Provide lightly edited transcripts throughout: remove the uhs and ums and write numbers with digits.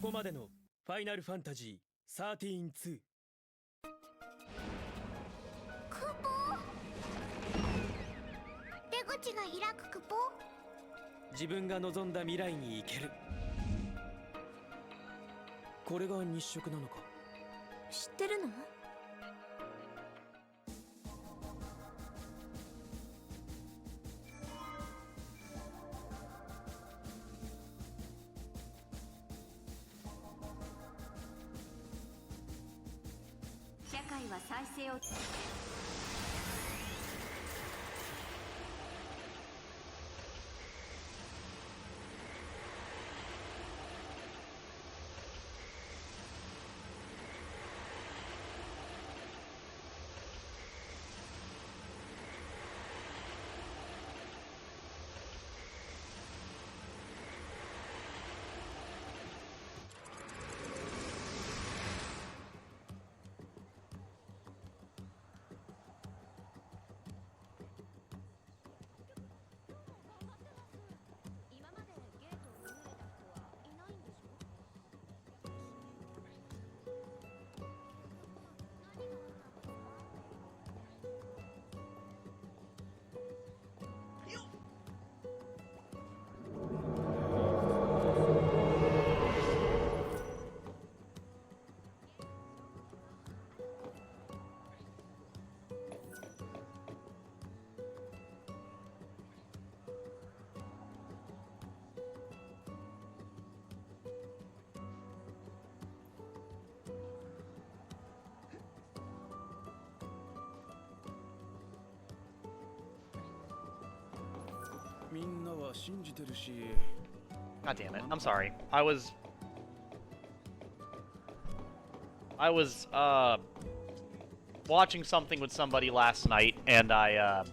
ここまでのファイナルファンタジー13-2。クポ出口が開くクポ。自分が望んだ未来に行ける。これが日食なのか。知ってるの？社会は再生をGod damn it. I'm sorry. I was watching something with somebody last night, and I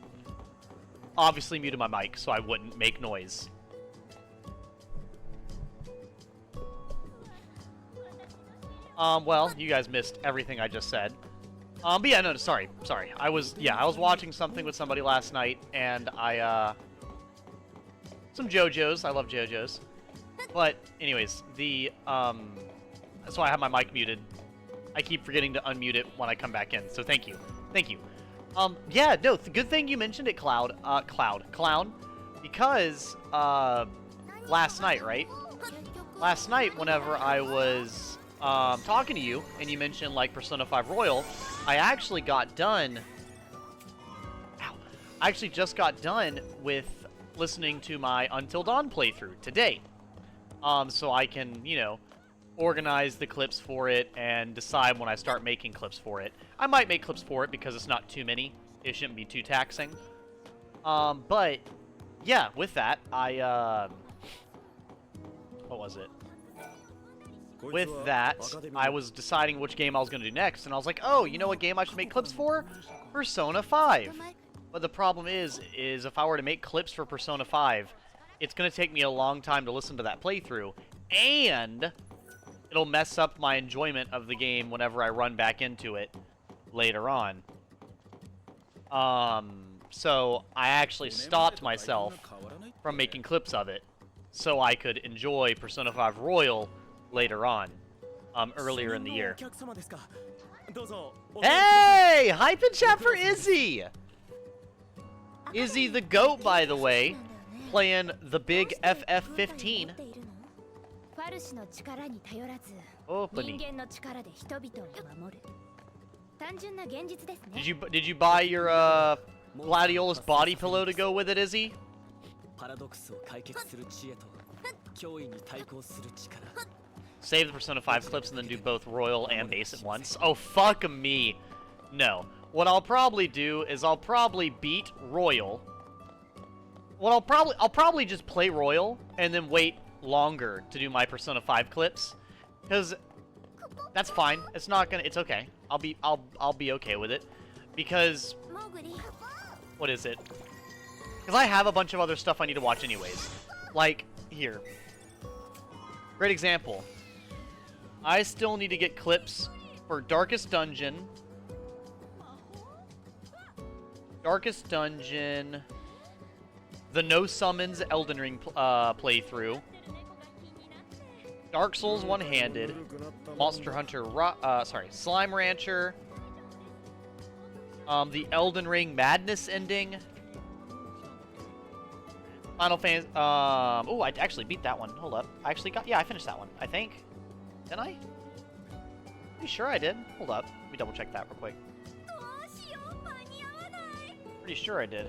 obviously muted my mic so I wouldn't make noise. Well, you guys missed everything I just said. But yeah, no, sorry. I was watching something with somebody last night, and some JoJo's. I love JoJo's. But anyways, so I have my mic muted. I keep forgetting to unmute it when I come back in, so thank you. Yeah, no, good thing you mentioned it, Clown, because, last night, right? Last night, whenever I was, talking to you, and you mentioned, like, Persona 5 Royal, I actually got done... Ow. I actually just got done with listening to my Until Dawn playthrough today. So I can, you know, organize the clips for it and decide when I start making clips for it. I might make clips for it because it's not too many. It shouldn't be too taxing. But, yeah, with that, what was it? With that, I was deciding which game I was going to do next, and I was like, oh, you know what game I should make clips for? Persona 5. But the problem is if I were to make clips for Persona 5, it's going to take me a long time to listen to that playthrough, and it'll mess up my enjoyment of the game whenever I run back into it later on. So I actually stopped myself from making clips of it so I could enjoy Persona 5 Royal later on, earlier in the year. Hey! Hype in chat for Izzy! Izzy the GOAT, by the way, playing the big FF XV. Opening. Did you buy your Gladiolus body pillow to go with it, Izzy? Save the Persona 5 clips and then do both Royal and Base at once. Oh, fuck me. No. What I'll probably do is I'll probably beat Royal. Well, I'll probably just play Royal and then wait longer to do my Persona 5 clips, because that's fine. It's not gonna. It's okay. I'll be okay with it, because what is it? Because I have a bunch of other stuff I need to watch anyways. Like here, great example. I still need to get clips for Darkest Dungeon, the No Summons Elden Ring playthrough, Dark Souls one-handed, Monster Hunter, Slime Rancher, the Elden Ring Madness ending, Final Fantasy, oh, I actually beat that one. Hold up. I actually I finished that one, I think. Didn't I? Pretty sure I did. Hold up. Let me double check that real quick. Pretty sure I did.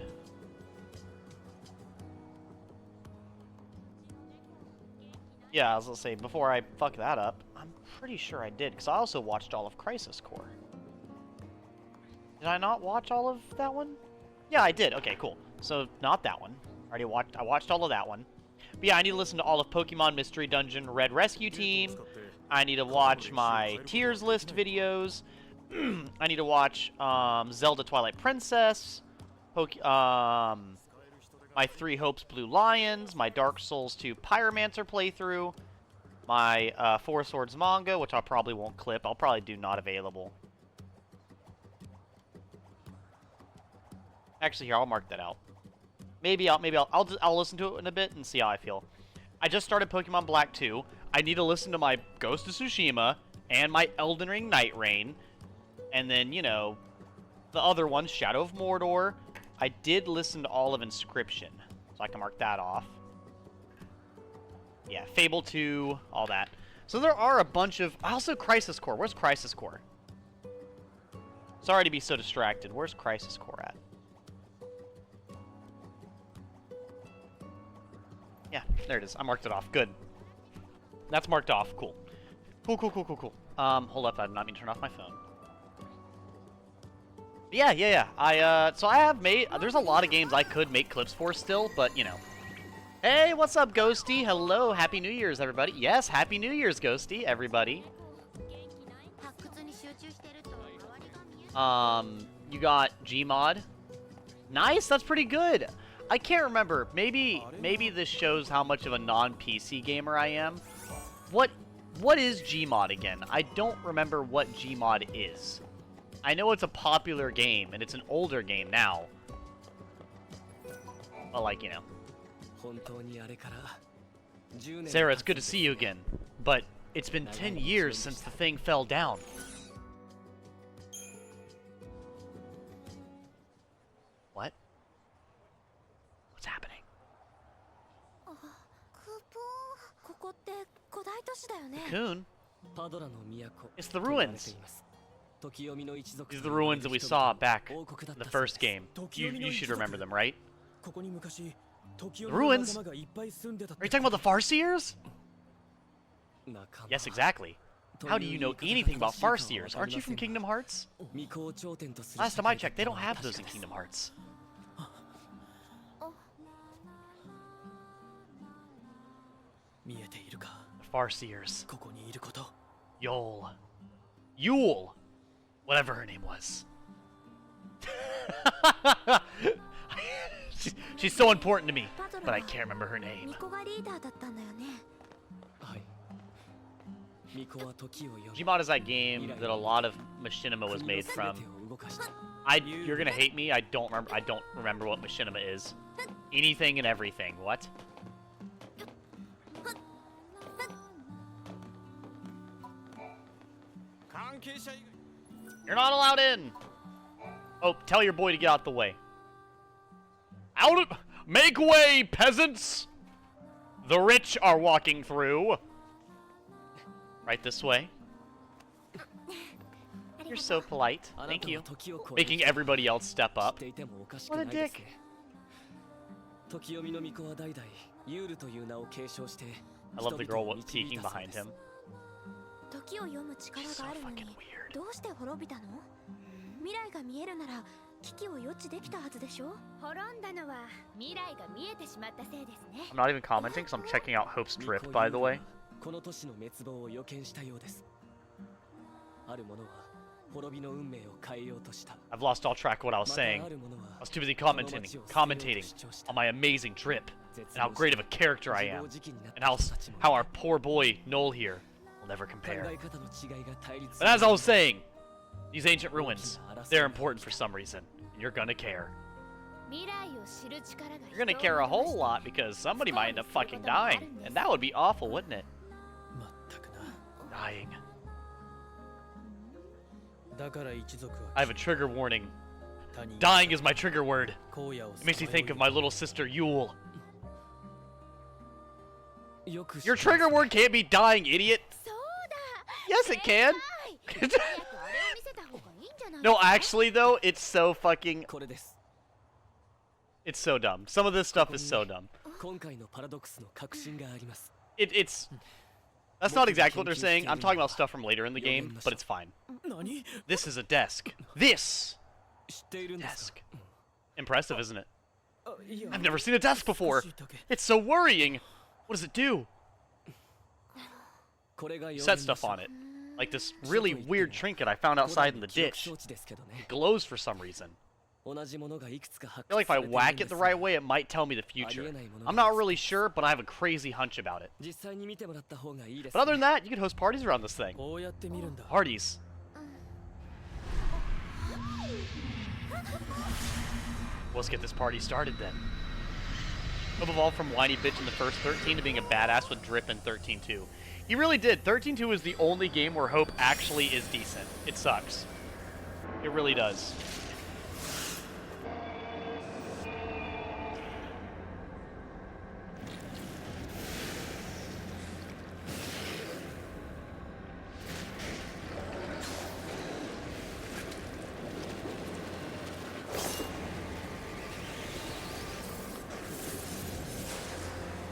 Yeah, I was gonna say, before I fuck that up, I'm pretty sure I did, because I also watched all of Crisis Core. Did I not watch all of that one? Yeah, I did. Okay, cool. So, not that one. I watched all of that one. But yeah, I need to listen to all of Pokemon Mystery Dungeon Red Rescue Team. I need to watch my tiers list videos. I need to watch Zelda Twilight Princess. My 3 Hopes Blue Lions, my Dark Souls 2 Pyromancer playthrough, my 4 Swords manga, which I probably won't clip. I'll probably do not available. Actually, here, I'll mark that out. Maybe I'll listen to it in a bit and see how I feel. I just started Pokemon Black 2. I need to listen to my Ghost of Tsushima and my Elden Ring Night Rain, and then, you know, the other ones, Shadow of Mordor. I did listen to all of Inscription, so I can mark that off. Yeah, Fable 2, all that. So there are a bunch of... Also, Crisis Core. Where's Crisis Core? Sorry to be so distracted. Where's Crisis Core at? Yeah, there it is. I marked it off. Good. That's marked off. Cool. Cool. Hold up. I did not mean to turn off my phone. Yeah. So I have made... There's a lot of games I could make clips for still, but, you know. Hey, what's up, Ghosty? Hello. Happy New Year's, everybody. Yes, Happy New Year's, Ghosty, everybody. You got Gmod. Nice, that's pretty good. I can't remember. Maybe this shows how much of a non-PC gamer I am. What is Gmod again? I don't remember what Gmod is. I know it's a popular game, and it's an older game now. But, like, you know. Sarah, it's good to see you again. But it's been 10 years since the thing fell down. What? What's happening? Cocoon? It's the ruins. These are the ruins that we saw back in the first game. You should remember them, right? The ruins? Are you talking about the Farseers? Yes, exactly. How do you know anything about Farseers? Aren't you from Kingdom Hearts? Last time I checked, they don't have those in Kingdom Hearts. The Farseers. Yule. Whatever her name was. She's so important to me, but I can't remember her name. Gmod is that game that a lot of machinima was made from. You're gonna hate me. I don't remember what machinima is. Anything and everything. What? You're not allowed in! Oh, tell your boy to get out the way. Make way, peasants! The rich are walking through. Right this way. You're so polite. Thank you. Making everybody else step up. What a dick. I love the girl peeking behind him. She's so fucking weird. I'm not even commenting because I'm checking out Hope's Drift, by the way. I've lost all track of what I was saying. I was too busy commentating on my amazing trip, and how great of a character I am, and how our poor boy Noel here will never compare. But as I was saying, these ancient ruins, they're important for some reason, and you're gonna care. You're gonna care a whole lot because somebody might end up fucking dying, and that would be awful, wouldn't it? dying. だから一族は I have a trigger warning. 他人 Dying is my trigger word. 荒野を It makes me think of my little sister Yule. よく知 Your trigger word can't be dying, idiot. そうだ Yes, it can. 早くあれを見せた方がいいんじゃない No, actually, though, it's so fucking... これです It's so dumb. Some of this stuff is so dumb. 今回のパラドックスの革新があります It's... That's not exactly what they're saying. I'm talking about stuff from later in the game, but it's fine. 何 This is a desk. This 知っているんですか desk. Impressive, isn't it? あいや I've never seen a desk before. 少しだけ It's so worrying. What does it do? これが Set stuff on it. Like this really weird trinket I found outside in the ditch. 装置ですけどね It glows for some reason. 同じものがいくつか発 I feel like if I 掘されているん whack で it す the が right way, it might tell me the future. I'm not really sure, but I have a crazy hunch about it. 実際に見てもらった方がいいです But other than that, you can host parties around this thing. こうやって見るんだ Parties. Let's get this party started then. Hope evolved from whiny bitch in the first 13 to being a badass with drip in 13-2. He really did. 13-2 is the only game where Hope actually is decent. It sucks. It really does.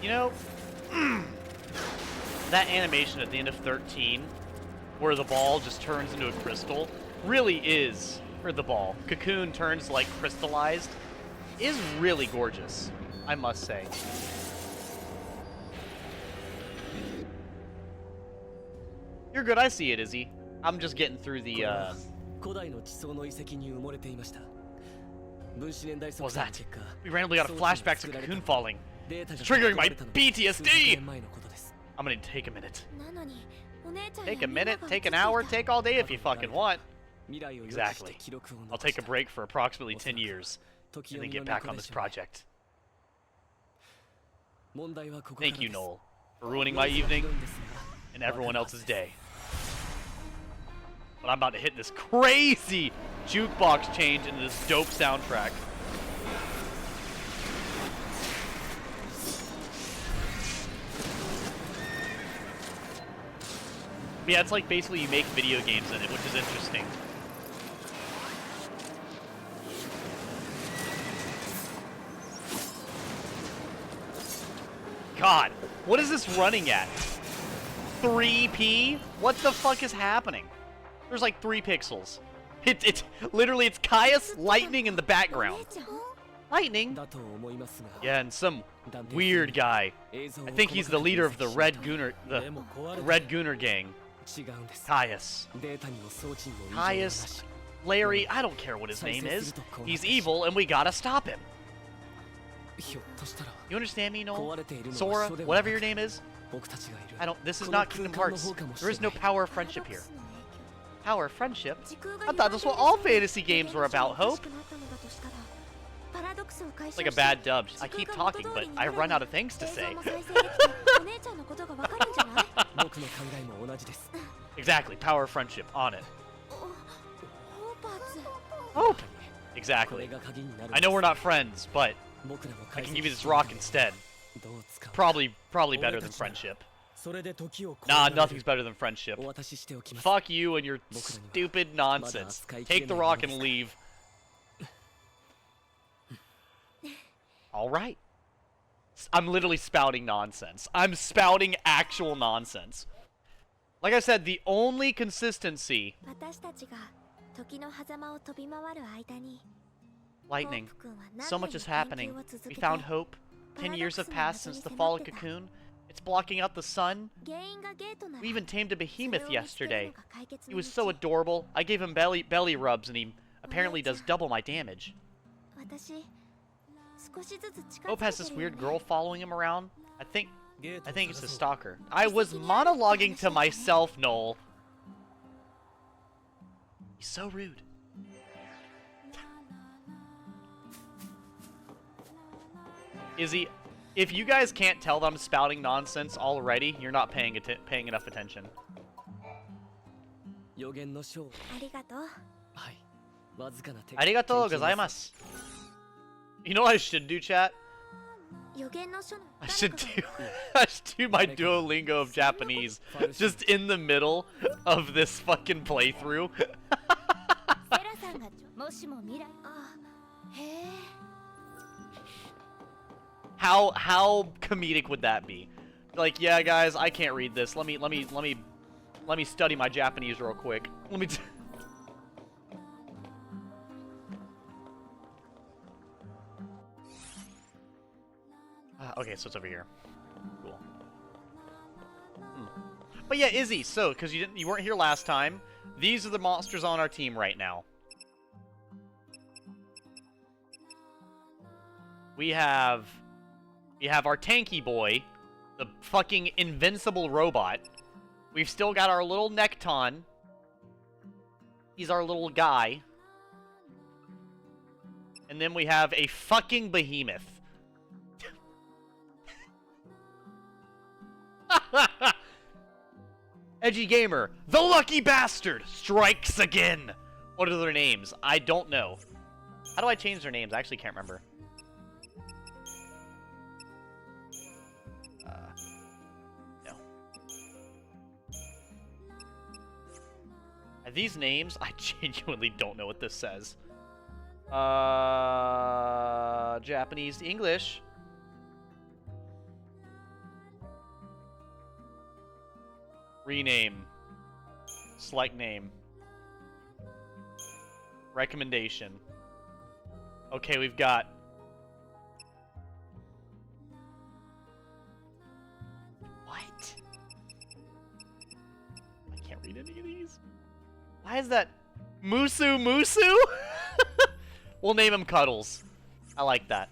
You know, that animation at the end of 13, where the ball just turns into a crystal, really is, or the ball, Cocoon turns like crystallized, is really gorgeous, I must say. You're good, I see it, Izzy. I'm just getting through the, 古代の地層の遺跡に埋もれていました分子年代 what was 測定の that? 結果 We randomly got a flashback to Cocoon falling. データが triggering my 書かれたのが PTSD! 数百年前のことです I'm gonna take a minute. なのにお姉ちゃん Take や a みんな minute, が take 映って an いた hour, take all day if you fucking want. 未来を予知して Exactly. 記録を I'll 残 take し a た break for approximately 10 years, 時 and 読 then み get の back 中 on で this しょう project. 問題はここから Thank で you, す Noel, for ruining my evening ひどいんですが and everyone else's day. But I'm about to hit this crazy jukebox change into this dope soundtrack. Yeah, it's like basically you make video games in it, which is interesting. God, what is this running at? 3p? What the fuck is happening? There's like 3 pixels. It's literally, it's Caius lightning in the お background. 姉ちゃん Lightning? だと思いますが Yeah, and some weird guy. 映像を I think he's the leader of the 細か Red く分析 Gunner, で the も壊れて Red Gunner gang. 違うんです Caius. データにも装置にも異常はな Caius, し Larry, I don't care what his name is. He's evil and we gotta stop him. ひょっとしたら You understand me, 壊 Noel? れているのは Sora, 書ではな whatever your く name is. 僕たちがいる I don't, this is この not Kingdom 空間の Hearts. 方かもし There れ is な no い power of パラド friendship ック here. スの影響 Power of friendship? 時空が I thought this was all fantasy games were about, Hope. パラドックスを解 It's 消 like a して bad dub. I 時 keep 空が元 talking, 通 but りに I なれ run ば out of things to 映 say. 像も再生できてお姉ちゃんのことがわかるんじゃない僕の考えも同じです Exactly, power of friendship, on it. ホーパーツ Hope! こ Exactly. れが鍵になるん I で know す we're not friends, but 僕らも I 解 can 析 give you し this て rock みて instead. どう使う Probably better than friendship. それで時を超え Nah, られる nothing's better than friendship. お渡ししておきます Fuck you and your stupid nonsense. Take the rock and leave. Alright. I'm literally spouting nonsense. I'm spouting actual nonsense. Like I said, the only consistency... 私たちが時の狭間を飛び回る間に Lightning. ホープ君は何 So 年 much も is 研 happening. 究を続け We て found hope. 10 years have passed since the fall of Cocoon. It's blocking out the sun. 原因がゲートなら We even tamed a それ behemoth を見つける yesterday. のが解決 He の was so 道 adorable. I gave him belly rubs and he apparently does double my damage. 私少しずつ近づ Hope い has て this るよ weird ね girl following him around. I think ゲートを it's a 探そう stalker. I was monologuing to myself, Noel. He's so rude. Izzy, if you guys can't tell that I'm spouting nonsense already, you're not paying enough attention. 予言の書を。ありがとう。はい。わずかな手。Arigatou gozaimasu. You know what I should do, chat? 予言の書の I should do my Duolingo of Japanese just in the middle of this fucking playthrough. セラさんがもしも未来へえ How comedic would that be? Like, yeah, guys, I can't read this. Let me study my Japanese real quick. Let me. Okay, so it's over here. Cool. But yeah, Izzy. So, because you weren't here last time, these are the monsters on our team right now. We have our tanky boy, the fucking invincible robot. We've still got our little Nekton. He's our little guy. And then we have a fucking behemoth. Edgy Gamer, the lucky bastard, strikes again. What are their names? I don't know. How do I change their names? I actually can't remember. No. These names, I genuinely don't know what this says. Japanese to English. Rename. Select name. Recommendation. Okay, we've got... What? I can't read any of these. Why is that? Musu Musu? We'll name him Cuddles. I like that.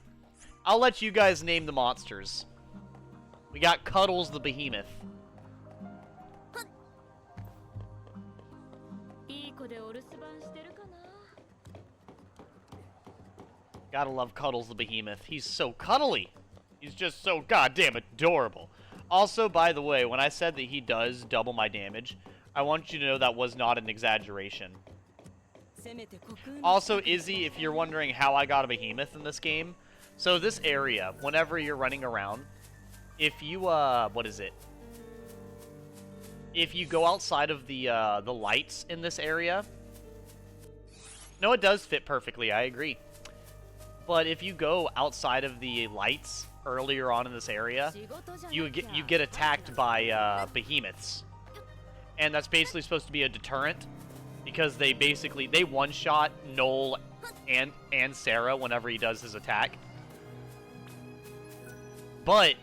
I'll let you guys name the monsters. We got Cuddles the Behemoth. Gotta love Cuddles the Behemoth. He's so cuddly. He's just so goddamn adorable. Also, by the way, when I said that he does double my damage, I want you to know that was not an exaggeration. Also, Izzy, if you're wondering how I got a Behemoth in this game, so this area, whenever you're running around, if you, what is it? If you go outside of the lights in this area, no, it does fit perfectly, I agree. But if you go outside of the lights earlier on in this area, you get attacked by behemoths, and that's basically supposed to be a deterrent because they one-shot Noel and Sarah whenever he does his attack. But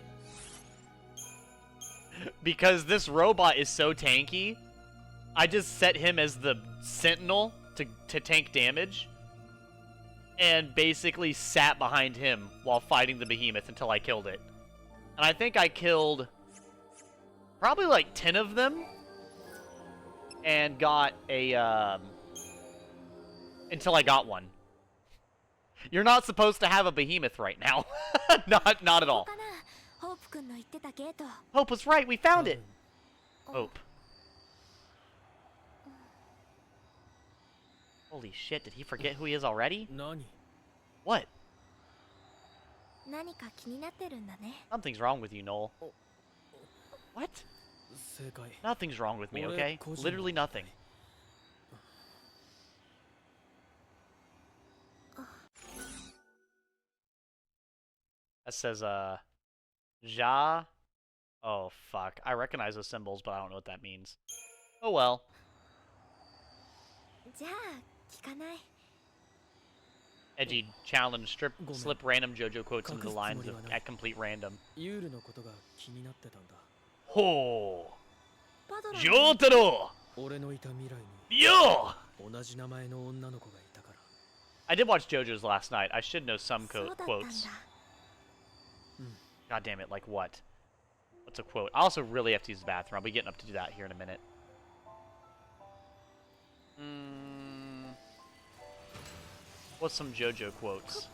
because this robot is so tanky, I just set him as the sentinel to tank damage. And basically sat behind him while fighting the behemoth until I killed it. And I think I killed probably like 10 of them. And got a, until I got one. You're not supposed to have a behemoth right now. Not at all. Hope was right, we found it! Hope. Holy shit, did he forget who he is already? What? Something's wrong with you, Noel. What? Nothing's wrong with me, okay? Literally nothing. That says, Ja? Oh, fuck. I recognize those symbols, but I don't know what that means. Oh well. Edgy challenge, slip random JoJo quotes into the lines at complete random. Ho! Jotaro! Yo! I did watch JoJo's last night. I should know some quotes. God damn it, like what? What's a quote? I also really have to use the bathroom. I'll be getting up to do that here in a minute. What's some JoJo quotes?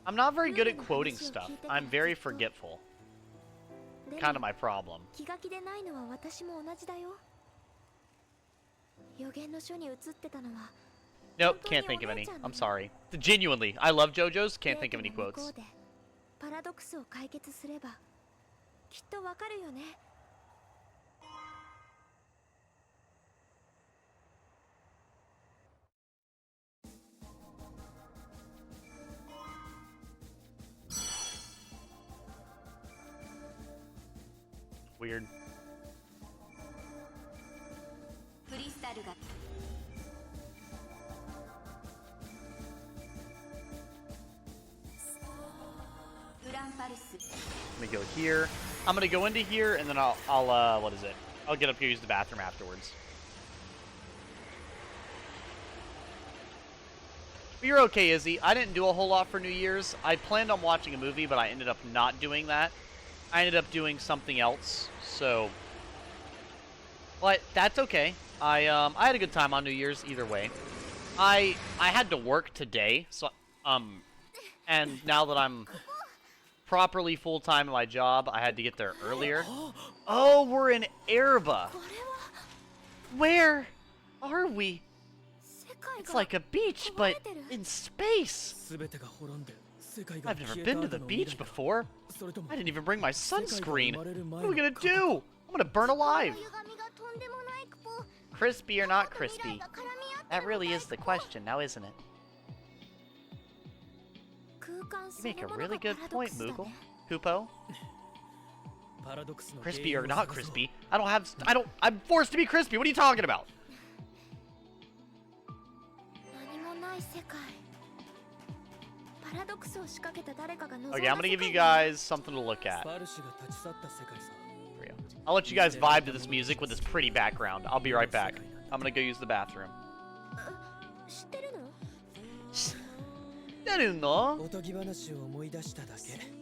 I'm not very good at quoting stuff. I'm very forgetful. Kind of my problem. 気が気でないのは私も同じだよ。予言の書に映ってたのは Nope, can't think of any. I'm sorry. Genuinely, I love JoJo's. Can't think of any 向こ quotes. うでパラドックスを解決すればきっとわかるよね。Weird. クリスタルがグランパルス Let me go here. I'm gonna go into here, and then I'll what is it? I'll get up here, use the bathroom afterwards. But you're okay, Izzy. I didn't do a whole lot for New Year's. I planned on watching a movie, but I ended up not doing that. I ended up doing something else, so... But that's okay. I had a good time on New Year's either way. I had to work today, so and now that I'm properly full-time in my job, I had to get there earlier. Oh, we're in Erba. Where are we? It's like a beach, but in space. I've never been to the beach before. I didn't even bring my sunscreen. What are we gonna do? I'm gonna burn alive. Crispy or not crispy? That really is the question now, isn't it? You make a really good point, Moogle. Hoopo? Crispy or not crispy? I'm forced to be crispy. What are you talking about? 何もない世界。パラドックスを仕掛けた誰かが望んだ Okay, I'm gonna 世 give you 界 guys something to look at. バルシが立ち去った世界さ。 Here we go. I'll let you guys vibe to this music with this pretty background. I'll be right back. I'm gonna go use the bathroom. 知ってるの？出るの？おとぎ話を思い出しただけ。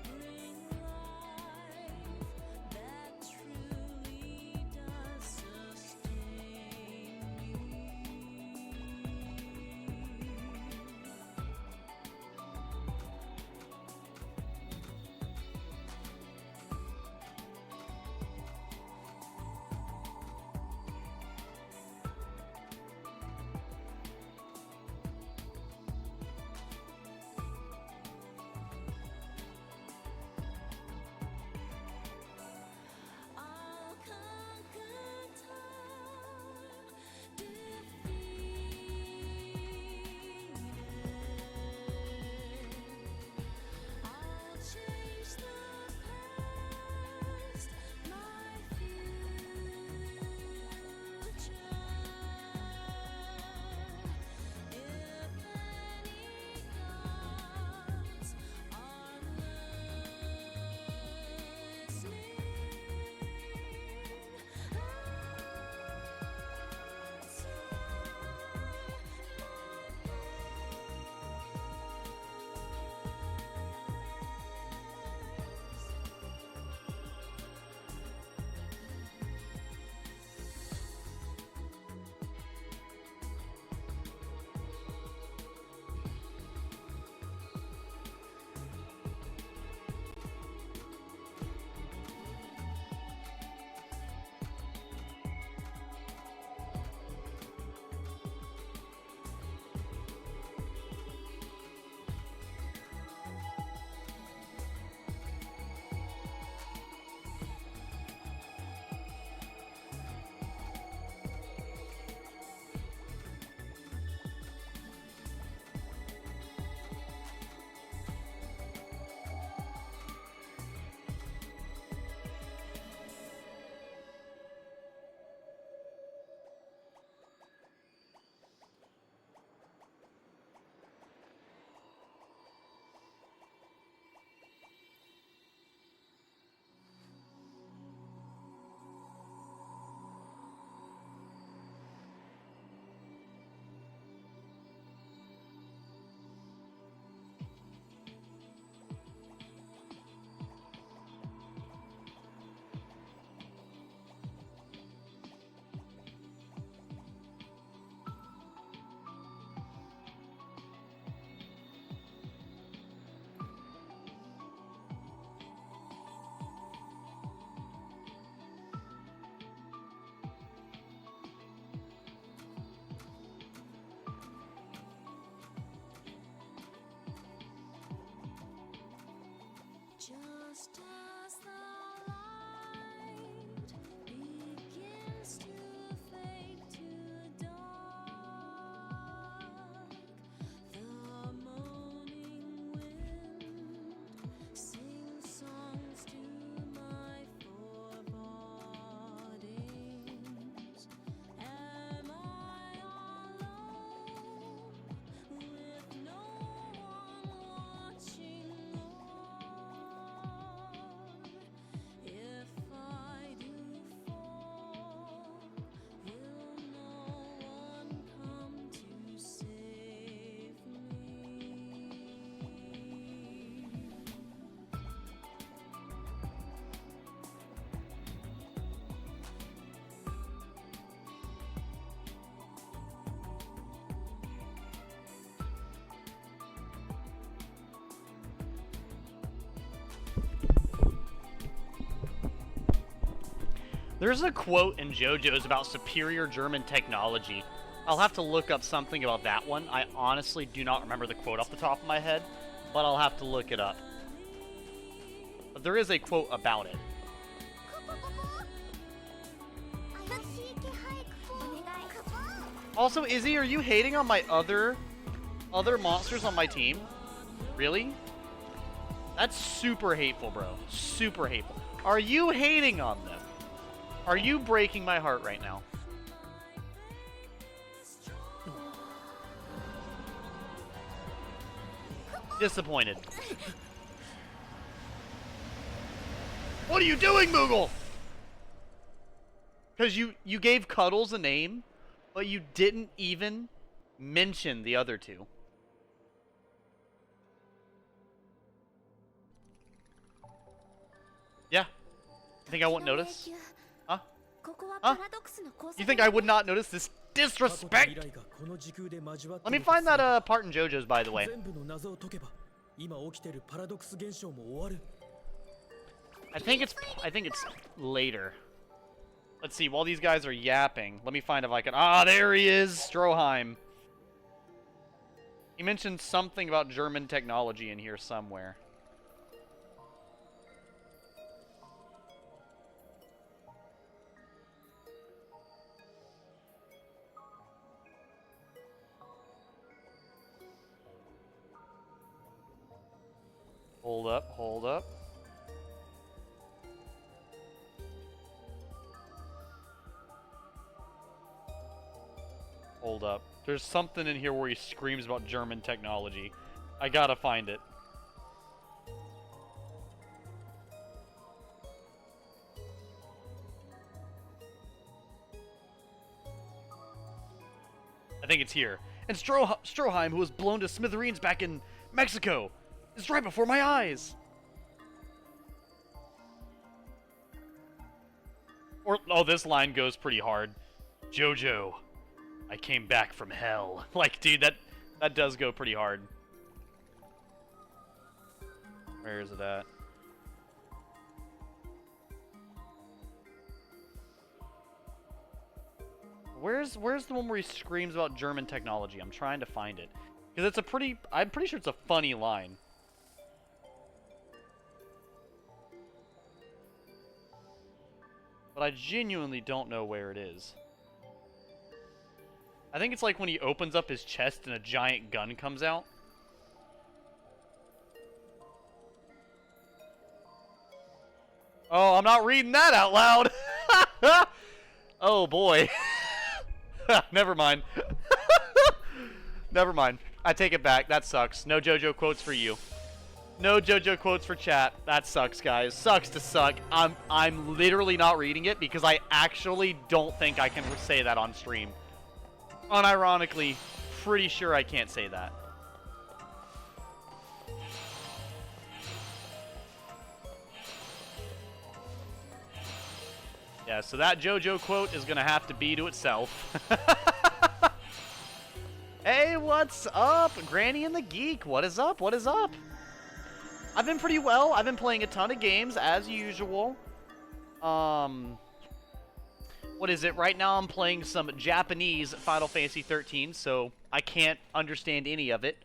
Bring There's a quote in JoJo's about superior German technology. I'll have to look up something about that one. I honestly do not remember the quote off the top of my head, but I'll have to look it up. But there is a quote about it. Also, Izzy, are you hating on my other monsters on my team? Really? That's super hateful, bro. Super hateful. Are you hating on them? Are you breaking my heart right now? Disappointed. What are you doing, Moogle? Because you gave Cuddles a name, but you didn't even mention the other two. Yeah. You think I won't notice? Huh? Huh? You think I would not notice this disrespect? Let me find that part in JoJo's, by the way. I think it's later. Let's see, while these guys are yapping, let me find if I can... Ah, there he is! Stroheim. He mentioned something about German technology in here somewhere. Hold up, hold up. Hold up. There's something in here where he screams about German technology. I gotta find it. I think it's here. And Stroheim, who was blown to smithereens back in Mexico, is right before my eyes. Or, oh, this line goes pretty hard. JoJo, I came back from hell. Like, dude, that does go pretty hard. Where is it at? Where's the one where he screams about German technology? I'm trying to find it. Because it's a pretty... I'm pretty sure it's a funny line. But I genuinely don't know where it is. I think it's like when he opens up his chest and a giant gun comes out. Oh, I'm not reading that out loud. Oh, boy. Never mind. Never mind. I take it back. That sucks. No JoJo quotes for you. No JoJo quotes for chat. That sucks, guys. Sucks to suck. I'm literally not reading it because I actually don't think I can say that on stream. Unironically, pretty sure I can't say that. Yeah, so that JoJo quote is gonna have to be to itself. Hey, what's up? Granny and the Geek, what is up? What is up? I've been pretty well. I've been playing a ton of games, as usual. What is it? Right now I'm playing some Japanese Final Fantasy XIII, so I can't understand any of it.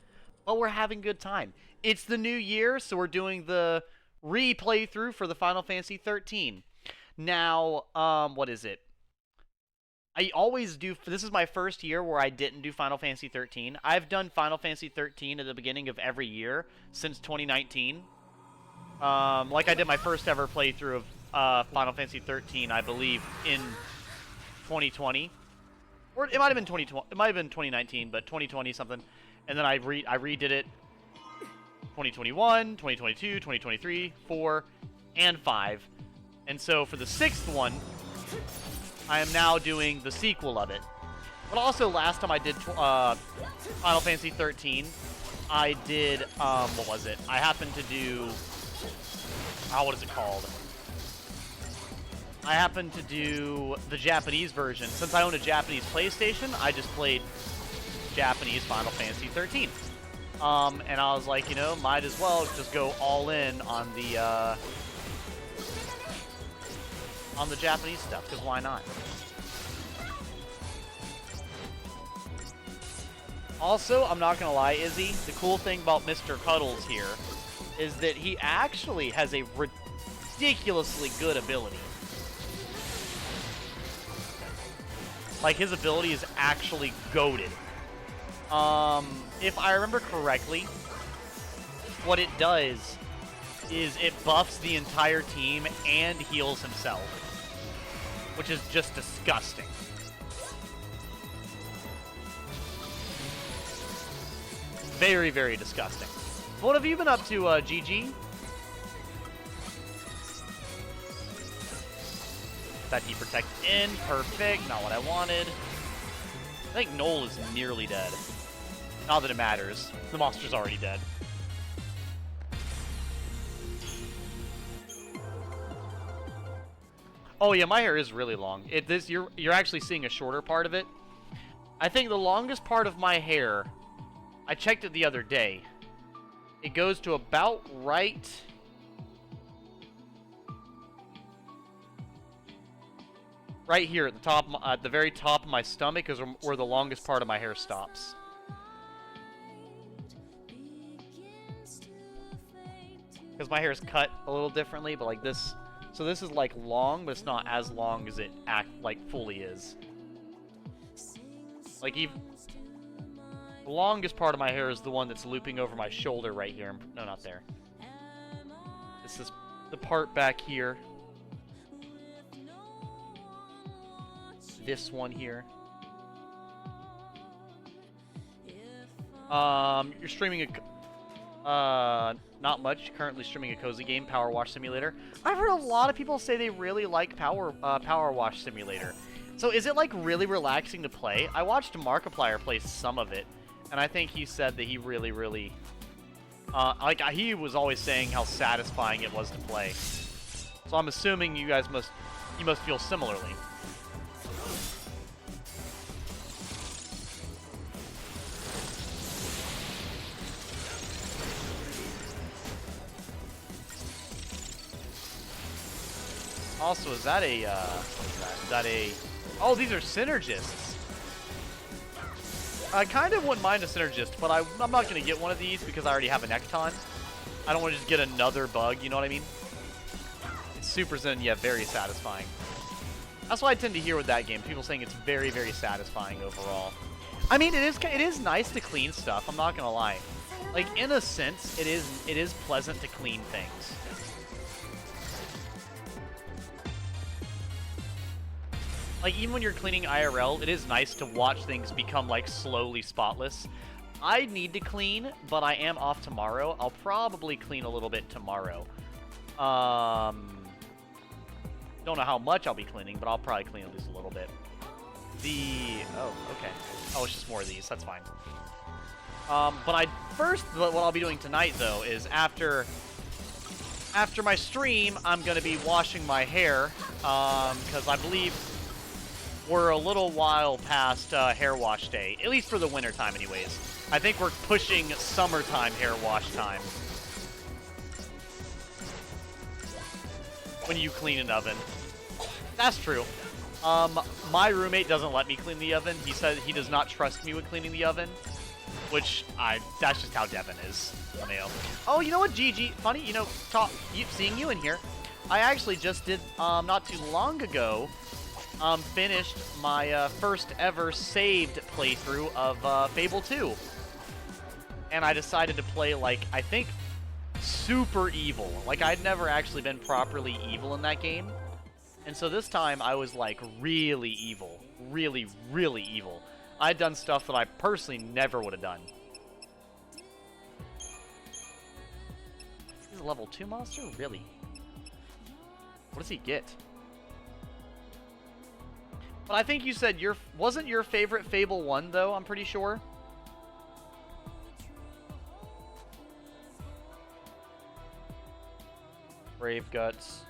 But we're having a good time. It's the new year, so we're doing the re-playthrough for the Final Fantasy 13. Now, what is it? I always do. This is my first year where I didn't do Final Fantasy 13. I've done Final Fantasy 13 at the beginning of every year since 2019. Like I did my first ever playthrough of Final Fantasy 13, I believe, in 2020, or it might have been 2020. It might have been 2019, but 2020 something. And then I redid it 2021, 2022, 2023, 4, and 5. And so for the 6th one, I am now doing the sequel of it. But also, last time I did Final Fantasy 13, I did, what was it? I happened to do, what is it called? I happened to do the Japanese version. Since I own a Japanese PlayStation, I just played Japanese Final Fantasy 13. And I was like, you know, might as well just go all in on the Japanese stuff, because why not? Also, I'm not gonna lie, Izzy, the cool thing about Mr. Cuddles here is that he actually has a ridiculously good ability. Like, his ability is actually goated. If I remember correctly, what it does is it buffs the entire team and heals himself, which is just disgusting. Very, very disgusting. What have you been up to, GG? That deprotect in. Perfect. Not what I wanted. I think Noel is nearly dead. Not that it matters. The monster's already dead. Oh yeah, my hair is really long. You're actually seeing a shorter part of it. I think the longest part of my hair, I checked it the other day. It goes to about right here at the top, at the very top of my stomach is where the longest part of my hair stops. Because my hair is cut a little differently, but like this. So this is like long, but it's not as long as it fully is. Like the longest part of my hair is the one that's looping over my shoulder right here. No, not there. This is the part back here. This one here. You're streaming not much. Currently streaming a cozy game, Power Wash Simulator. I've heard a lot of people say they really like Power Wash Simulator. So is it like really relaxing to play? I watched Markiplier play some of it, and I think he said that he really, really, he was always saying how satisfying it was to play. So I'm assuming you must feel similarly. Also, is that a, oh, these are synergists. I kind of wouldn't mind a synergist, but I'm not going to get one of these because I already have an Ecton. I don't want to just get another bug, you know what I mean? It's super zen, yeah, very satisfying. That's what I tend to hear with that game. People saying it's very, very satisfying overall. I mean, it is nice to clean stuff, I'm not going to lie. Like, in a sense, it is pleasant to clean things. Like, even when you're cleaning IRL, it is nice to watch things become, like, slowly spotless. I need to clean, but I am off tomorrow. I'll probably clean a little bit tomorrow. Don't know how much I'll be cleaning, but I'll probably clean at least a little bit. Oh, okay. Oh, it's just more of these. That's fine. But what I'll be doing tonight, though, is after my stream, I'm going to be washing my hair, because I believe we're a little while past hair wash day, at least for the winter time anyways. I think we're pushing summertime hair wash time. When you clean an oven. That's true. My roommate doesn't let me clean the oven. He said he does not trust me with cleaning the oven. Which, that's just how Devin is. Oh, you know what, GG? Funny, you know, seeing you in here. I actually just did, not too long ago, finished my first ever saved playthrough of Fable 2. And I decided to play, like, I think, super evil. Like, I'd never actually been properly evil in that game. And so this time, I was, like, really evil. Really, really evil. I'd done stuff that I personally never would have done. He's a level 2 monster? Really? What does he get? But I think you said wasn't your favorite Fable 1, though, I'm pretty sure? Brave Guts.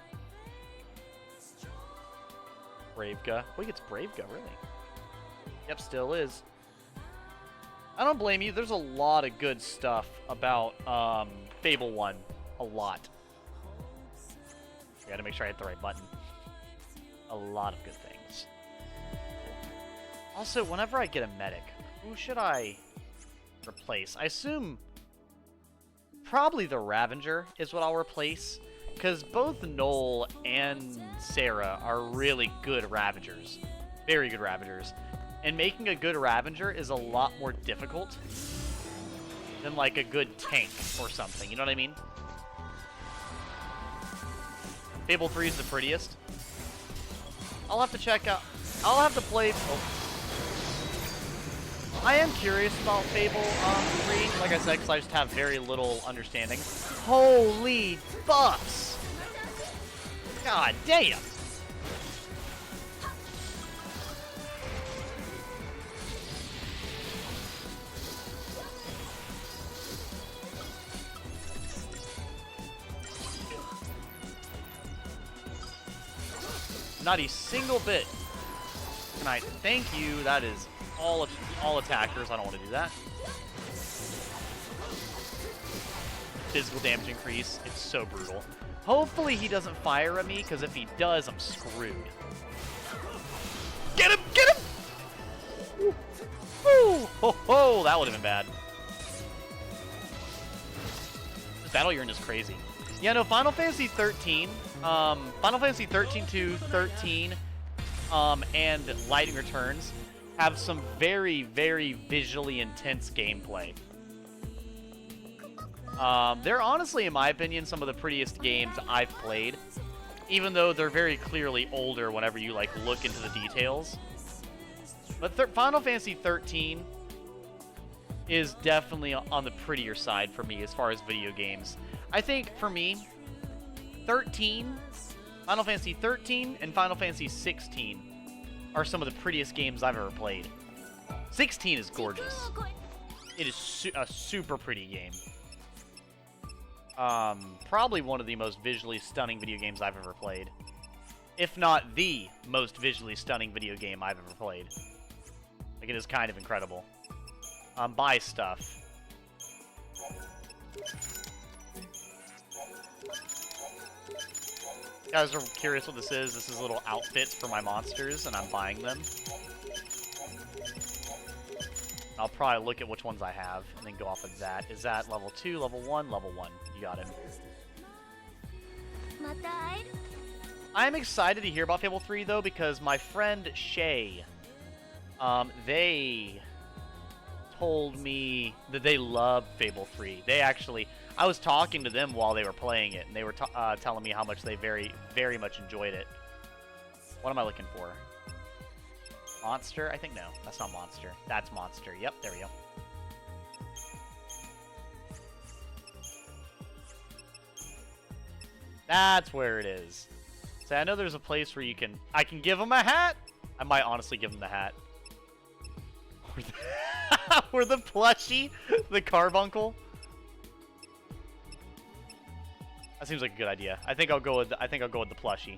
Bravega. Oh, he gets Bravega, really? Yep, still is. I don't blame you. There's a lot of good stuff about Fable 1. A lot. I gotta make sure I hit the right button. A lot of good things. Also, whenever I get a medic, who should I replace? I assume probably the Ravager is what I'll replace, because both Noel and Sarah are really good Ravagers. Very good Ravagers. And making a good Ravager is a lot more difficult than, like, a good tank or something. You know what I mean? Fable 3 is the prettiest. I'll have to check out... I'll have to play... Oh. I am curious about Fable 3, like I said, because I just have very little understanding. Holy buffs! God damn! Not a single bit. Can I thank you? That is all attackers. I don't want to do that. Physical damage increase. It's so brutal. Hopefully he doesn't fire at me, because if he does, I'm screwed. Get him! Get him! Woo! Woo! Ho ho! That would have been bad. This battle urine is crazy. Yeah, no, Final Fantasy 13, Final Fantasy 13 to 13, and Lightning Returns have some very, very visually intense gameplay. They're honestly, in my opinion, some of the prettiest games I've played, even though they're very clearly older whenever you, like, look into the details. But Final Fantasy 13 is definitely on the prettier side for me as far as video games. I think, for me, Final Fantasy 13 and Final Fantasy 16 are some of the prettiest games I've ever played. 16 is gorgeous. It is a super pretty game. Probably one of the most visually stunning video games I've ever played. If not the most visually stunning video game I've ever played. Like, it is kind of incredible. Buy stuff. You guys are curious what this is? This is little outfits for my monsters, and I'm buying them. I'll probably look at which ones I have, and then go off of that. Is that level 2, level 1, level 1? You got it. I'm excited to hear about Fable 3, though, because my friend Shay, they told me that they loved Fable 3. They actually... I was talking to them while they were playing it, and they were telling me how much they very, very much enjoyed it. What am I looking for? Monster? I think no. That's not Monster. That's Monster. Yep, there we go. That's where it is. So I know there's a place where I can give them a hat. I might honestly give them the hat. Or the plushie, the carbuncle. That seems like a good idea. I think I'll go with the plushie.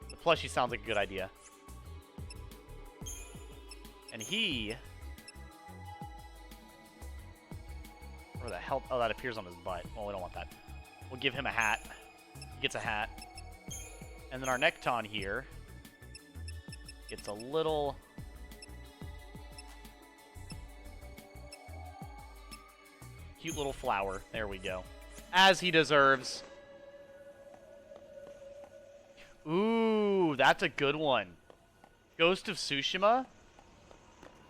The plushie sounds like a good idea. And he... Where the hell... Oh, that appears on his butt. Well, we don't want that. We'll give him a hat. He gets a hat. And then our Nekton here gets a little... cute little flower. There we go. As he deserves. Ooh, that's a good one. Ghost of Tsushima?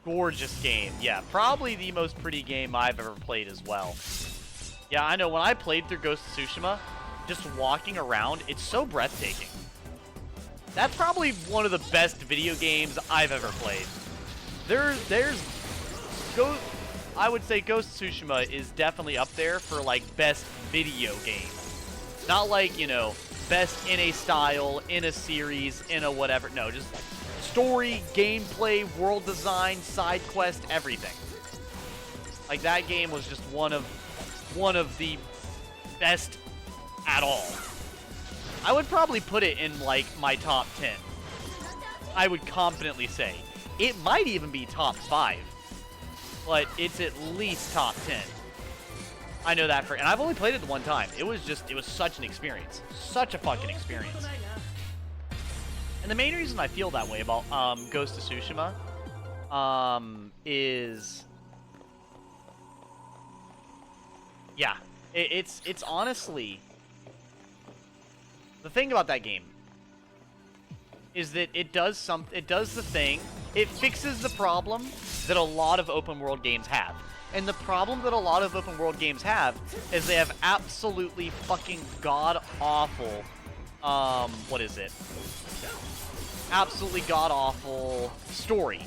Gorgeous game. Yeah, probably the most pretty game I've ever played as well. Yeah, I know. When I played through Ghost of Tsushima, just walking around, it's so breathtaking. That's probably one of the best video games I've ever played. I would say Ghost of Tsushima is definitely up there for, like, best video game. Not like, you know, best in a style, in a series, in a whatever. No, just story, gameplay, world design, side quest, everything. Like, that game was just one of the best at all. I would probably put it in, like, my top 10. I would confidently say. It might even be top 5. But it's at least top 10. I know that and I've only played it the one time. It was such an experience. Such a fucking experience. And the main reason I feel that way about Ghost of Tsushima is... Yeah, it's honestly... The thing about that game is that it does the thing. It fixes the problem that a lot of open world games have. And the problem that a lot of open world games have is they have absolutely fucking god-awful, what is it? Absolutely god-awful story.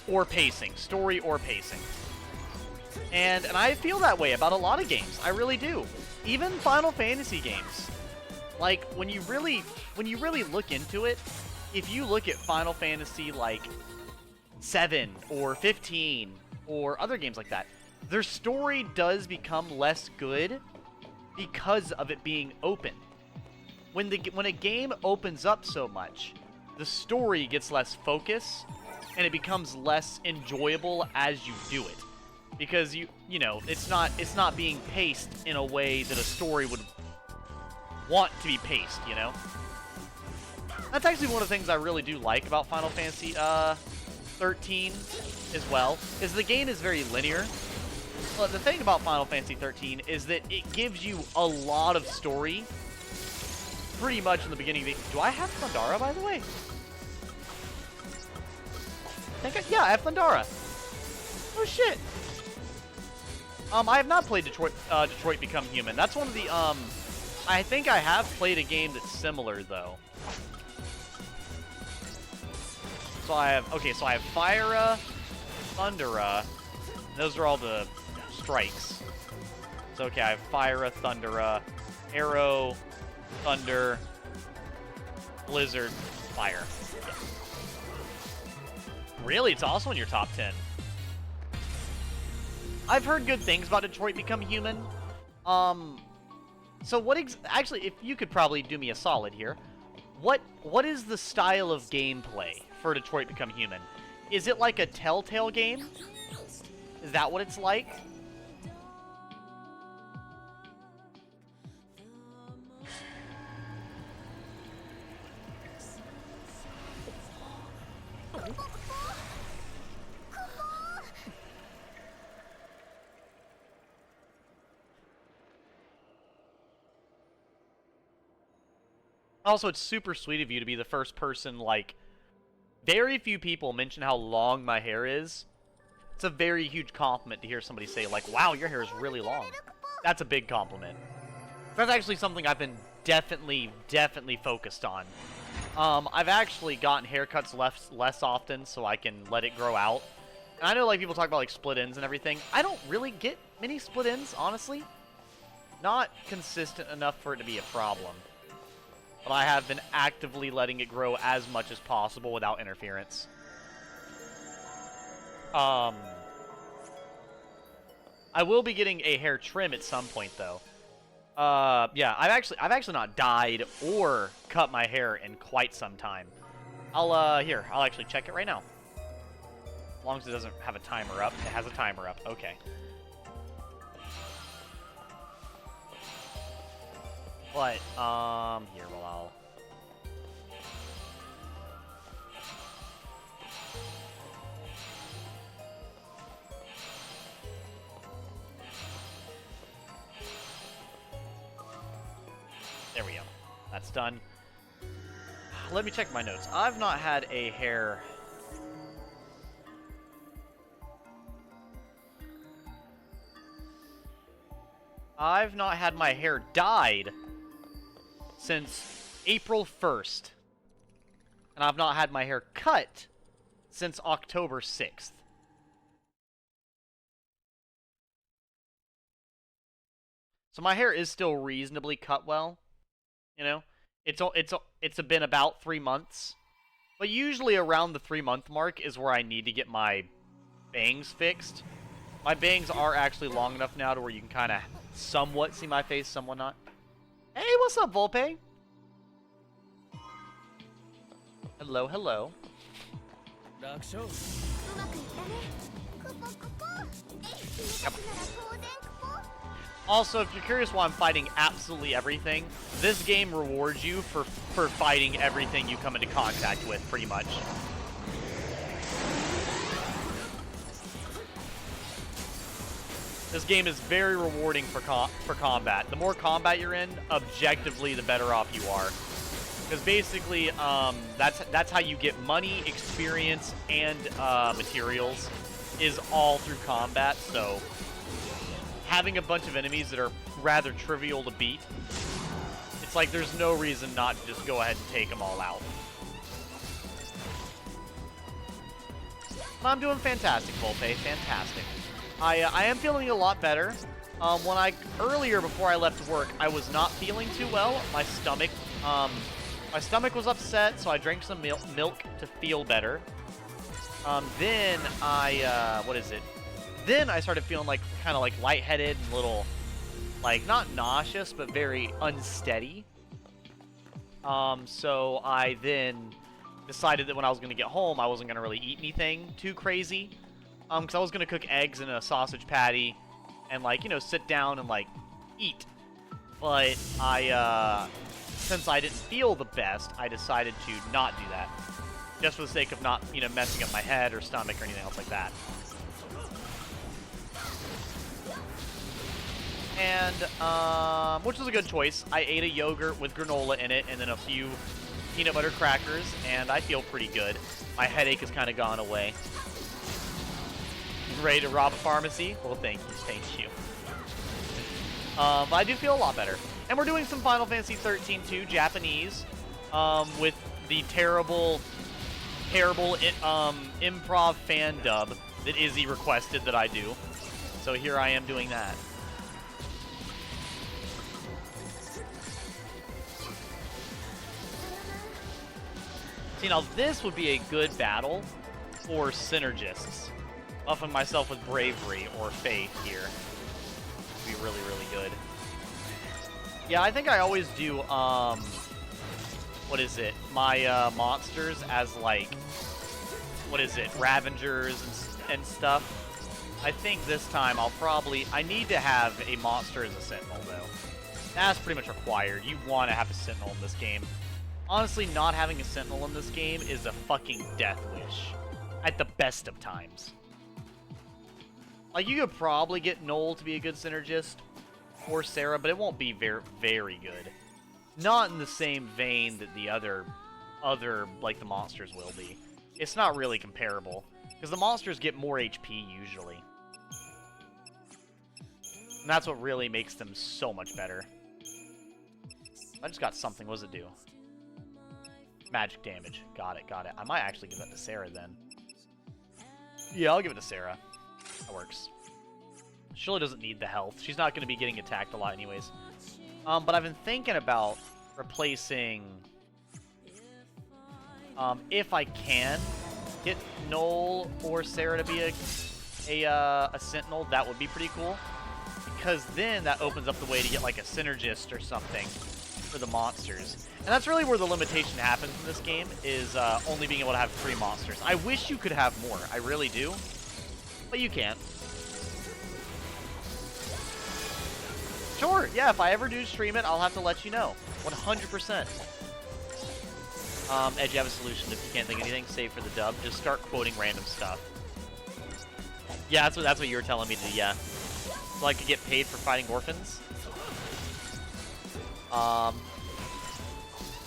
Or pacing. Story or pacing. And I feel that way about a lot of games. I really do. Even Final Fantasy games. Like, when you really look into it, if you look at Final Fantasy, like, 7 or 15 or other games like that, their story does become less good because of it being open. When a game opens up so much, the story gets less focus, and it becomes less enjoyable as you do it. Because you know, it's not being paced in a way that a story would want to be paced, you know? That's actually one of the things I really do like about Final Fantasy 13 as well, is the game is very linear. Well, the thing about Final Fantasy 13 is that it gives you a lot of story pretty much in the beginning of the... Do I have Thundara, by the way? Yeah, I have Thundara. Oh, shit. I have not played Detroit Become Human. That's one of the, I think I have played a game that's similar, though. So I have Fyra, Thundara. Those are all the strikes. So, okay, I have Fyra, Thundara, Arrow, Thunder, Blizzard, Fire. Yeah. Really? It's also in your top 10. I've heard good things about Detroit Become Human. So what actually, if you could probably do me a solid here, what is the style of gameplay for Detroit Become Human? Is it like a Telltale game? Is that what it's like? Also, it's super sweet of you to be the first person, like, very few people mention how long my hair is. It's a very huge compliment to hear somebody say, like, wow, your hair is really long. That's a big compliment. That's actually something I've been definitely focused on. I've actually gotten haircuts less often so I can let it grow out. And I know, like, people talk about, like, split ends and everything. I don't really get many split ends, honestly. Not consistent enough for it to be a problem. But I have been actively letting it grow as much as possible without interference. I will be getting a hair trim at some point, though. Yeah, I've actually not dyed or cut my hair in quite some time. I'll actually check it right now. As long as it doesn't have a timer up. It has a timer up. Okay. But, here, well, I'll... There we go. That's done. Let me check my notes. I've not had a hair... I've not had my hair dyed since April 1st. And I've not had my hair cut since October 6th. So my hair is still reasonably cut well. You know? It's been about 3 months. But usually around the 3-month mark is where I need to get my bangs fixed. My bangs are actually long enough now to where you can kind of somewhat see my face, somewhat not. Hey, what's up, Volpe? Hello, hello. Also, if you're curious why I'm fighting absolutely everything, this game rewards you for fighting everything you come into contact with, pretty much. This game is very rewarding for combat. The more combat you're in, objectively, the better off you are. Because basically, that's how you get money, experience, and materials, is all through combat. So having a bunch of enemies that are rather trivial to beat, it's like there's no reason not to just go ahead and take them all out. I'm doing fantastic, Volpe. Fantastic. I am feeling a lot better. Earlier, before I left work, I was not feeling too well. My stomach was upset, so I drank some milk to feel better. Then I started feeling like kind of like lightheaded and a little, like, not nauseous, but very unsteady. So I then decided that when I was going to get home, I wasn't going to really eat anything too crazy. Because I was going to cook eggs in a sausage patty and, like, you know, sit down and, like, eat. But since I didn't feel the best, I decided to not do that. Just for the sake of not, you know, messing up my head or stomach or anything else like that. And, which was a good choice. I ate a yogurt with granola in it and then a few peanut butter crackers, and I feel pretty good. My headache has kind of gone away. Ready to rob a pharmacy? Well, thank you. But I do feel a lot better. And we're doing some Final Fantasy XIII 2 Japanese, with the terrible improv fan dub that Izzy requested that I do. So here I am doing that. See, now this would be a good battle for synergists. Buffing myself with bravery or faith here would be really, really good. Yeah, I think I always do, my monsters as, like, Ravengers and stuff. I think this time I need to have a monster as a Sentinel, though. That's pretty much required. You want to have a Sentinel in this game. Honestly, not having a Sentinel in this game is a fucking death wish. At the best of times. Like, you could probably get Noel to be a good synergist, or Sarah, but it won't be very, very good. Not in the same vein that the other, like, the monsters will be. It's not really comparable, because the monsters get more HP, usually. And that's what really makes them so much better. I just got something. What does it do? Magic damage. Got it. I might actually give that to Sarah, then. Yeah, I'll give it to Sarah. That works. She really doesn't need the health. She's not going to be getting attacked a lot anyways. But I've been thinking about replacing... if I can get Noel or Sarah to be a Sentinel, that would be pretty cool. Because then that opens up the way to get, like, a Synergist or something for the monsters. And that's really where the limitation happens in this game, is only being able to have 3 monsters. I wish you could have more. I really do. But you can't. Sure, yeah, if I ever do stream it, I'll have to let you know. 100%. Edge, you have a solution if you can't think of anything, save for the dub. Just start quoting random stuff. Yeah, that's what you were telling me to do, yeah. So I could get paid for fighting orphans.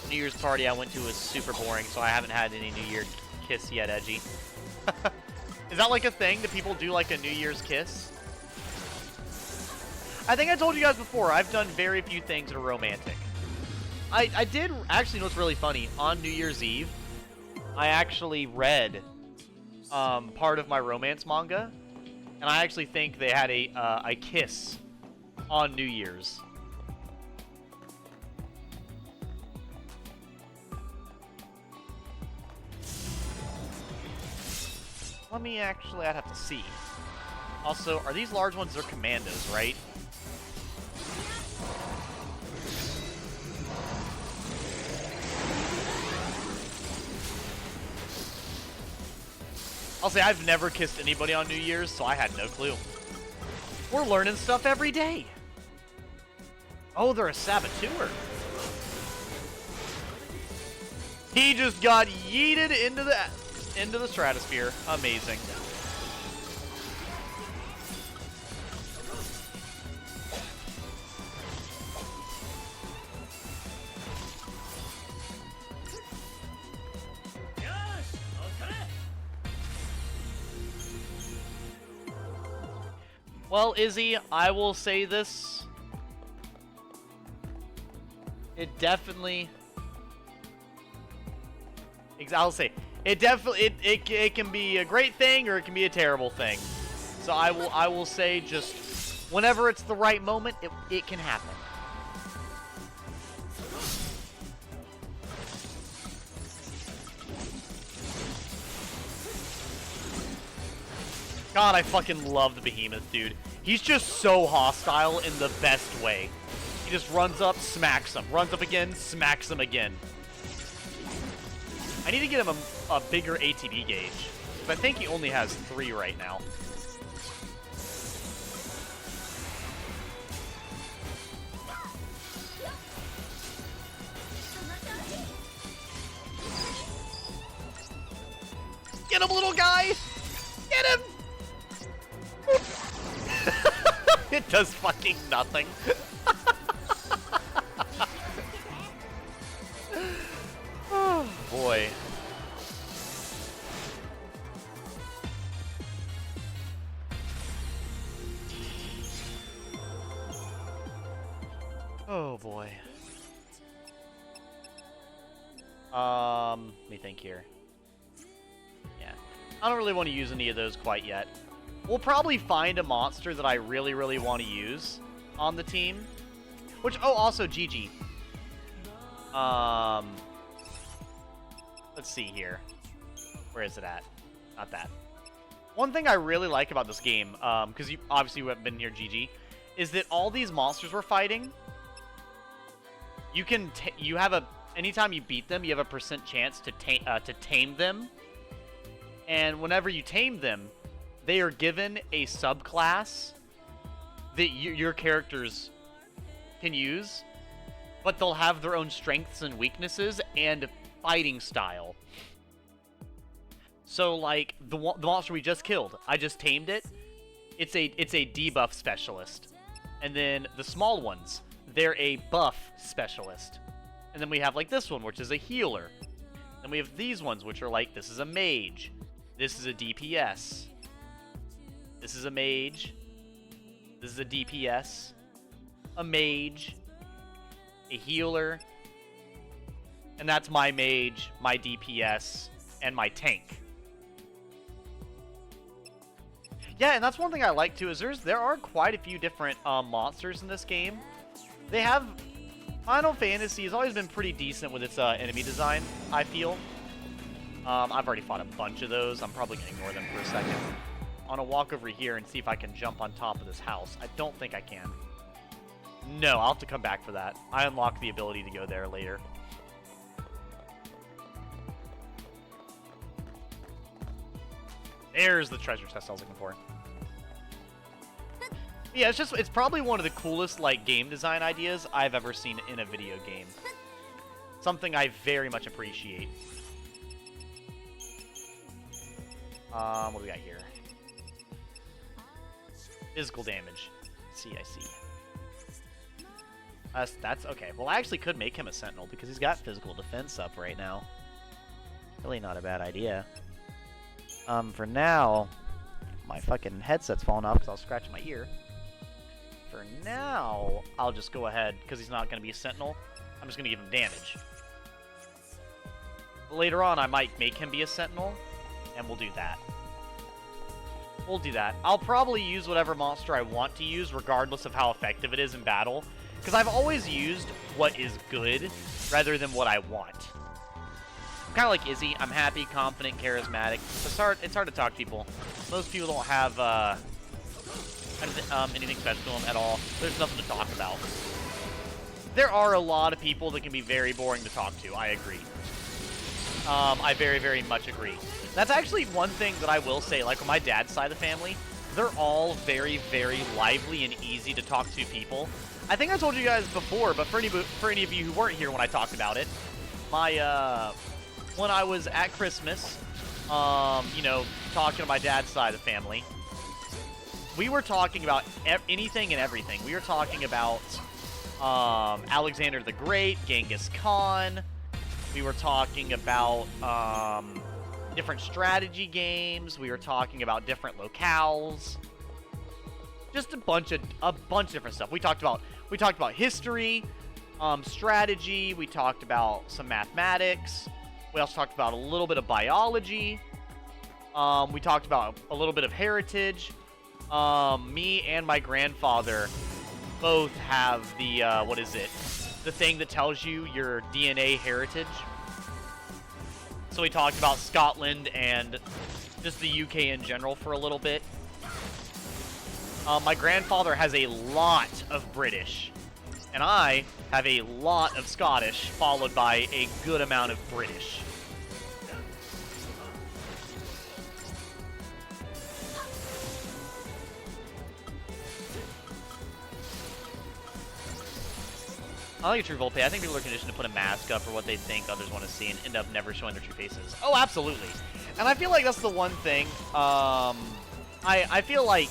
New Year's party I went to was super boring, so I haven't had any New Year kiss yet, Edgy. Is that like a thing? Do people do like a New Year's kiss? I think I told you guys before, I've done very few things that are romantic. I did, actually, you know what's really funny? On New Year's Eve, I actually read part of my romance manga, and I actually think they had a kiss on New Year's. Let me actually, I'd have to see. Also, are these large ones? They're commandos, right? I'll say I've never kissed anybody on New Year's, so I had no clue. We're learning stuff every day. Oh, they're a saboteur. He just got yeeted into the stratosphere. Amazing. Well, Izzy, I will say this. It definitely... I'll say, it definitely, it can be a great thing or it can be a terrible thing. So I will say just, whenever it's the right moment, it can happen. God, I fucking love the Behemoth, dude. He's just so hostile in the best way. He just runs up, smacks him. Runs up again, smacks him again. I need to get him a bigger ATB gauge. But I think he only has 3 right now. Get him, little guy! Get him! It does fucking nothing. Oh, boy. Oh, boy. Let me think here. Yeah. I don't really want to use any of those quite yet. We'll probably find a monster that I really, really want to use on the team. Which, oh, also GG. Let's see here. Where is it at? Not that. One thing I really like about this game, because you obviously haven't been here, GG, is that all these monsters we're fighting, you have a, anytime you beat them, you have a % chance to tame them. And whenever you tame them, they are given a subclass that your characters can use, but they'll have their own strengths and weaknesses and fighting style. So, like, the monster we just killed, I just tamed it. It's a debuff specialist. And then the small ones, they're a buff specialist. And then we have, like, this one, which is a healer. Then we have these ones, which are like, this is a mage. This is a DPS. This is a mage. This is a DPS. A mage. A healer. And that's my mage, my DPS, and my tank. Yeah, and that's one thing I like too, is there are quite a few different monsters in this game. They have... Final Fantasy has always been pretty decent with its enemy design, I feel. I've already fought a bunch of those. I'm probably going to ignore them for a second. I want to walk over here and see if I can jump on top of this house. I don't think I can. No, I'll have to come back for that. I unlock the ability to go there later. There's the treasure chest I was looking for. Yeah, it's probably one of the coolest, like, game design ideas I've ever seen in a video game. Something I very much appreciate. What do we got here? Physical damage. I see. That's okay. Well, I actually could make him a sentinel because he's got physical defense up right now. Really not a bad idea. For now, my fucking headset's falling off because I was scratching my ear. For now, I'll just go ahead, because he's not going to be a sentinel, I'm just going to give him damage. Later on, I might make him be a sentinel, and we'll do that. We'll do that. I'll probably use whatever monster I want to use, regardless of how effective it is in battle, because I've always used what is good, rather than what I want. I'm kind of like Izzy. I'm happy, confident, charismatic. It's hard to talk to people. Most people don't have anything special to them at all. There's nothing to talk about. There are a lot of people that can be very boring to talk to. I agree. I very, very much agree. That's actually one thing that I will say. Like, on my dad's side of the family, they're all very, very lively and easy to talk to people. I think I told you guys before, but for any of you who weren't here when I talked about it, when I was at Christmas, you know, talking to my dad's side of the family, we were talking about anything and everything. We were talking about Alexander the Great, Genghis Khan. We were talking about different strategy games. We were talking about different locales. Just a bunch of different stuff. We talked about history, strategy. We talked about some mathematics. We also talked about a little bit of biology. We talked about a little bit of heritage. Me and my grandfather both have the, what is it? The thing that tells you your DNA heritage. So we talked about Scotland and just the UK in general for a little bit. My grandfather has a lot of British, and I have a lot of Scottish, followed by a good amount of British. I like a true Volpe. I think people are conditioned to put a mask up for what they think others want to see and end up never showing their true faces. Oh, absolutely. And I feel like that's the one thing. I feel like...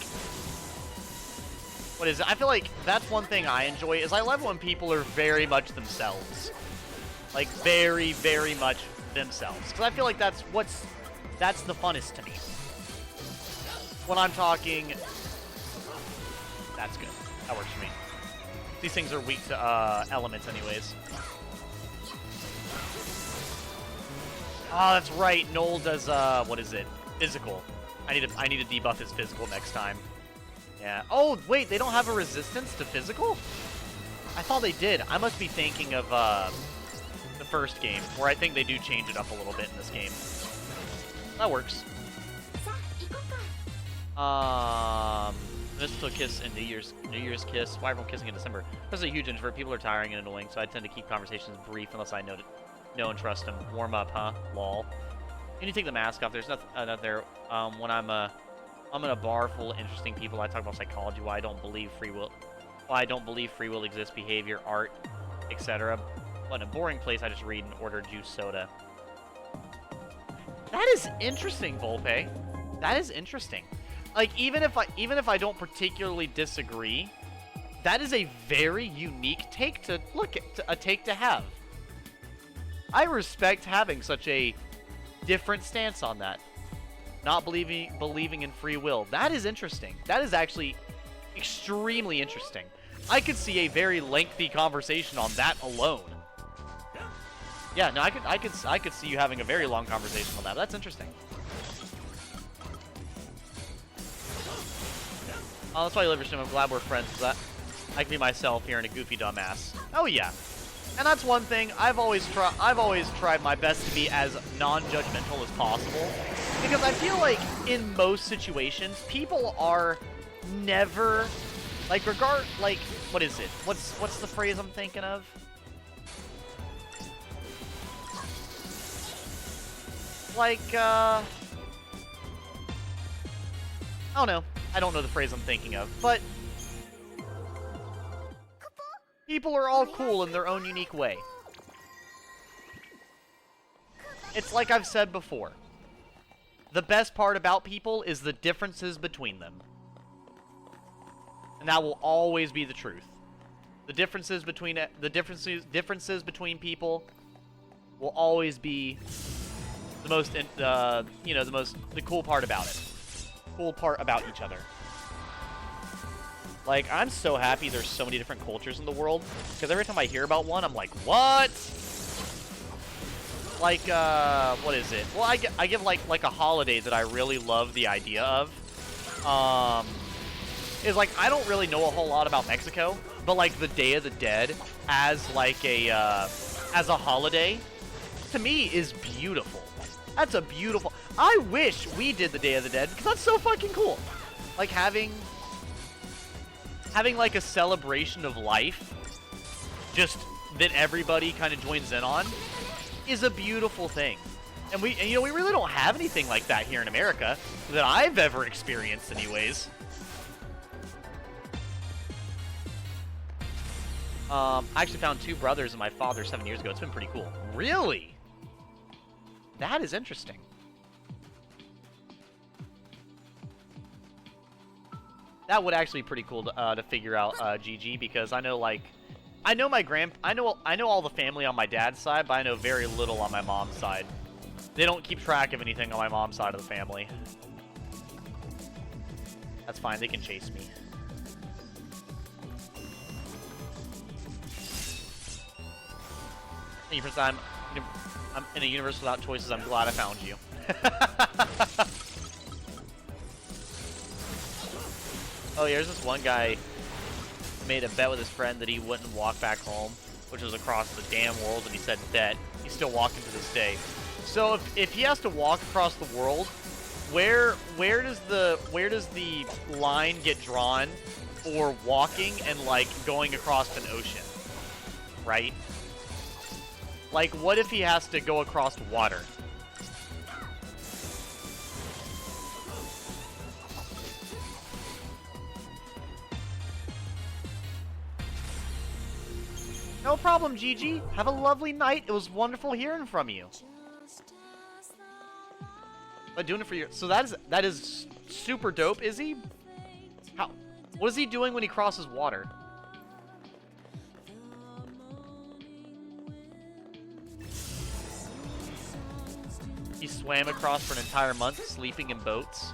What is it? I feel like that's one thing I enjoy, is I love when people are very much themselves. Like, very, very much themselves. Because I feel like that's the funnest to me. When I'm talking... That's good. That works for me. These things are weak to elements anyways. Oh, that's right. Noel does, what is it? Physical. I need to debuff his physical next time. Yeah. Oh, wait, they don't have a resistance to physical? I thought they did. I must be thinking of the first game, where I think they do change it up a little bit in this game. That works. Mistletoe kiss and New Year's kiss. Why everyone kissing in December? This is a huge introvert. People are tiring and annoying, so I tend to keep conversations brief unless I know and trust them. Warm up, huh? Lol. When you take the mask off, there's nothing there. When I'm in a bar full of interesting people, I talk about psychology, why I don't believe free will exists, behavior, art, etc. But in a boring place, I just read and order juice soda. That is interesting, Volpe. That is interesting. Like, even if I don't particularly disagree, that is a very unique take to have. I respect having such a different stance on that. Not believing in free will. That is interesting. That is actually extremely interesting. I could see a very lengthy conversation on that alone. Yeah, no, I could see you having a very long conversation on that. That's interesting. Oh, that's why you live your stream. I'm glad we're friends. That I can be myself here in a goofy dumbass. Oh yeah, and that's one thing I've always tried my best to be as non-judgmental as possible, because I feel like in most situations people are never like what is it? What's the phrase I'm thinking of? Like I don't know. I don't know the phrase I'm thinking of, but people are all cool in their own unique way. It's like I've said before. The best part about people is the differences between them. And that will always be the truth. The differences between people will always be the most, you know, the cool part about it. Cool part about each other. Like, I'm so happy there's so many different cultures in the world, because every time I hear about one, I'm like, what? Like, what is it? Well, I give like a holiday that I really love the idea of. Is like, I don't really know a whole lot about Mexico, but like the Day of the Dead as like a holiday, to me is beautiful. That's a beautiful. I wish we did the Day of the Dead because that's so fucking cool. Like having like a celebration of life, just that everybody kind of joins in on, is a beautiful thing. And you know, we really don't have anything like that here in America that I've ever experienced, anyways. I actually found 2 brothers and my father 7 years ago. It's been pretty cool. Really? That is interesting. That would actually be pretty cool to figure out, GG, because I know, like, I know all the family on my dad's side, but I know very little on my mom's side. They don't keep track of anything on my mom's side of the family. That's fine. They can chase me. I'm in a universe without choices. I'm glad I found you. Oh, yeah, there's this one guy made a bet with his friend that he wouldn't walk back home, which was across the damn world, and he said bet. He's still walking to this day. So if he has to walk across the world, where does the line get drawn for walking and like going across an ocean, right? Like, what if he has to go across water? No problem, Gigi. Have a lovely night. It was wonderful hearing from you. But doing it for you. So that is super dope, is he? How? What is he doing when he crosses water? He swam across for an entire month, sleeping in boats.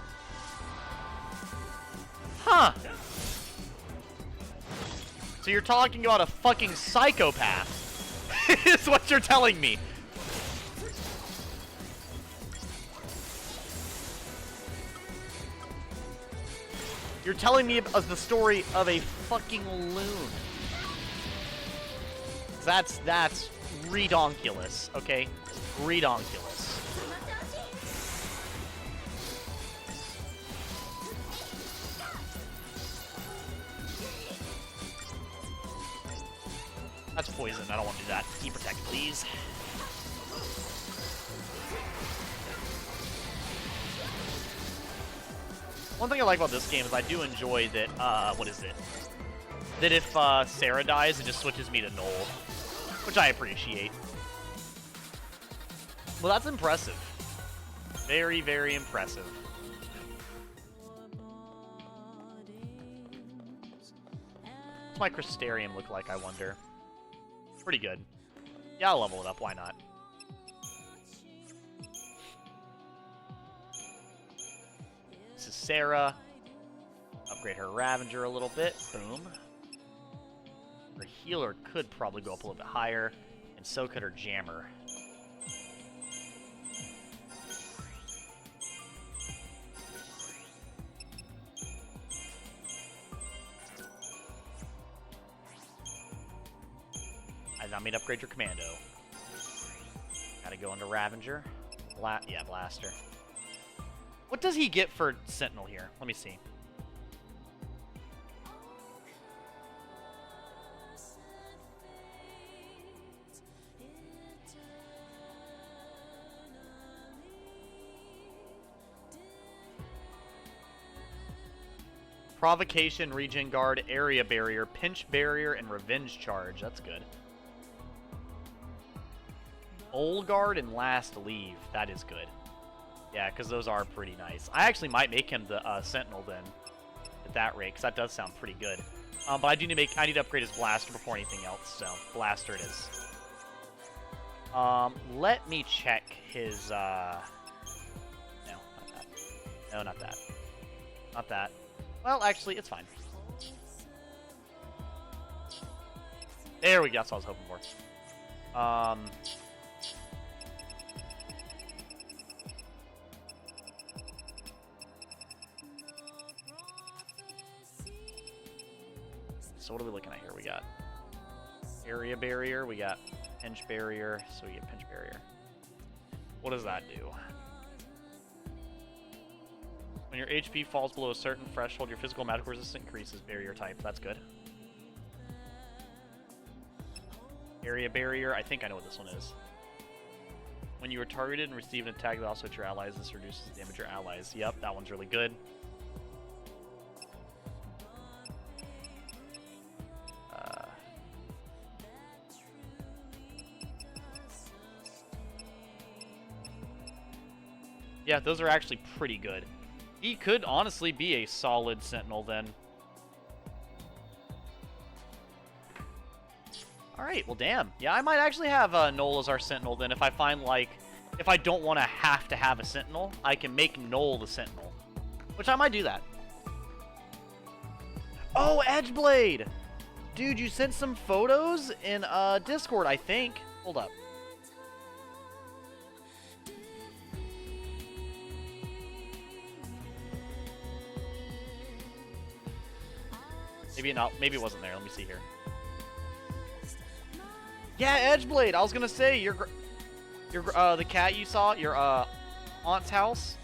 Huh. So you're talking about a fucking psychopath, is what you're telling me. You're telling me the story of a fucking loon. That's redonkulous, okay? Redonkulous. That's poison. I don't want to do that. Keep protect, please. One thing I like about this game is I do enjoy that, what is it? That if Sarah dies, it just switches me to Noel, which I appreciate. Well, that's impressive. Very, very impressive. What's my Crystarium look like, I wonder? Pretty good. Yeah, I'll level it up. Why not? This is Sarah. Upgrade her Ravager a little bit. Boom. Her healer could probably go up a little bit higher, and so could her Jammer. I now mean upgrade your Commando. Gotta go into Ravager. Yeah, Blaster. What does he get for Sentinel here? Let me see. Provocation, Regen Guard, Area Barrier, Pinch Barrier, and Revenge Charge. That's good. Old Guard and Last Leave. That is good. Yeah, because those are pretty nice. I actually might make him the Sentinel then, at that rate, because that does sound pretty good. But I need to upgrade his blaster before anything else, so blaster it is. Let me check his, no, not that. No, not that. Not that. Well, actually, it's fine. There we go, that's what I was hoping for. So what are we looking at here? We got area barrier, we got pinch barrier, so we get pinch barrier. What does that do? When your HP falls below a certain threshold, your physical magical resistance increases barrier type. That's good. Area barrier, I think I know what this one is. When you are targeted and receive an attack that also hits your allies, this reduces the damage your allies. Yep, that one's really good. Yeah, those are actually pretty good. He could honestly be a solid sentinel then. Alright, well damn. Yeah, I might actually have Noel as our sentinel then if I find, like, if I don't want to have a sentinel, I can make Noel the sentinel. Which I might do that. Oh, Edgeblade! Dude, you sent some photos in Discord, I think. Hold up. Maybe it wasn't there. Let me see here. Yeah, Edgeblade. I was gonna say the cat you saw at your aunt's house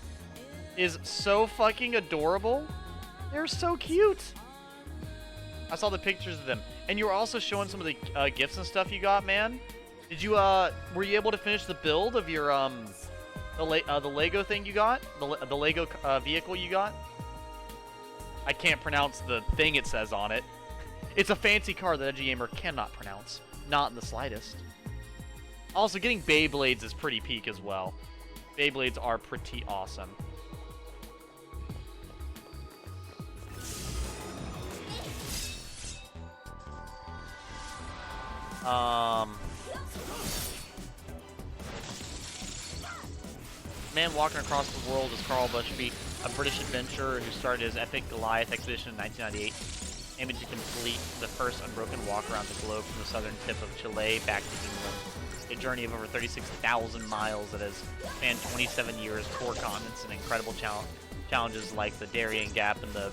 is so fucking adorable. They're so cute. I saw the pictures of them, and you were also showing some of the gifts and stuff you got, man. Did you were you able to finish the build of your the Lego thing you got, the Lego vehicle you got? I can't pronounce the thing it says on it. It's a fancy car that Edgy Gamer cannot pronounce. Not in the slightest. Also, getting Beyblades is pretty peak as well. Beyblades are pretty awesome. Man walking across the world is Carl Bushby, a British adventurer who started his epic Goliath expedition in 1998, aiming to complete the first unbroken walk around the globe from the southern tip of Chile back to England. A journey of over 36,000 miles that has spanned 27 years, 4 continents, and incredible challenges like the Darien Gap and the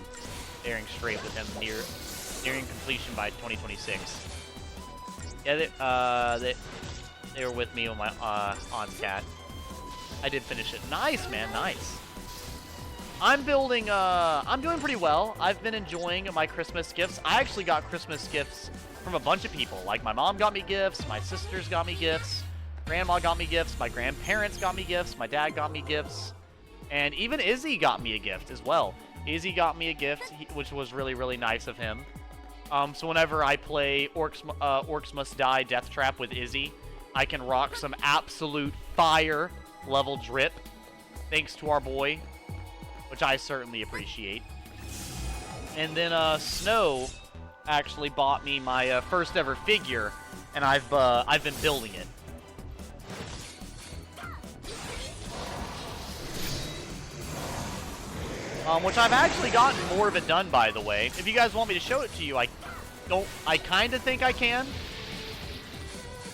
Bering Strait, with him nearing completion by 2026. Yeah, they were with me on my aunt's cat. I did finish it. Nice, man, nice. I'm doing pretty well. I've been enjoying my Christmas gifts. I actually got Christmas gifts from a bunch of people. Like, my mom got me gifts, my sisters got me gifts, grandma got me gifts, my grandparents got me gifts, my dad got me gifts, and even Izzy got me a gift as well. Izzy got me a gift, which was really, really nice of him. So whenever I play Orcs Must Die Death Trap with Izzy, I can rock some absolute fire level drip, thanks to our boy, which I certainly appreciate. And then Snow actually bought me my first ever figure, and I've been building it. Which I've actually gotten more of it done, by the way. If you guys want me to show it to you, I kind of think I can.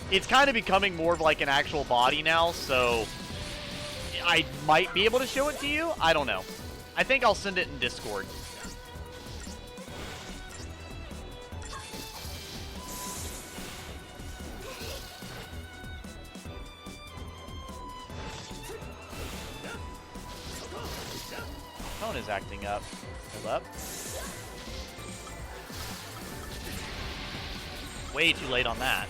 It's kind of becoming more of like an actual body now, so I might be able to show it to you. I don't know. I think I'll send it in Discord. Phone is acting up. Hold up. Way too late on that.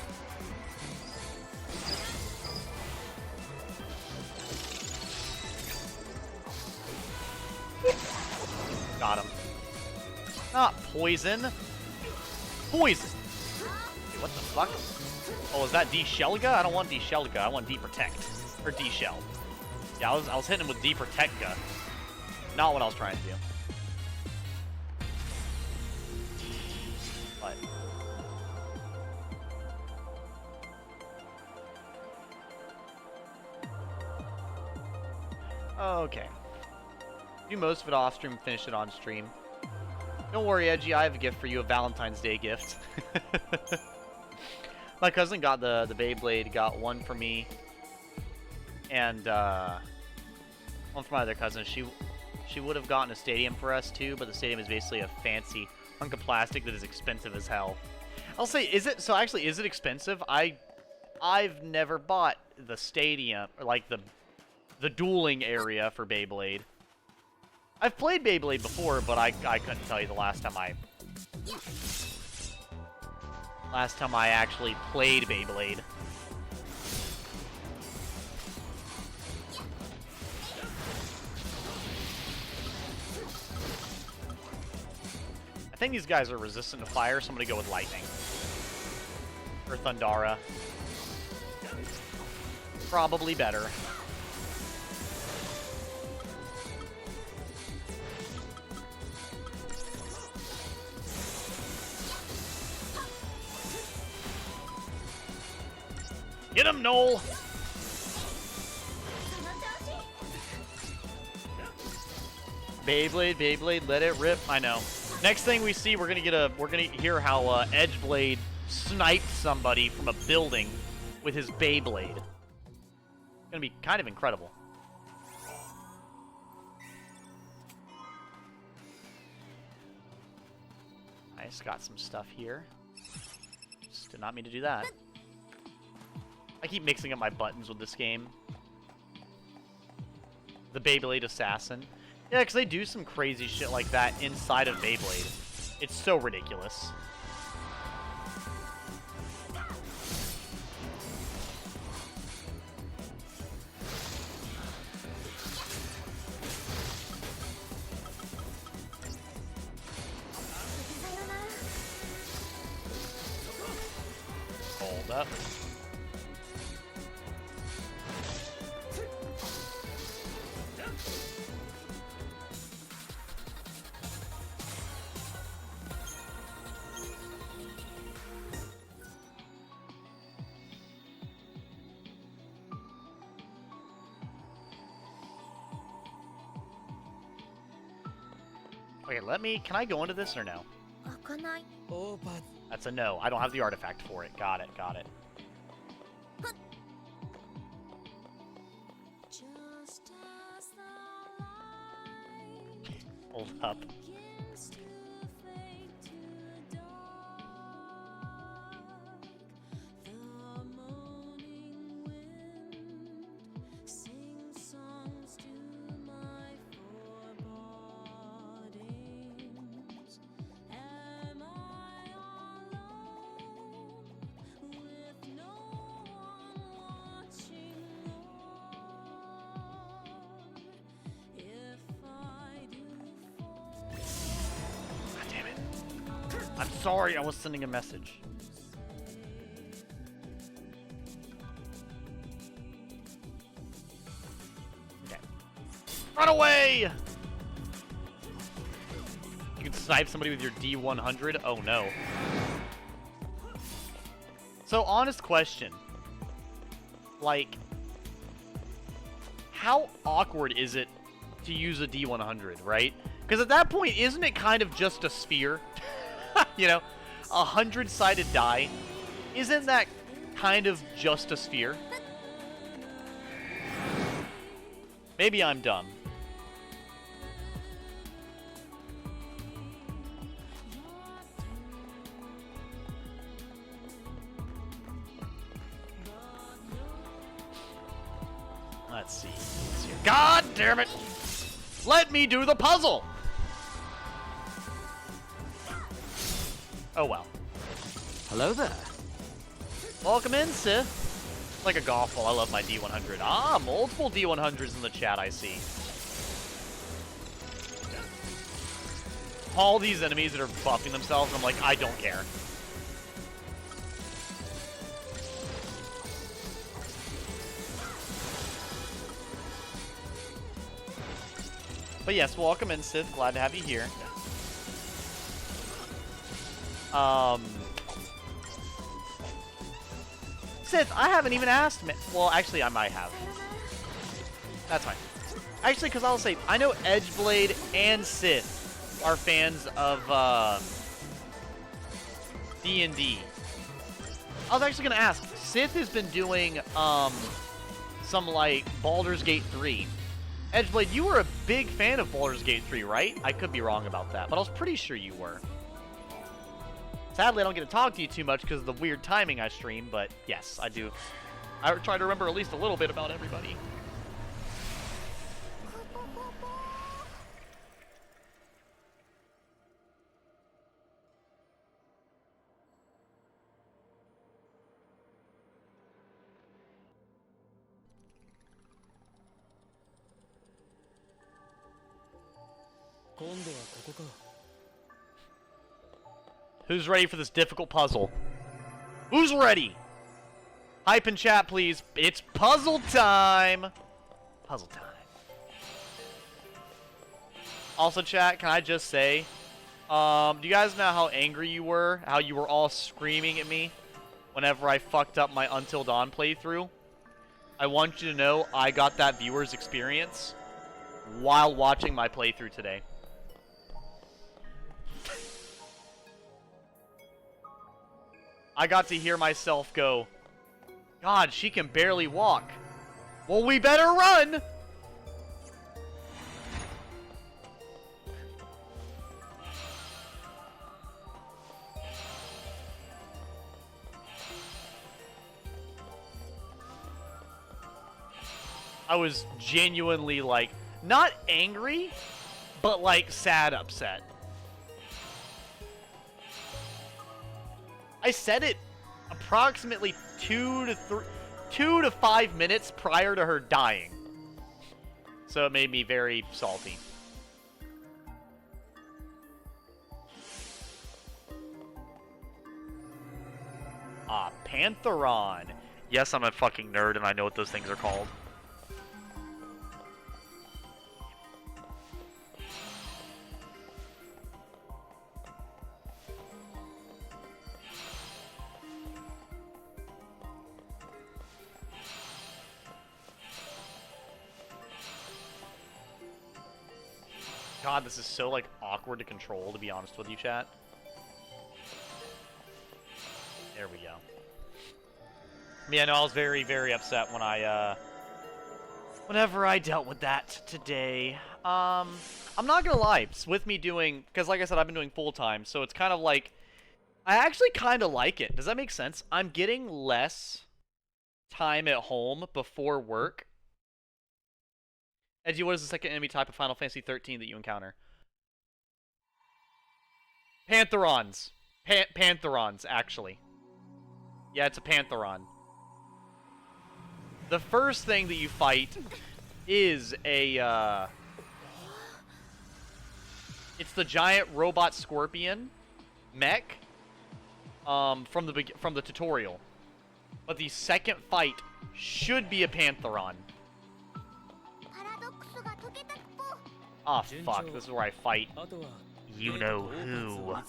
Got him. Not poison. Poison! Wait, what the fuck? Oh, is that D-Shelga? I don't want D-Shelga. I want D-Protect. Or D-Shell. Yeah, I was hitting him with D-Protectga. Not what I was trying to do. what. Okay. Do most of it off stream, finish it on stream. Don't worry, Edgy, I have a gift for you, a Valentine's Day gift. My cousin got the Beyblade, got one for me, and one for my other cousin. She would have gotten a stadium for us too, but the stadium is basically a fancy hunk of plastic that is expensive as hell. I'll say, is it? So actually, is it expensive? I've never bought the stadium, or like the dueling area for Beyblade. I've played Beyblade before, but I couldn't tell you the last time I actually played Beyblade. I think these guys are resistant to fire, so I'm gonna go with lightning. Or Thundara. Probably better. Get him, Noel! Beyblade, let it rip. I know. Next thing we see, we're gonna hear how Edgeblade sniped somebody from a building with his Beyblade. It's gonna be kind of incredible. Nice, got some stuff here. Just did not mean to do that. I keep mixing up my buttons with this game. The Beyblade Assassin. Yeah, because they do some crazy shit like that inside of Beyblade. It's so ridiculous. Hold up. Okay, can I go into this or no? That's a no. I don't have the artifact for it. Got it. Hold up. Sorry, I was sending a message. Okay. Run away! You can snipe somebody with your D100? Oh no. So, honest question. Like, how awkward is it to use a D100, right? Because at that point, isn't it kind of just a sphere? You know, 100-sided die. Isn't that kind of just a sphere? Maybe I'm dumb. Let's see. God damn it! Let me do the puzzle! Oh well. Hello there. Welcome in, Sith. Like a golf ball. I love my D100. Ah, multiple D100s in the chat, I see. All these enemies that are buffing themselves, I'm like, I don't care. But yes, welcome in, Sith. Glad to have you here. Sith, I haven't even asked me. Well, actually, I might have. That's fine. Actually, because I'll say, I know Edgeblade and Sith are fans of D&D. I was actually going to ask, Sith has been doing some, like, Baldur's Gate 3. Edgeblade, you were a big fan of Baldur's Gate 3, right? I could be wrong about that, but I was pretty sure you were. Sadly, I don't get to talk to you too much because of the weird timing I stream, but yes, I do. I try to remember at least a little bit about everybody. Who's ready for this difficult puzzle? Who's ready? Hype in chat, please. It's puzzle time. Puzzle time. Also, chat, can I just say, do you guys know how angry you were? How you were all screaming at me whenever I fucked up my Until Dawn playthrough? I want you to know I got that viewer's experience while watching my playthrough today. I got to hear myself go, God, she can barely walk. Well, we better run! I was genuinely, like, not angry, but, like, sad upset. I said it approximately 2 to 5 minutes prior to her dying. So it made me very salty. Ah, Pantheron. Yes, I'm a fucking nerd and I know what those things are called. God, this is so, like, awkward to control, to be honest with you, chat. There we go. Yeah, no, I was very, very upset when whenever I dealt with that today. I'm not gonna lie, it's with me doing, because like I said, I've been doing full-time, so it's kind of like, I actually kind of like it. Does that make sense? I'm getting less time at home before work. Edgy, what is the second enemy type of Final Fantasy XIII that you encounter? Pantherons. Pantherons, actually. Yeah, it's a Pantheron. The first thing that you fight is a, it's the giant robot scorpion mech from the tutorial. But the second fight should be a Pantheron. Ah, fuck. This is where I fight. You know who. Yeah.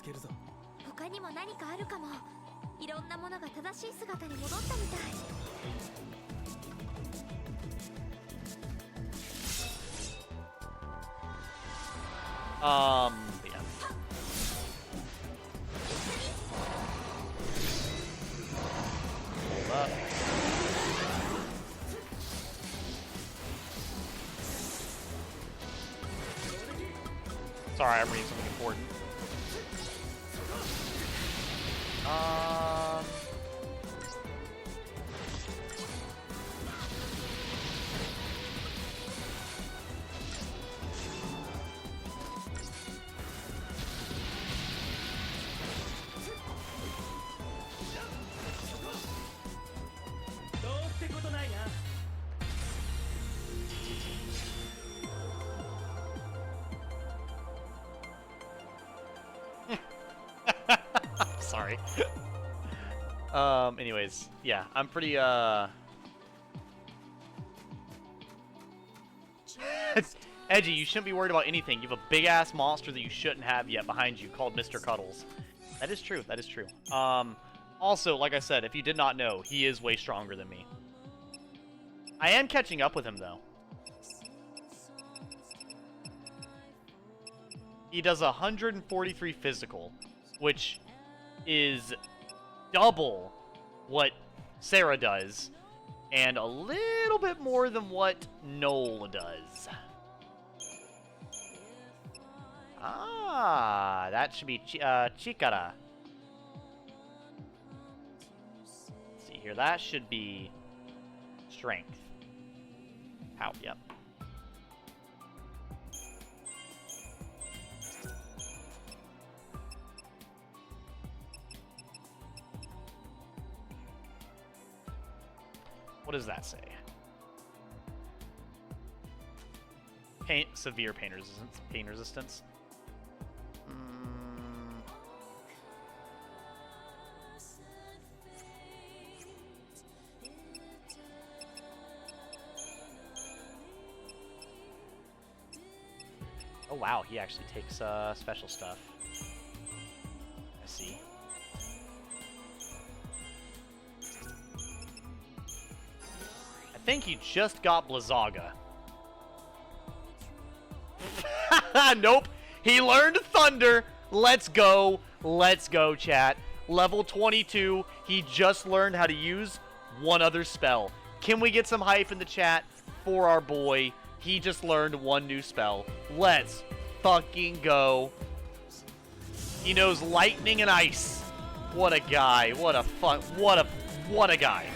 Hold up. Sorry, I'm reading something important. Sorry. Anyways, yeah, I'm pretty, Edgy, you shouldn't be worried about anything. You have a big-ass monster that you shouldn't have yet behind you called Mr. Cuddles. That is true. That is true. Also, like I said, if you did not know, he is way stronger than me. I am catching up with him, though. He does 143 physical, which is double what Sarah does, and a little bit more than what Noel does. Ah, that should be Chikara. Let's see here, that should be strength. Pow, yep. What does that say? Severe pain resistance. Pain resistance. Oh wow, he actually takes special stuff. I see. I think he just got Blizzaga. Nope. He learned Thunder. Let's go. Let's go, chat. Level 22. He just learned how to use one other spell. Can we get some hype in the chat for our boy? He just learned one new spell. Let's fucking go. He knows lightning and ice. What a guy. What a guy.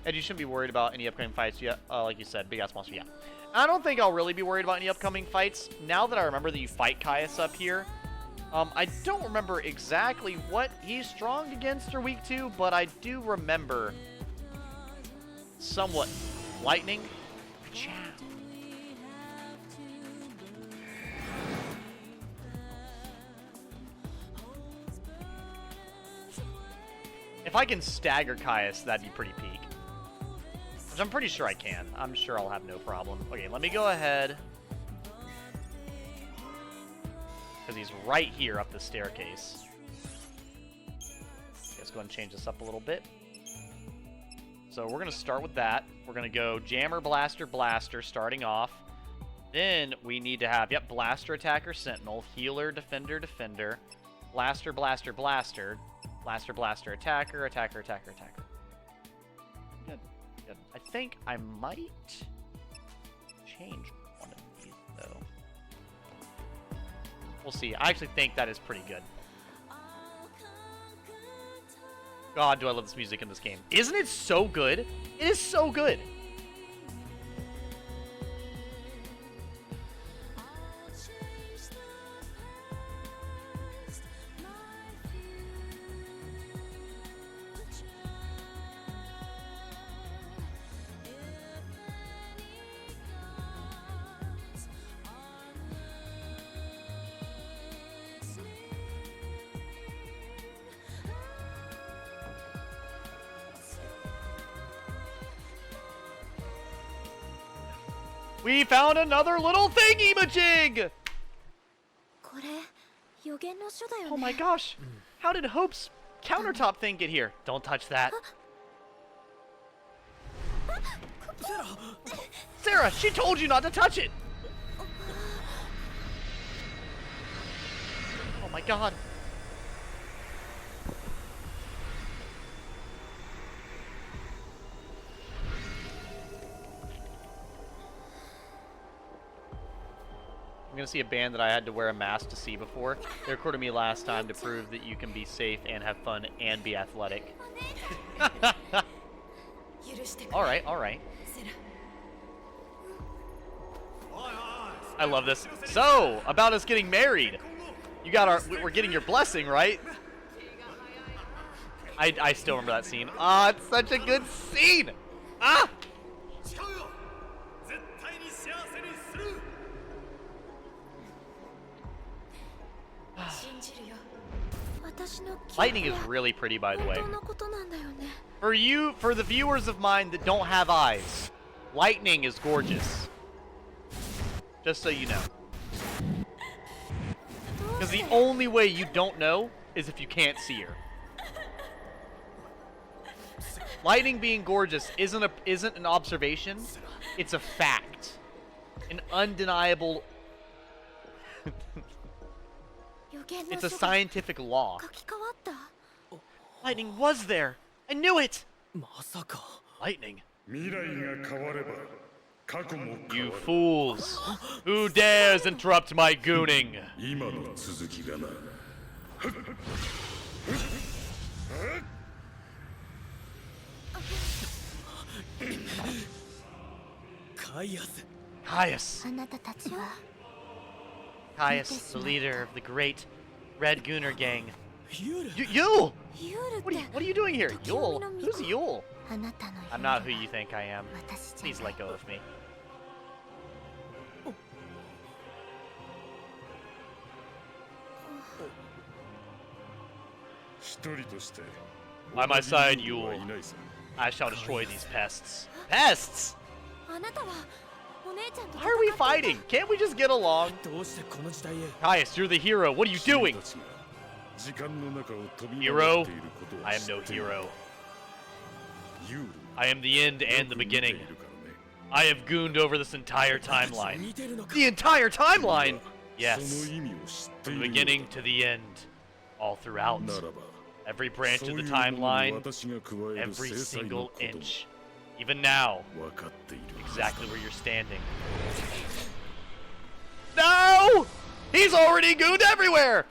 And you shouldn't be worried about any upcoming fights yet. Like you said, big ass monster. Yeah. I don't think I'll really be worried about any upcoming fights. Now that I remember that you fight Caius up here, I don't remember exactly what he's strong against or weak to, but I do remember somewhat. Lightning. Chow. If I can stagger Caius, that'd be pretty peak. Which I'm pretty sure I can. I'm sure I'll have no problem. Okay, let me go ahead. Because he's right here up the staircase. Let's go ahead and change this up a little bit. So we're going to start with that. We're going to go Jammer, Blaster, Blaster starting off. Then we need to have, yep, Blaster, Attacker, Sentinel, Healer, Defender, Defender, Blaster, Blaster, Blaster, Blaster, Blaster, Attacker, Attacker, Attacker, Attacker. Good, good. I think I might change one of these, though. We'll see. I actually think that is pretty good. God, do I love this music in this game. Isn't it so good? It is so good. We found another little thingy-majig! Oh my gosh! How did Hope's countertop thing get here? Don't touch that. Sarah, she told you not to touch it! Oh my god. I'm gonna see a band that I had to wear a mask to see before. They recorded me last time to prove that you can be safe and have fun and be athletic. Alright, alright. I love this. So, about us getting married. You got our, we're getting your blessing, right? I still remember that scene. Ah, it's such a good scene! Ah! Lightning is really pretty, by the way. For the viewers of mine that don't have eyes, lightning is gorgeous. Just so you know. Because the only way you don't know is if you can't see her. Lightning being gorgeous isn't an observation, it's a fact. An undeniable... It's a scientific law. Lightning was there! I knew it! まさか Lightning. 未来が変われば過去も変 You わる fools! Who dares interrupt my gooning? 今の続きがな カイアス Caius. あなたたちは Caius, the leader of the great Red Gooner gang. ユール Yule! ユールっ What て are you doing here? Yule? Who's Yule? あなたの I'm not who you think I am. 私じゃ Please ない let go of me. 一人として By my side, 同じ Yule. はいないさ I shall destroy these pests. Pests? あなたはお姉ちゃんと Why are we fighting? Can't we just get along? どうしてこの時代へ Caius, you're the hero. What are you 君 doing? たちが時間の中を飛び Hero? 回っていることを I am 知っ no ている hero. ユール I am the end and the よく見て beginning. いるからね I have gooned over this entire timeline. 似てるのか The entire timeline! そ Yes. の意味を知ってい From る the ようだ beginning to the end. All throughout. ならば Every branch そ of う the いうものに timeline. 私が加える Every 制裁の single ことも inch. Even now. 分かっている Exactly where you're standing. No! He's already gooned everywhere!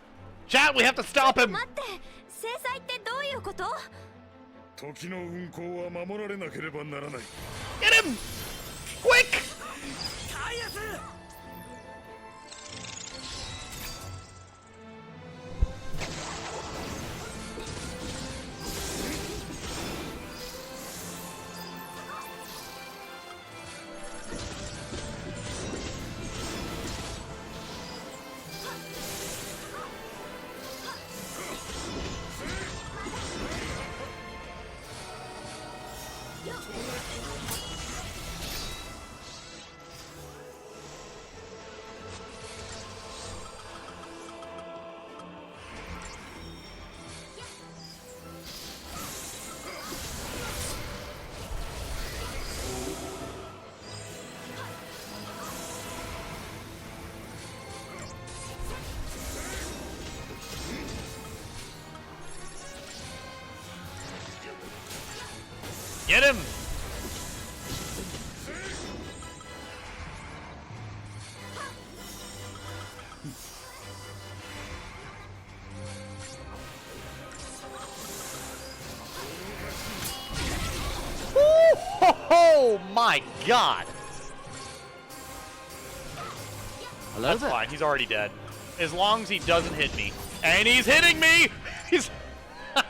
Chat, we have to stop him! 待って制裁ってどういうこと？時の運行は守られなければならない Get him! Quick! カイアス Get him! Oh my god! Hello That's there. fine, he's already dead. As long as he doesn't hit me. And he's hitting me! He's... Oh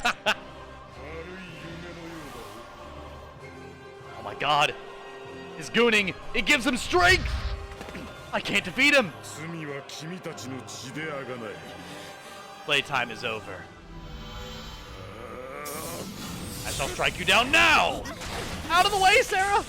my god. His gooning, it gives him strength! I can't defeat him! 罪は君たちの血であがない Playtime is over. I shall strike you down now! Out of the way, Sarah!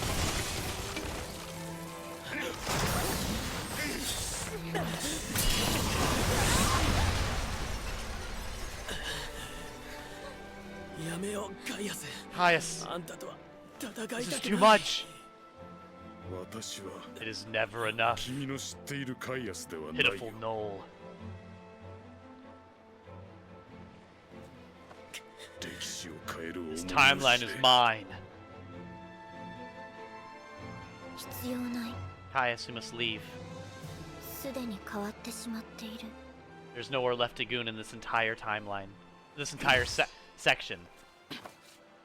Caius, あんたとは戦いたく this ない is too much. 私は It is never enough. 君の知っているカイアスではない Pitiful Knoll. 歴史を変える思い This を timeline 知 is れ mine. 必要ない Caius, we must leave. すでに変わってしまっている There's nowhere left to goon in this entire timeline. This entire section.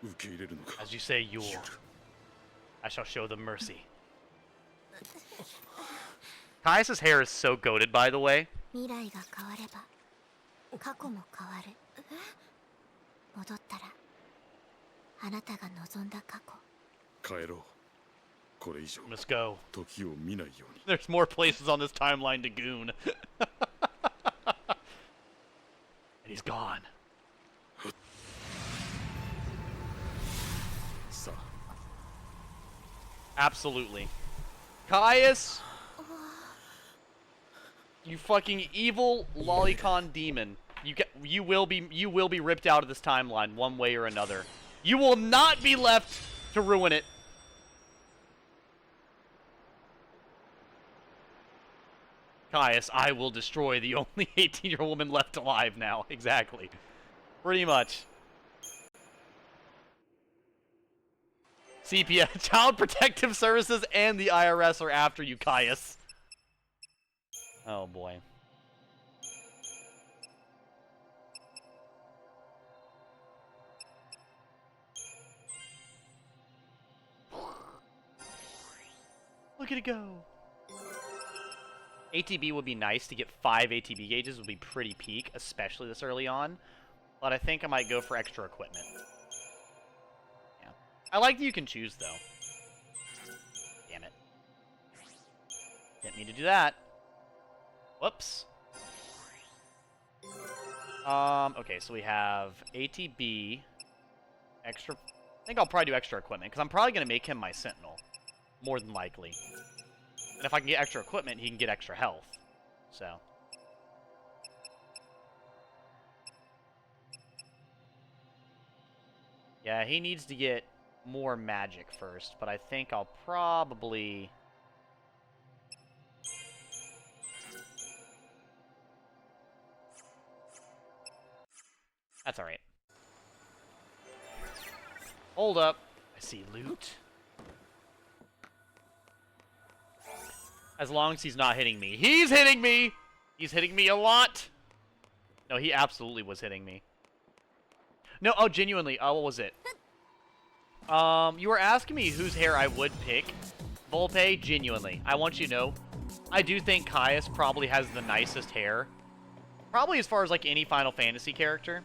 受け入れるのか As you say, Yule. I shall show them mercy. Caius's hair is so goated, by the way. 未来が変われば過去も変わる戻ったらあなたが望んだ過去帰ろうこれ以上 We must go. 時を見ないように There's more places on this timeline to goon. And he's gone. さあ Absolutely. Caius! You fucking evil lolicon demon. You will be ripped out of this timeline one way or another. You will not be left to ruin it. Caius, I will destroy the only 18-year-old woman left alive now. Exactly. Pretty much. CPS, Child Protective Services, and the IRS are after you, Caius. Oh boy. Look at it go. ATB would be nice. To get 5 ATB gauges would be pretty peak, especially this early on. But I think I might go for extra equipment. Yeah. I like that you can choose, though. Damn it. Didn't mean to do that. Whoops. Okay, so we have ATB, extra... I think I'll probably do extra equipment, because I'm probably going to make him my Sentinel. More than likely. And if I can get extra equipment, he can get extra health. So. Yeah, he needs to get more magic first, but I think I'll probably... That's alright. Hold up. I see loot. As long as he's not hitting me. He's hitting me! He's hitting me a lot! No, he absolutely was hitting me. No, oh, genuinely. Oh, what was it? You were asking me whose hair I would pick. Volpe, genuinely. I want you to know, I do think Caius probably has the nicest hair. Probably as far as, like, any Final Fantasy character,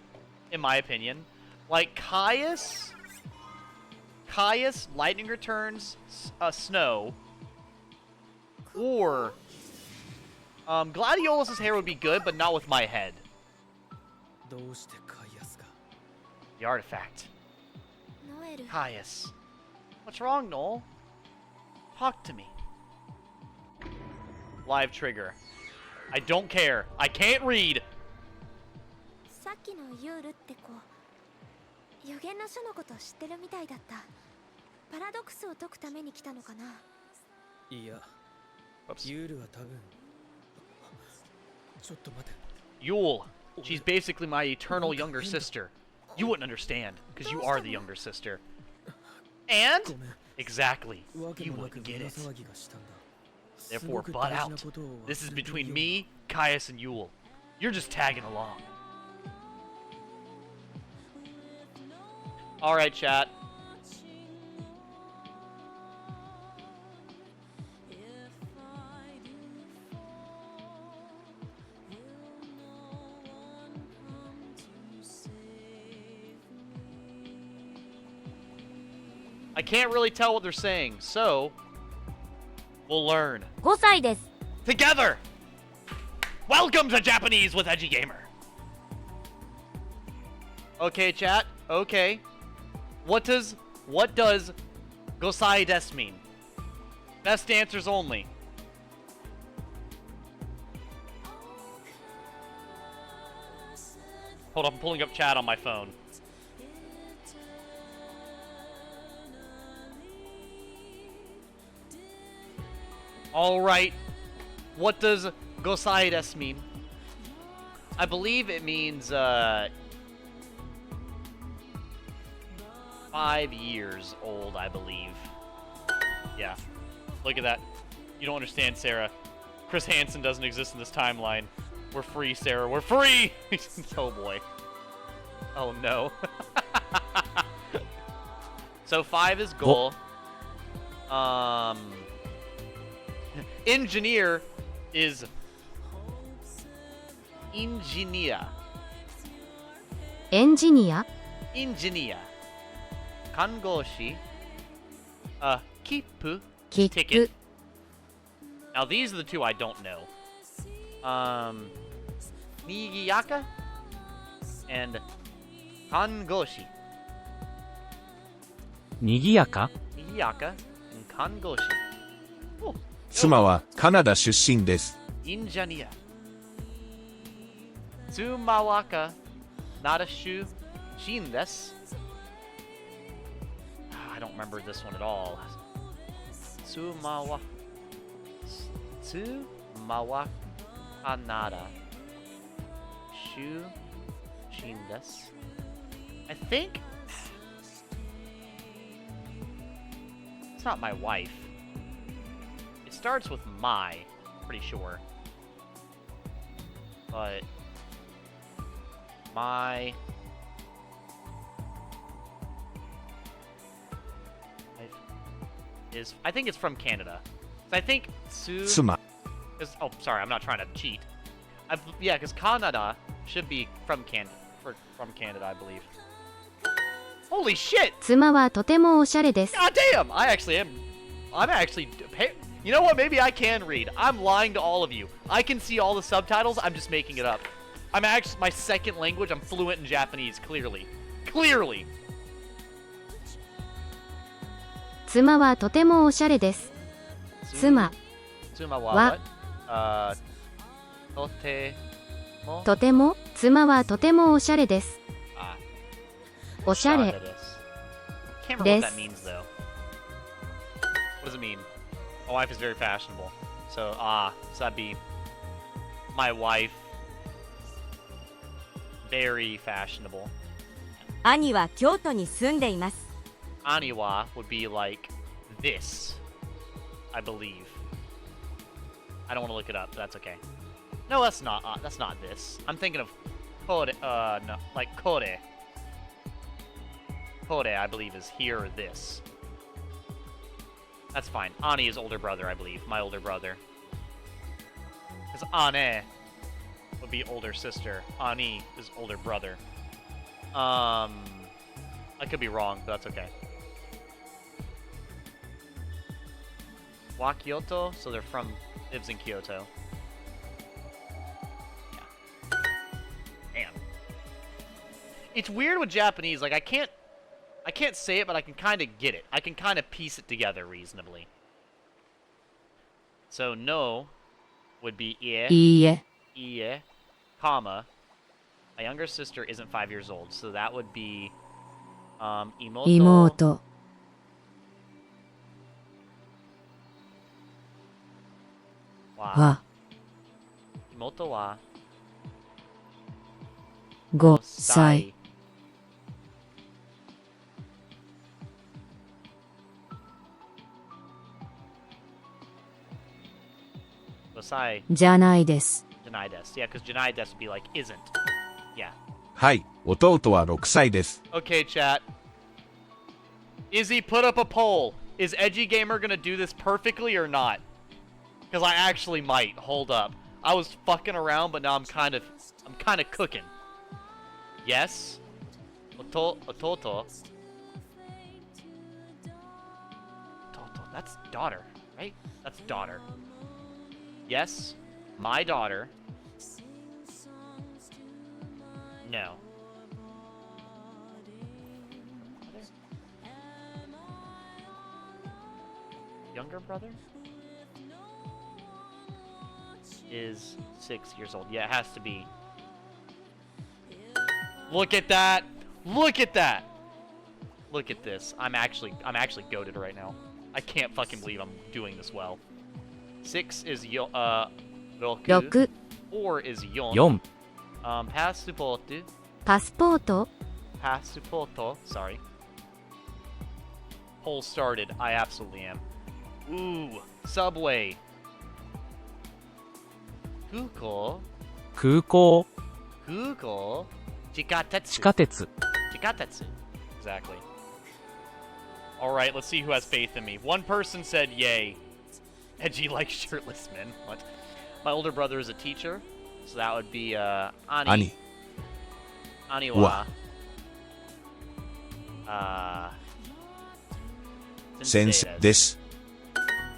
in my opinion. Like, Caius, Lightning Returns, Snow, or Gladiolus' hair would be good, but not with my head. The artifact. Caius. What's wrong, Noel? Talk to me. Live trigger. I don't care. I can't read. さっきのユールって子、予言の書のこと知ってるみたいだった。パラドックスを解くために来たのかな。いや、ユールは多分。ちょっと待て。Yule. She's basically my eternal younger sister. You wouldn't understand, because you are the younger sister. And? Exactly. You wouldn't get it. Therefore, butt out. This is between me, Caius, and Yule. You're just tagging along. Alright, chat. I can't really tell what they're saying, so we'll learn. 5歳です。 Together! Welcome to Japanese with Edgy Gamer. Okay, chat. Okay. What does Gosai des mean? Best answers only. Hold on, I'm pulling up chat on my phone. Alright, what does Gosaides mean? I believe it means, 5 years old, I believe. Yeah, look at that. You don't understand, Sarah. Chris Hansen doesn't exist in this timeline. We're free, Sarah, we're free! Oh boy. Oh no. So 5 is goal. Engineer is engineer. Engineer. Engineer. Kangoshi. Kipu. Kiku. Ticket. Now these are the two I don't know. Nigiyaka and Kangoshi. Nigiyaka? Nigiyaka and Kangoshi. Oh. 妻はカナダ出身です。Engineer. Sumawaka Narashu Shin desu. I don't remember this one at all. Sumawaka Nara Shu Shin desu. I think it's not my wife. It starts with my, pretty sure. But my wife is, I think it's from Canada. I think Suma. Oh, sorry, I'm not trying to cheat. Yeah, because Canada should be from Canada, I believe. Holy shit! 妻はとてもおしゃれです。 God damn! I'm actually. You know what? Maybe I can read. I'm lying to all of you. I can see all the subtitles. I'm just making it up. I'm actually my second language. I'm fluent in Japanese. Clearly. 妻はとてもおしゃれです。妻 Tsuma は wa what? とても妻はとてもおしゃれです。おしゃれ Can't remember what that means though. What does it mean? My wife is very fashionable. So that'd be my wife. Very fashionable. 兄は京都に住んでいます。 Aniwa would be like this, I believe. I don't want to look it up, but that's okay. No, that's not this. I'm thinking of kore, no, like kore. Kore, I believe, is here or this. That's fine. Ani is older brother, I believe. My older brother. Because Ane would be older sister. Ani is older brother. I could be wrong, but that's okay. Wa Kyoto, so they're from lives in Kyoto. Yeah. Damn. It's weird with Japanese, like I can't say it, but I can kind of get it. I can kind of piece it together reasonably. So no would be ie, いいえ ie, comma. My younger sister isn't 5 years old, so that would be imoto. 妹 wa. は Imoto wa 5歳 Gosai じゃないです。 Janai desu. Yeah, because Janai desu would be like isn't. Yeah. はい、弟は6歳です。 Okay, chat. Izzy, put up a poll. Is Edgy Gamer gonna do this perfectly or not? Because I actually might. Hold up. I was fucking around, but now I'm kind of cooking. Yes. Ototo. Toto. That's daughter, right? That's daughter. Yes. My daughter. No. Younger brother is 6 years old. Yeah, it has to be. Look at that! Look at that! Look at this. I'm actually goated right now. I can't fucking believe I'm doing this well. 6 is roku. 6 4 is yon. 4、 Passport. パスポート Passport. Sorry. Poll started. I absolutely am. Ooh. Subway. Kuko. 空港、 Kuko. Chikatetsu. 地下鉄、 Chikatetsu. Exactly. Alright, let's see who has faith in me. One person said yay. Edgy like shirtless men. What? My older brother is a teacher, so that would be Ani. 兄、 Aniwa. Sensei 先生です。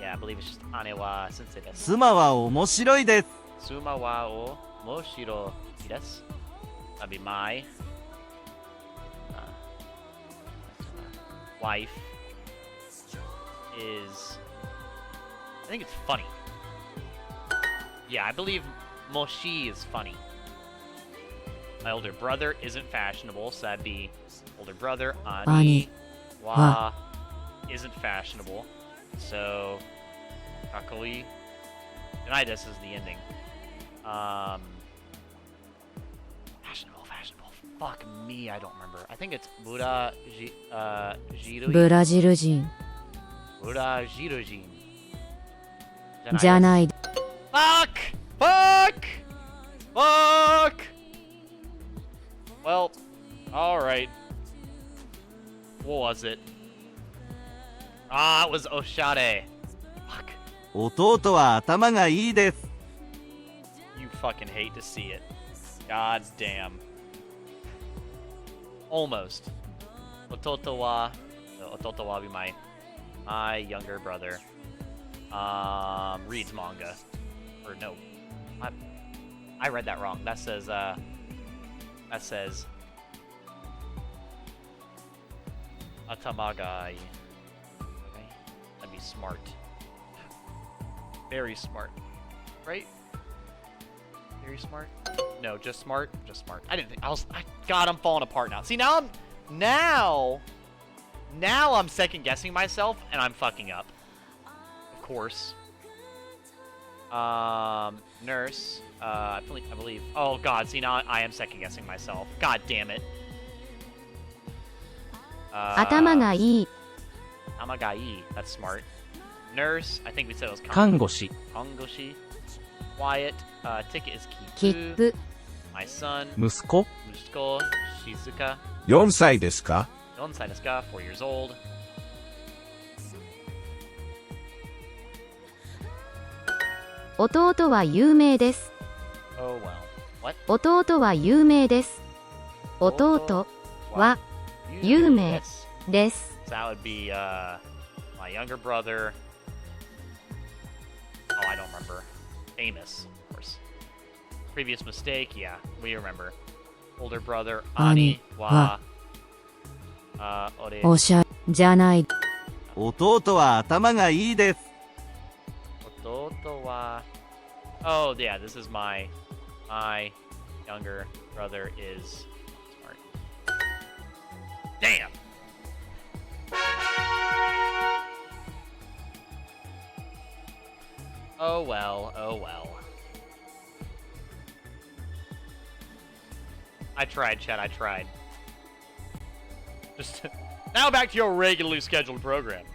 Yeah, I believe it's just Aniwa Sensei desu. 妻は面白いです。 Suma wa o moshiro desu. That'd be my wife is, I think it's funny. Yeah, I believe Moshi is funny. My older brother isn't fashionable, so that'd be older brother. Ani Ani wa isn't fashionable, so kakoi. Denied this is the ending. Fashionable. Fuck me, I don't remember. I think it's Jiru. ブラジル人 Burajirujin. じゃない Fuck! Well, alright. What was it? It was Oshade. Fuck. 弟は頭がいいです。 You fucking hate to see it. God damn. Almost. Ototo wa be my younger brother. Reads manga. Or no. I read that wrong. That says Atamagai. Okay. That'd be smart. Very smart. Right? Very smart? No, just smart? Just smart. I didn't think God, I'm falling apart now. See, now I'm second guessing myself and I'm fucking up. Of course. Nurse. I believe. Oh god, see now I am second guessing myself. God damn it. 頭がいい Amagai. That's smart. Nurse. I think we said it was 看護師 Kangoshi. Quiet. Ticket is 切 Kiku. 符 My son. 息子 Mushiko. Shizuka. 4歳ですか 4歳ですか? 4 years old. 弟は有名です Oh well. What? 弟は有名です弟は 有名 Yes. です So that would be my younger brother. Oh, I don't remember. Famous, of course. Previous mistake, yeah, we remember. Older brother, Ani wa. Ore. おしゃじゃない弟は頭がいいです。 Ototo wa. Oh yeah, this is my younger brother is smart. Damn. Oh well, oh well. I tried, Chad, I tried. Just now back to your regularly scheduled program.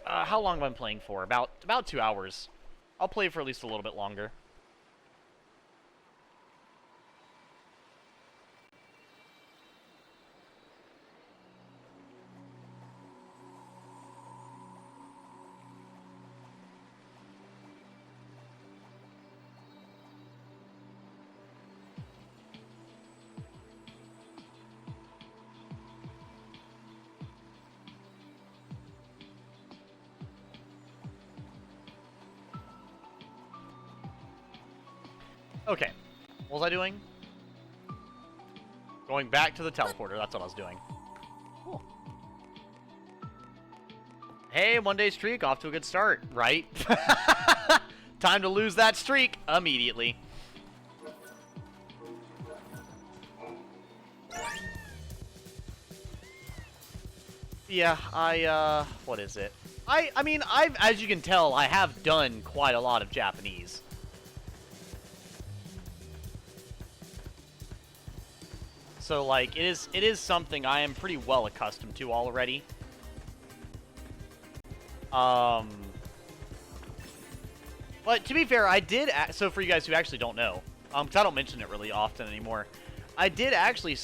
How long have I been playing for? About 2 hours. I'll play for at least a little bit longer. Okay, what was I doing? Going back to the teleporter, that's what I was doing. Cool. Hey, 1-day streak, off to a good start, right? Time to lose that streak immediately. Yeah, what is it? I mean, as you can tell, I have done quite a lot of Japanese. So, like, it is something I am pretty well accustomed to already. But to be fair, I did, so for you guys who actually don't know, because I don't mention it really often anymore, I did actually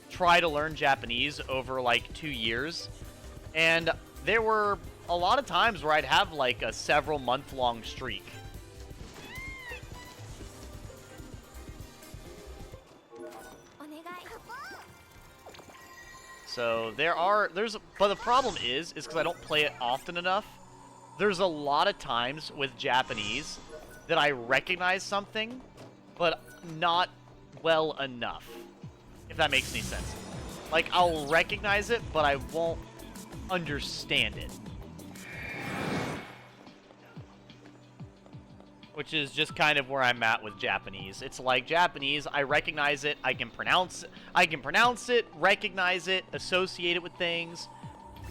try to learn Japanese over, like, 2 years, and there were a lot of times where I'd have, like, a several month-long streak. So but the problem is because I don't play it often enough, there's a lot of times with Japanese that I recognize something, but not well enough, if that makes any sense. Like, I'll recognize it, but I won't understand it. Which is just kind of where I'm at with Japanese. It's like Japanese, I recognize it, I can pronounce it, recognize it, associate it with things.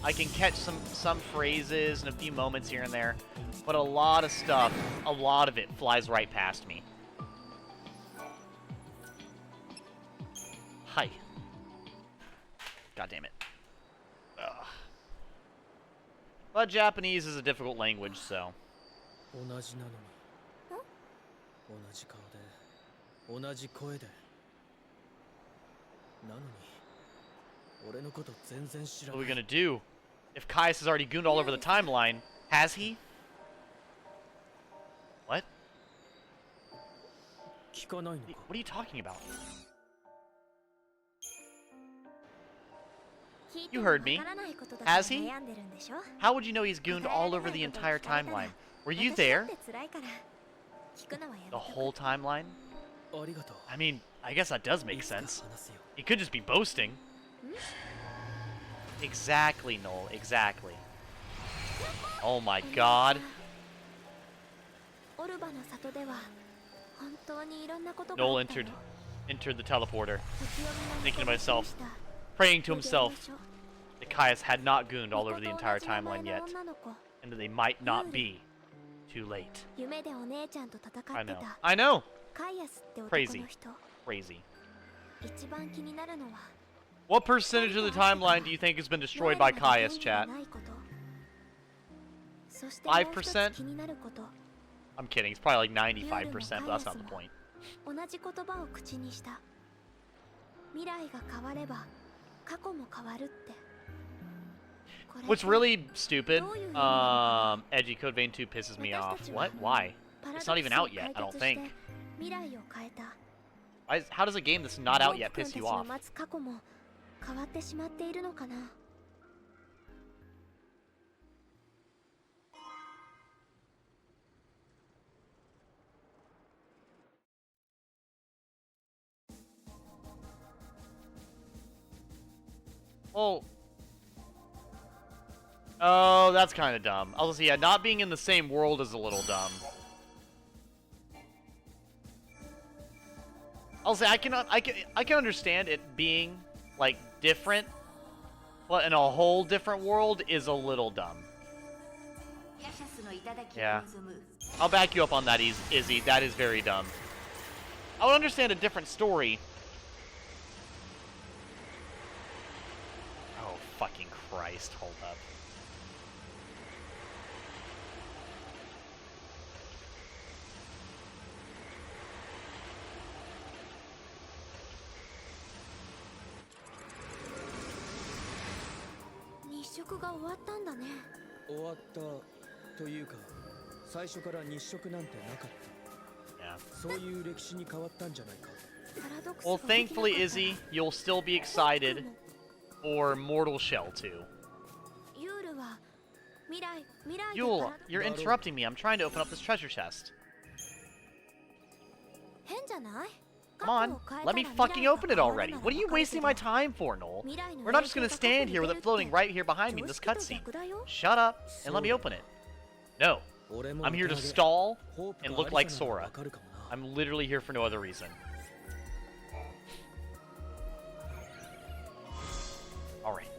I can catch some phrases and a few moments here and there. But a lot of stuff, a lot of it flies right past me. Hi. God damn it. Ugh. But Japanese is a difficult language, so. 同じなのに同じ顔で同じ声でなのに俺のこと全然知ら What な are we い gonna do? If Caius has already gooned all over the timeline, has he? What? 聞かないのか What are you talking about? You heard me. Has he? How would you know he's gooned all over the entire timeline? Were you there? The whole timeline? ありがとう I mean, I guess that does make いつか sense. 話すよ He could just be boasting. Exactly, Noel. Exactly. Oh my god. Noel entered the teleporter, thinking to myself, praying to himself that Caius had not gooned all over the entire timeline yet, and that they might not be too late. I know. I know! Crazy. Crazy. What percentage of the timeline do you think has been destroyed by Caius, chat? 5%? I'm kidding, it's probably like 95%, but that's not the point. What's really stupid, Edgy Code Vein 2 pisses me off. What? Why? It's not even out yet, I don't think. How does a game that's not out yet piss you off? Oh, that's kind of dumb. Also, yeah, not being in the same world is a little dumb. I'll say I can understand it being like different, but in a whole different world is a little dumb. Yeah, I'll back you up on that, Izzy. That is very dumb. I would understand a different story. Oh fucking Christ! Hold up. Well, thankfully, Izzy, you'll still be excited for Mortal Shell 2. Yule, you're interrupting me. I'm trying to open up this treasure chest. Come on, let me fucking open it already. What are you wasting my time for, Noel? We're not just gonna stand here with it floating right here behind me in this cutscene. Shut up and let me open it. No, I'm here to stall and look like Sora. I'm literally here for no other reason. Alright.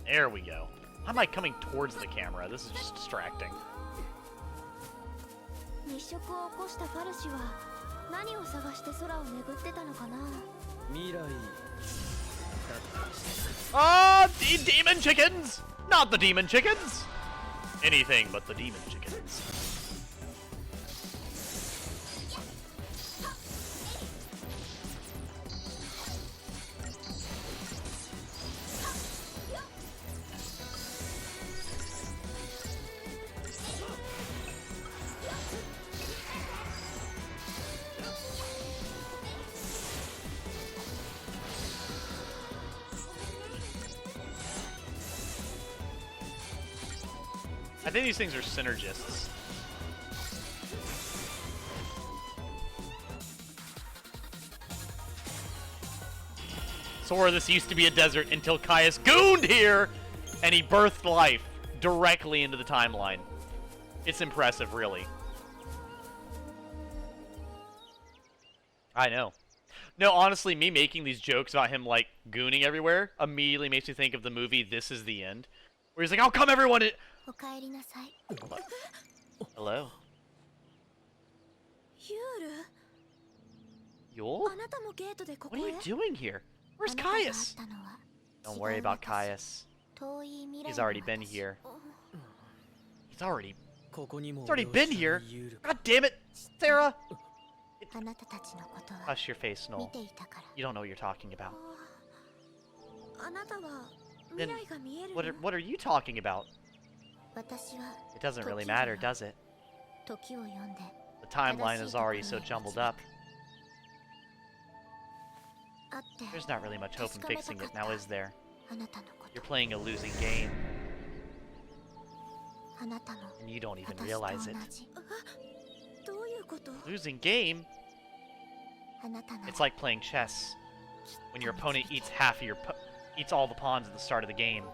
There we go. Why am I coming towards the camera? This is just distracting. Ah, the demon chickens! Not the demon chickens! Anything but the demon chickens. I think these things are synergists. Sora, this used to be a desert until Caius gooned here And he birthed life directly into the timeline. It's impressive, really. I know. No, honestly, me making these jokes about him, like, gooning everywhere immediately makes me think of the movie This Is the End. Where he's like, "Oh, come everyone in!" Hello? Yule? What are you doing here? Where's Caius? Don't worry about Caius. He's already been here. He's already been here? God damn it, Sarah! Hush your face, Noel. You don't know what you're talking about. Then, what are you talking about? It doesn't really matter, does it? The timeline is already so jumbled up. There's not really much hope in fixing it now, is there? You're playing a losing game. And you don't even realize it. Losing game? It's like playing chess. When your opponent eats eats all the pawns at the start of the game.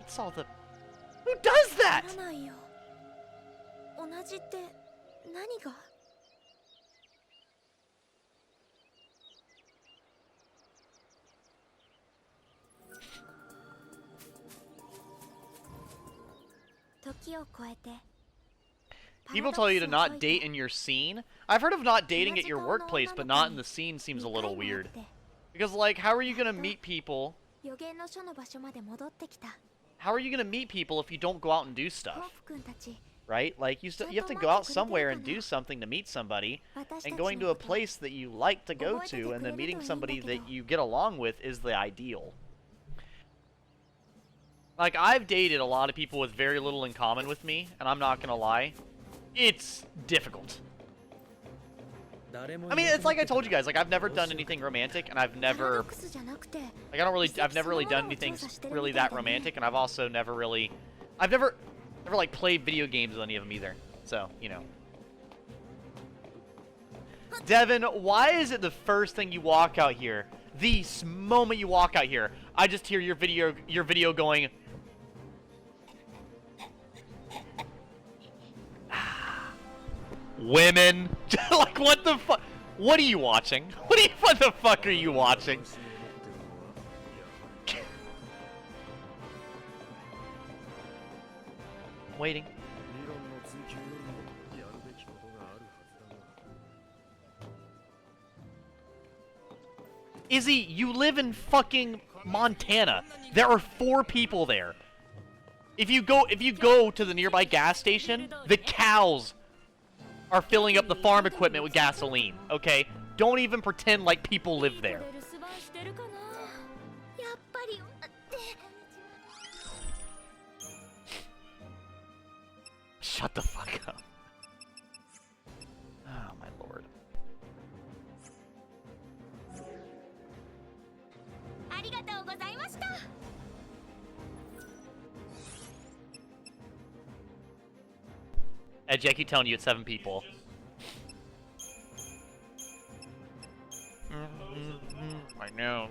Eats all the... Who does that?! People tell you to not date in your scene. I've heard of not dating at your workplace, but not in the scene seems a little weird. Because, like, how are you gonna meet people? How are you gonna meet people if you don't go out and do stuff? Right? Like, you have to go out somewhere and do something to meet somebody, and going to a place that you like to go to, and then meeting somebody that you get along with is the ideal. Like, I've dated a lot of people with very little in common with me, and I'm not gonna lie. It's difficult. I mean, it's like I told you guys, like, I've never done anything romantic, and I've never... Like, I've never really done anything really that romantic, and I've also never really... I've never like, played video games with any of them either. So, you know. Devin, why is it the first thing you walk out here, the moment you walk out here, I just hear your video going... Women. Like, what the fuck? What are you watching? What the fuck are you watching? Waiting. Izzy, you live in fucking Montana. There are 4 people there. If you go to the nearby gas station, the cows are filling up the farm equipment with gasoline, okay? Don't even pretend like people live there. Shut the fuck up. Oh, my lord. Edge, I keep telling you it's 7 people. I know.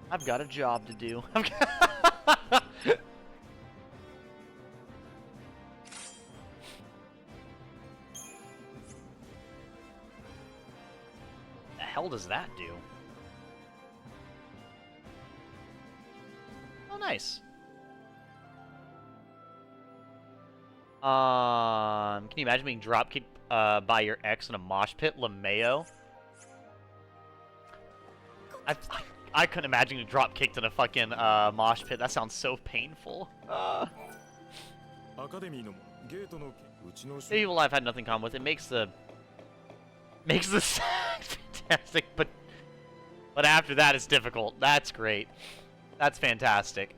I've got a job to do. The hell does that do? Oh, nice. Can you imagine being dropkicked by your ex in a mosh pit, LeMayo? I couldn't imagine being drop-kicked in a fucking mosh pit. That sounds so painful. Evil Life had nothing in common with it. Makes the sound fantastic, but after that it's difficult. That's great. That's fantastic.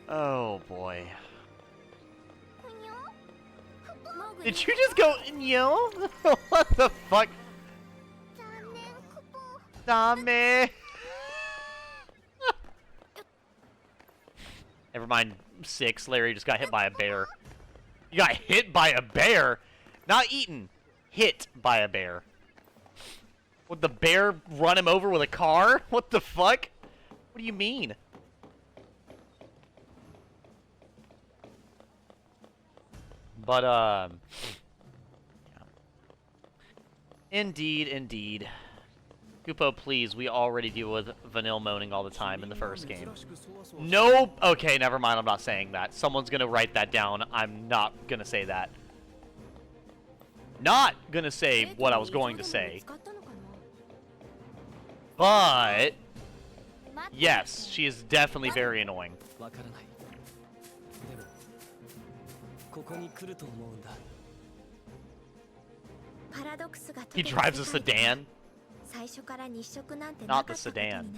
Oh boy. Did you just go, yo? What the fuck? Dame. Never mind. 6. Larry just got hit by a bear. You got hit by a bear? Not eaten. Hit by a bear. Would the bear run him over with a car? What the fuck? What do you mean? But, Indeed, indeed. Kupo, please, we already deal with vanilla moaning all the time in the first game. No! Okay, never mind, I'm not saying that. Someone's gonna write that down. I'm not gonna say that. Not gonna say what I was going to say. But... yes, she is definitely very annoying. He drives a sedan? Not the sedan.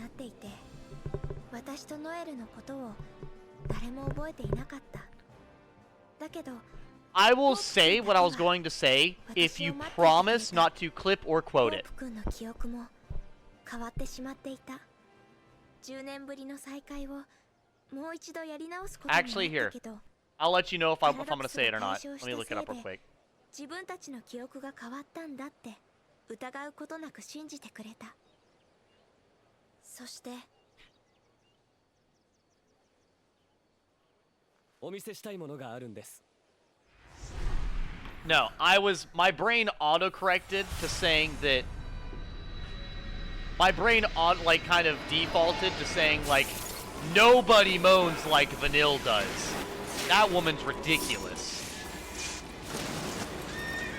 I will say what I was going to say if you promise not to clip or quote it. Actually, here. I'll let you know if I'm going to say it or not. Let me look it up real quick. 自分たちの記憶が変わったんだって疑うことなく信じてくれた。そしてお見せしたいものがあるんです。 No, my brain auto-corrected to saying that, my brain kind of defaulted to saying, like, nobody moans like Vanille does. That woman's ridiculous.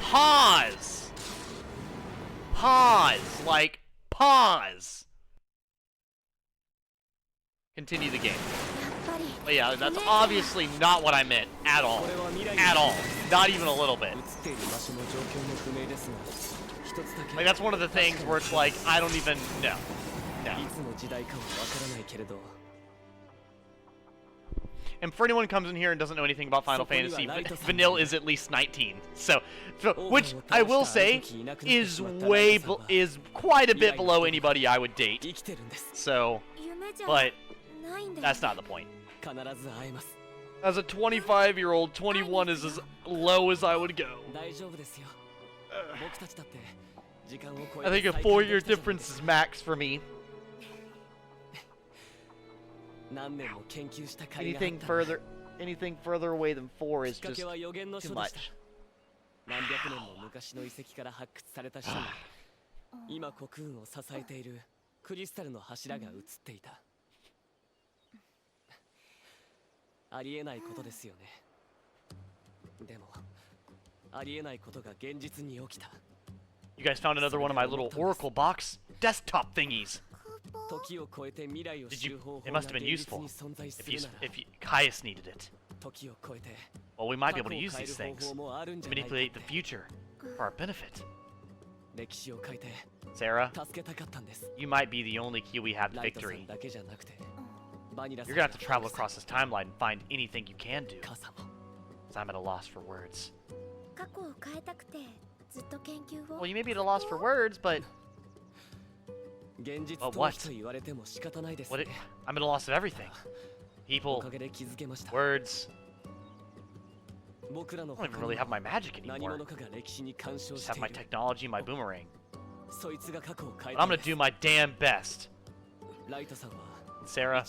Pause! Pause! Like, pause! Continue the game. But yeah, that's obviously not what I meant. At all. At all. Not even a little bit. Like, that's one of the things where it's like, I don't even know. No. And for anyone who comes in here and doesn't know anything about Final Fantasy, Vanille is at least 19. So which I will say is quite a bit below anybody I would date. So, but that's not the point. As a 25-year-old, 21 is as low as I would go. I think a 4-year difference is max for me. Anything further away than 4 is just too much. You guys found another one of my little Oracle box desktop thingies. Did you? It must have been useful if Caius needed it. Well, we might be able to use these things to manipulate the future for our benefit. Sarah, you might be the only key we have to victory. You're gonna have to travel across this timeline and find anything you can do. Because I'm at a loss for words. Well, you may be at a loss for words, but what? I'm at a loss of everything. People, words. I don't even really have my magic anymore. Just have my technology, my boomerang. But I'm gonna do my damn best. And Sarah,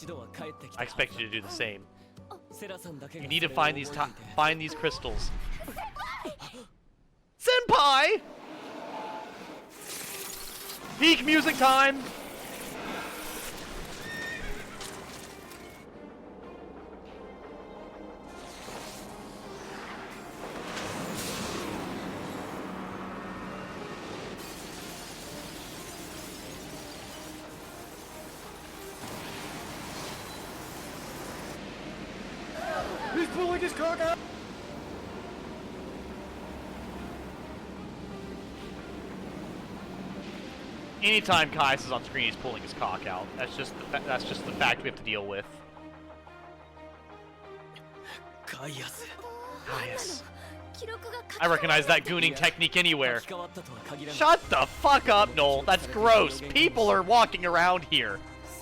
I expect you to do the same. You need to find these crystals. Senpai! Peak music time! He's pulling his cock out! Anytime Caius is on screen, he's pulling his cock out. That's just the fact we have to deal with. Caius. Caius. I recognize that gooning technique anywhere. Shut the fuck up, Noel. That's gross. People are walking around here.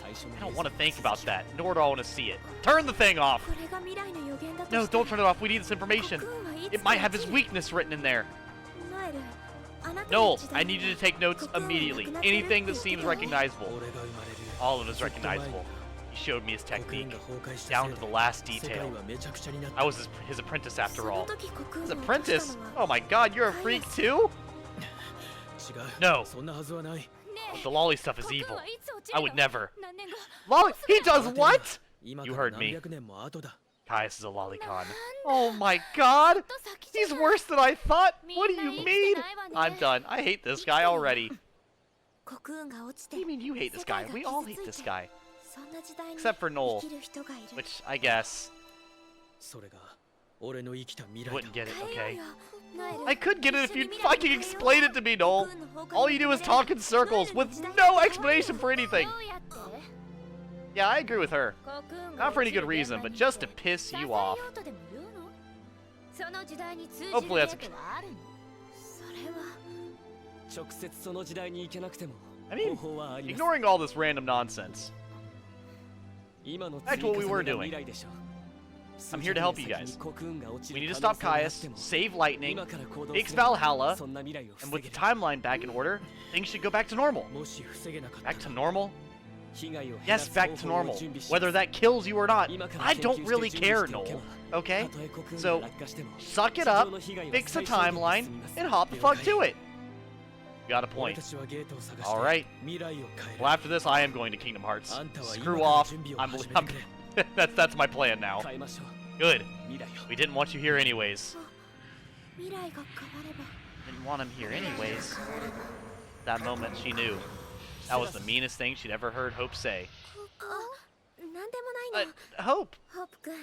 I don't want to think about that, nor do I want to see it. Turn the thing off! これが未来の予言だと No, したら don't turn it off. We need this information. コクーンはいつ It might have his weakness written in there. ノエル、あなたの Noel, 時代 I need you to take notes immediately. Anything that seems recognizable. 俺が生まれる All of it is recognizable. He showed me his コクーン technique, が崩壊した down せい to で the last 世界 detail. はめちゃくちゃになった I was his apprentice そ after の all. 時コクーン His を落とした apprentice? のは Oh my god, you're a freak too? 違う No. そんなはずはない The lolly stuff is コクーン evil. はいつ落ち I る would の never. 何年後 Lolly? He does what? 今 You から heard me. 何百年も後だ Caius is a lolicon. Oh my god! He's worse than I thought! What do you mean? I'm done. I hate this guy already. コクーンが落ち What do て you mean you hate this guy? We all hate this guy. そんな時代に Except for Noel, 生きる人がいる which I guess それが俺の生きた未来 wouldn't だ get it, 変えよ okay? うよノエル I could get it if you'd 一緒に未来 fucking に explain it to me, Noel. All you do is talk in circles with no explanation for anything. どうやって Yeah, I agree with her. コクーンが Not for any good 落ち reason, る現場 but に just to piss you 支え off. ようとでも言うのその時代に通じる Hopefully 例 that's はあるのそれは直接その時代に行けなくても I mean, 方法はあります ignoring all this random nonsense. 今の Back to what we were doing. 未来でしょ I'm here to help you guys. コクーンが落ち We る need to 可能 stop 性があっ Caius, ても save Lightning, 今から行動 fix すれば Valhalla, そんな未来を and 防 with げ the る timeline back in order, things should go back to normal. もし防げなかった Back to normal? 被害を減ら Yes, す back 方 to 法を normal. 準備し Whether that kills you or not, 今から I 研究 don't して really 準備 care, しておけ Noel. ば Okay? たとえコクーン So, が落下しても suck it 地上 up, の被害は fix the 最小限に timeline, 済みます and hop the fuck to it. You got a 俺 point. たちはゲートを探して Alright. 未来を変える Well, after this, I am going to Kingdom Hearts. あんたは今 Screw から off. 準備を I'm, 始めて I'm くれ that's my plan now. 変えましょう Good. 未来を We didn't want you here anyways. 未来が変われば Didn't want him here anyways. That moment, she knew. That was the meanest thing she'd ever heard Hope say. あなんでもないの Hope, ホープ君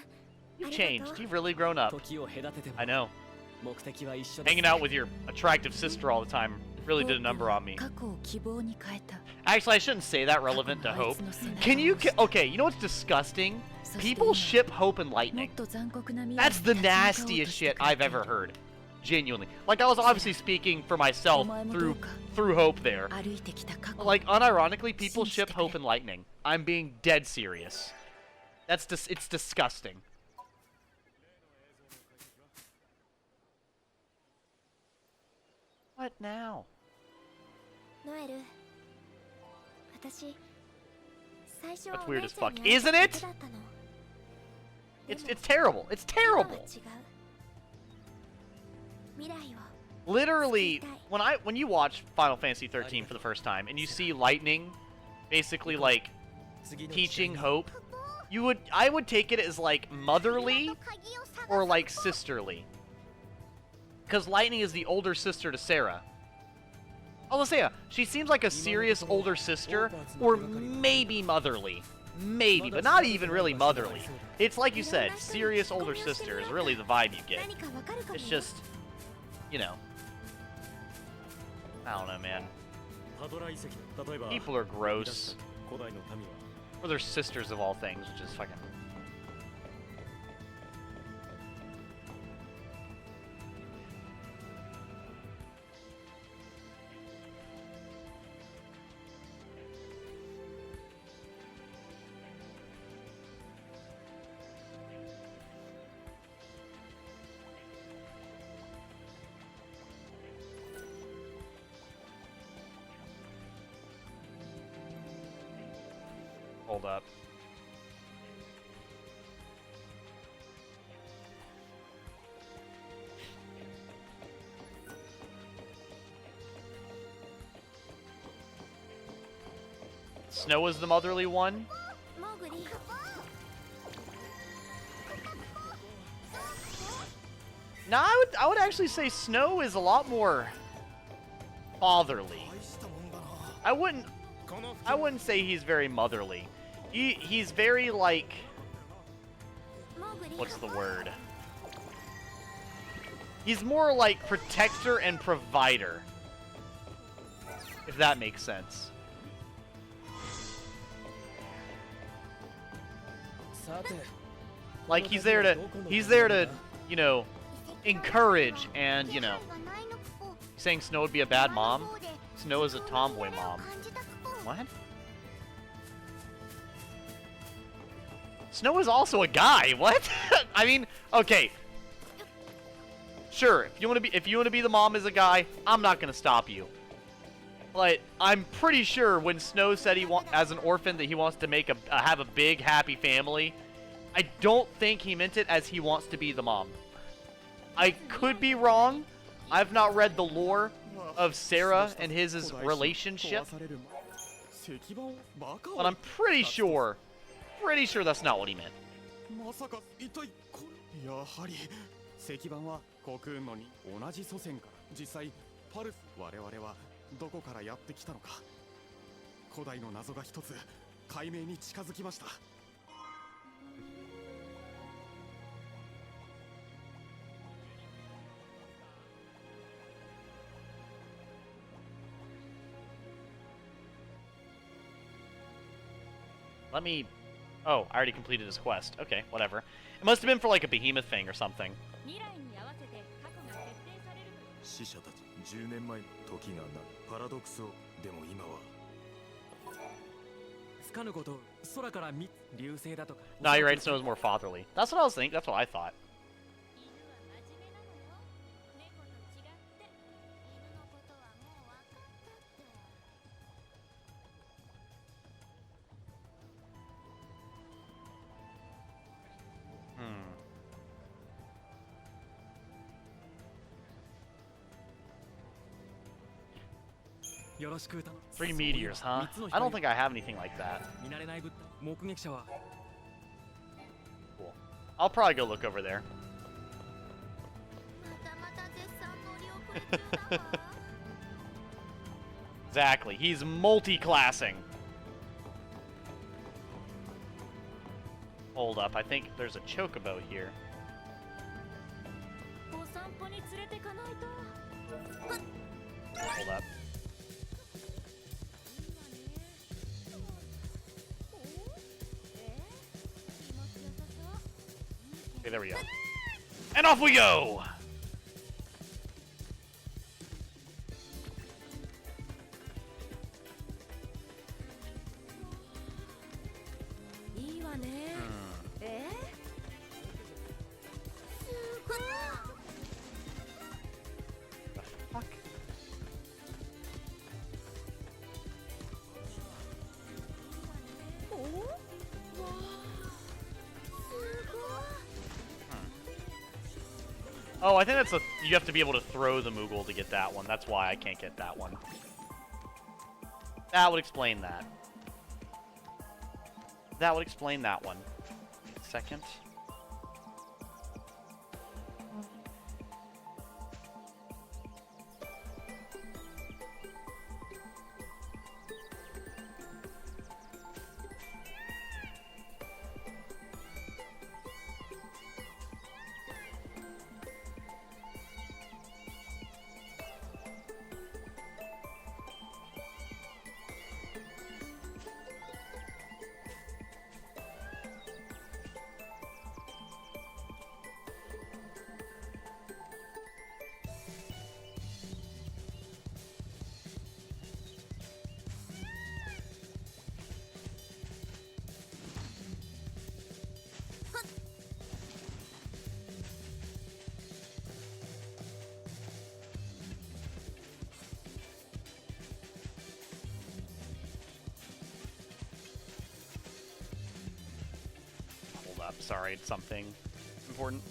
you've ありがとう changed. You've really grown up. 時を隔てても I know. 目的は一緒です Hanging out with your attractive sister all the time really did a number on me. 過去を希望に変えた Actually, I shouldn't say that relevant to Hope. Can you... Okay, you know what's disgusting? People ship Hope and もっ Lightning. と残酷な未来 That's the nastiest shit I've ever heard. Genuinely. Like, I was obviously speaking for myself through Hope there. 歩いてきた過去 Like, unironically, people ship Hope and Lightning. I'm being dead serious. That's just... It's disgusting. What now? ノエル私最初 That's は weird お姉 as ちゃん fuck. に会 Isn't っただ it? けだったの It's terrible. It's 今は terrible. 違う未来を Literally, when you watch Final Fantasy 13 for the first time and you see Lightning basically like 次の teaching Hope, I would take it as like motherly or like sisterly. Because Lightning is the older sister to Sarah. Alyssa, she seems like a serious older sister or maybe motherly. Maybe, but not even really motherly. It's like you said, serious older sister is really the vibe you get. 何かわかるかも It's just, you know. I don't know, man. パドラ遺跡例えば People are gross. 古代の民は Or they're sisters of all things, which is fucking... Hold up. Snow is the motherly one? モーグリ No, I would actually say Snow is a lot more fatherly. I wouldn't say he's very motherly. He's very like, モーグリ what's the word? He's more like protector and provider. If that makes sense. さて Like he's there to, you know, encourage and, you know, saying Snow would be a bad mom. Snow is a tomboy mom. What? Snow is also a guy. What? I mean, okay. Sure, if you want to be the mom as a guy, I'm not gonna stop you. But I'm pretty sure when Snow said as an orphan that he wants to make have a big happy family, I don't think he meant it as he wants to be the mom. I could be wrong. I've not read the lore of Sarah and his relationship, but I'm pretty sure that's not what he meant. やはり石板は国運のに同じ祖先から実際パルス我々はどこからやってきたのか古代の謎が一つ解明に近づきました Let me... Oh, I already completed his quest. Okay, whatever. It must have been for like a behemoth thing or something. 死者たち10年前の時がなパラドクスをでも今は No, you're right. Snow is more fatherly. That's what I was thinking. That's what I thought. Three meteors, huh? I don't think I have anything like that. Cool. I'll probably go look over there. Exactly. He's multi-classing. Hold up. I think there's a chocobo here. Hold up. Okay, there we go. And off we go! Oh, I think that's you have to be able to throw the Moogle to get that one. That's why I can't get that one. That would explain that. That would explain that one. Second. Sorry, it's something important.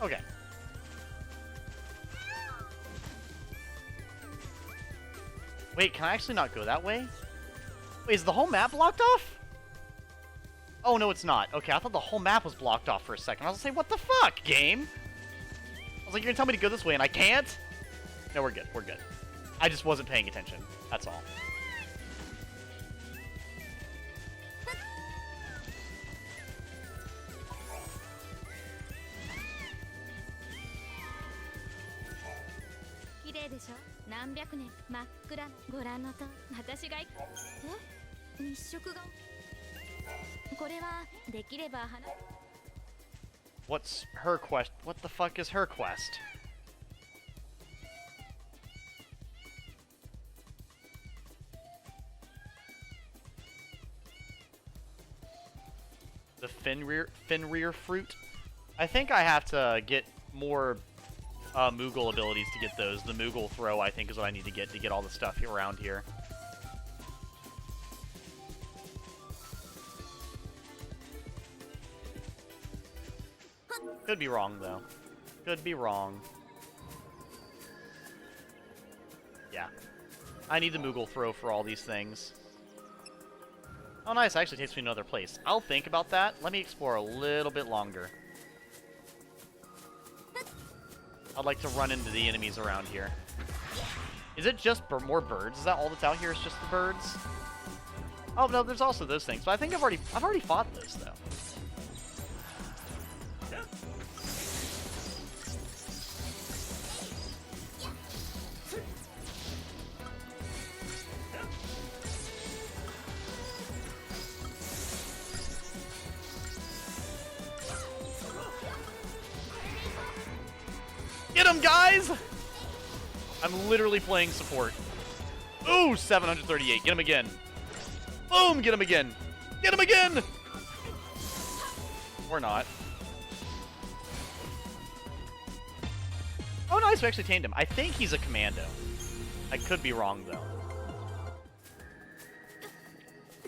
Okay. Wait, can I actually not go that way? Wait, is the whole map blocked off? Oh, no, it's not. Okay, I thought the whole map was blocked off for a second. I was gonna say, what the fuck, game? I was like, you're gonna tell me to go this way and I can't? No, we're good. We're good. I just wasn't paying attention. That's all. 麗でしょ。何百年真っ暗なご覧のと私が日食がこれはできれば花 What's her quest? What the fuck is her quest? The Fenrir fruit? I think I have to get more Moogle abilities to get those. The Moogle throw, I think, is what I need to get all the stuff around here. Could be wrong, though. Could be wrong. Yeah. I need the Moogle throw for all these things. Oh, nice. Actually takes me to another place. I'll think about that. Let me explore a little bit longer. I'd like to run into the enemies around here. Is it just more birds? Is that all that's out here? Is just the birds? Oh no, there's also those things. But I think I've already fought those though. Get him, guys! I'm literally playing support. Ooh, 738. Get him again. Boom! Get him again. Get him again! Or not. Oh, nice. We actually tamed him. I think he's a commando. I could be wrong, though.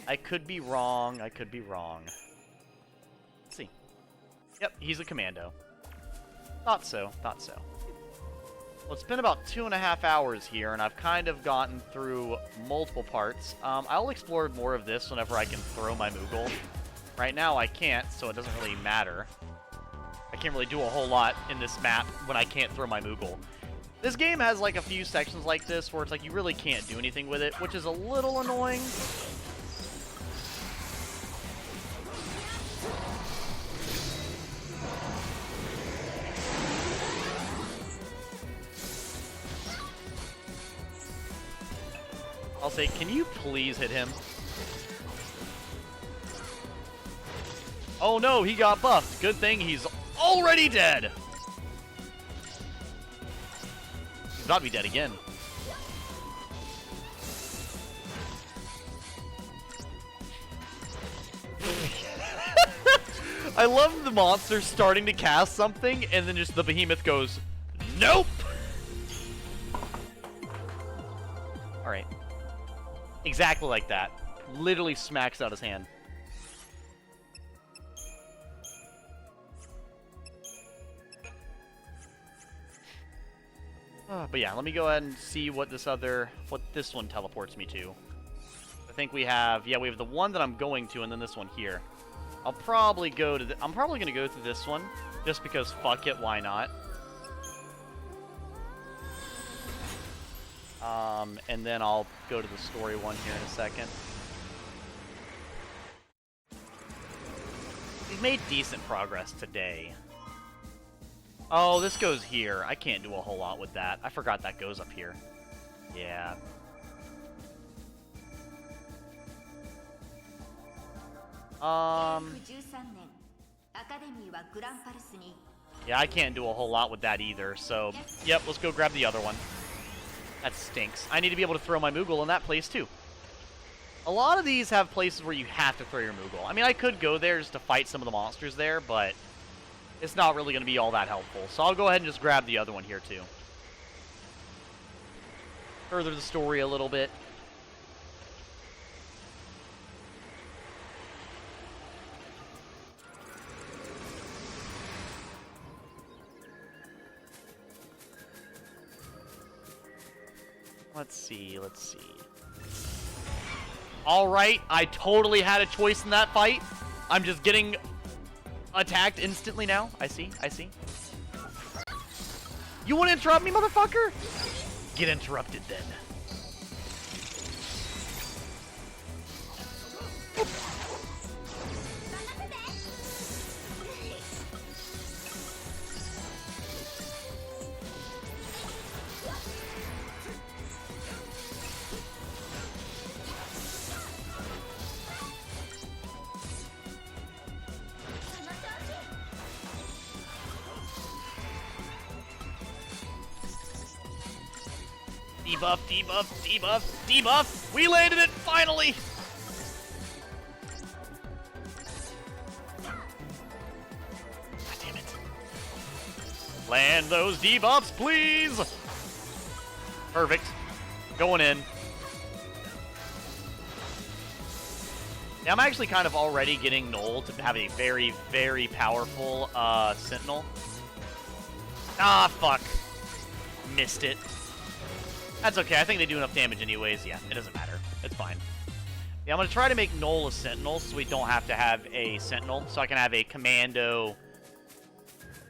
I could be wrong. I could be wrong. Let's see. Yep, he's a commando. Thought so. Thought so. Well, it's been about 2.5 hours here, and I've kind of gotten through multiple parts. I'll explore more of this whenever I can throw my Moogle. Right now, I can't, so it doesn't really matter. I can't really do a whole lot in this map when I can't throw my Moogle. This game has, like, a few sections like this where it's like you really can't do anything with it, which is a little annoying. I'll say, can you please hit him? Oh no, he got buffed. Good thing he's already dead. He's about to be dead again. I love the monster starting to cast something and then just the behemoth goes, nope! Alright. Exactly like that. Literally smacks out his hand. But yeah, let me go ahead and see what this one teleports me to. I think we have the one that I'm going to, and then this one here. I'll probably go to I'm probably gonna go through this one, just because fuck it, why not? And then I'll go to the story one here in a second. We've made decent progress today. Oh, this goes here. I can't do a whole lot with that. I forgot that goes up here. Yeah. Yeah, I can't do a whole lot with that either, so yep, let's go grab the other one. That stinks. I need to be able to throw my Moogle in that place, too. A lot of these have places where you have to throw your Moogle. I mean, I could go there just to fight some of the monsters there, but it's not really going to be all that helpful. So I'll go ahead and just grab the other one here, too. Further the story a little bit. Let's see. Alright, I totally had a choice in that fight. I'm just getting attacked instantly now. I see. You want to interrupt me, motherfucker? Get interrupted then. Debuff, debuff, debuff, debuff! We landed it, finally! God damn it. Land those debuffs, please! Perfect. Going in. Now, I'm actually kind of already getting Noel to have a very, very powerful Sentinel. Ah, fuck. Missed it. That's okay. I think they do enough damage anyways. Yeah, it doesn't matter. It's fine. Yeah, I'm going to try to make Noel a Sentinel so we don't have to have a Sentinel. So I can have a Commando.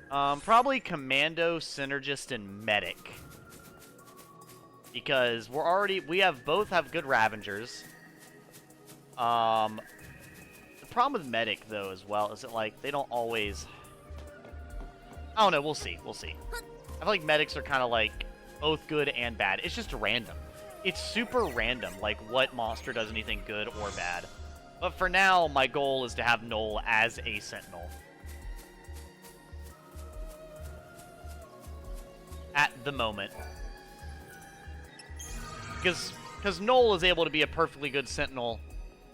Probably Commando, Synergist, and Medic. Because both have good Ravengers. The problem with Medic, though, as well, is that, like, they don't always... I don't know, we'll see, we'll see. I feel like Medics are kind of, like, both good and bad. It's just random. It's super random, like, what monster does anything good or bad. But for now, my goal is to have Noel as a Sentinel. At the moment. Because Noel is able to be a perfectly good Sentinel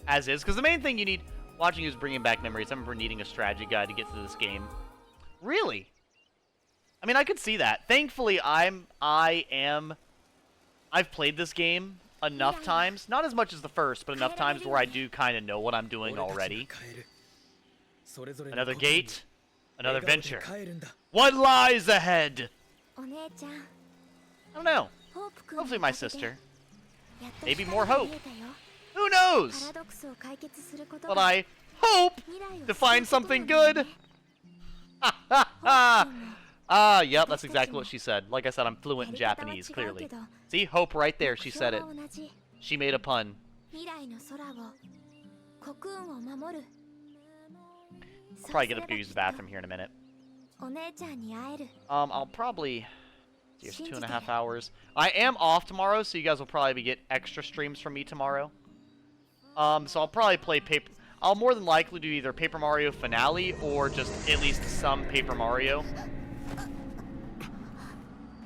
as is. Because the main thing you need... Watching you is bringing back memories. I remember needing a strategy guide to get through this game. Really? I mean, I could see that. Thankfully, I've played this game enough times. Not as much as the first, but enough times where I do kind of know what I'm doing already. Another gate. Another venture. What lies ahead? I don't know. Hopefully my sister. Maybe more hope. Who knows? But I hope to find something good. Ha ha ha! Yep, that's exactly what she said. Like I said, I'm fluent in Japanese, clearly. See, hope right there, she said it. She made a pun. I'll probably get up to use the bathroom here in a minute. I'll probably... Here's 2.5 hours. I am off tomorrow, so you guys will probably get extra streams from me tomorrow. So I'll probably play Paper... I'll more than likely do either Paper Mario Finale or just at least some Paper Mario.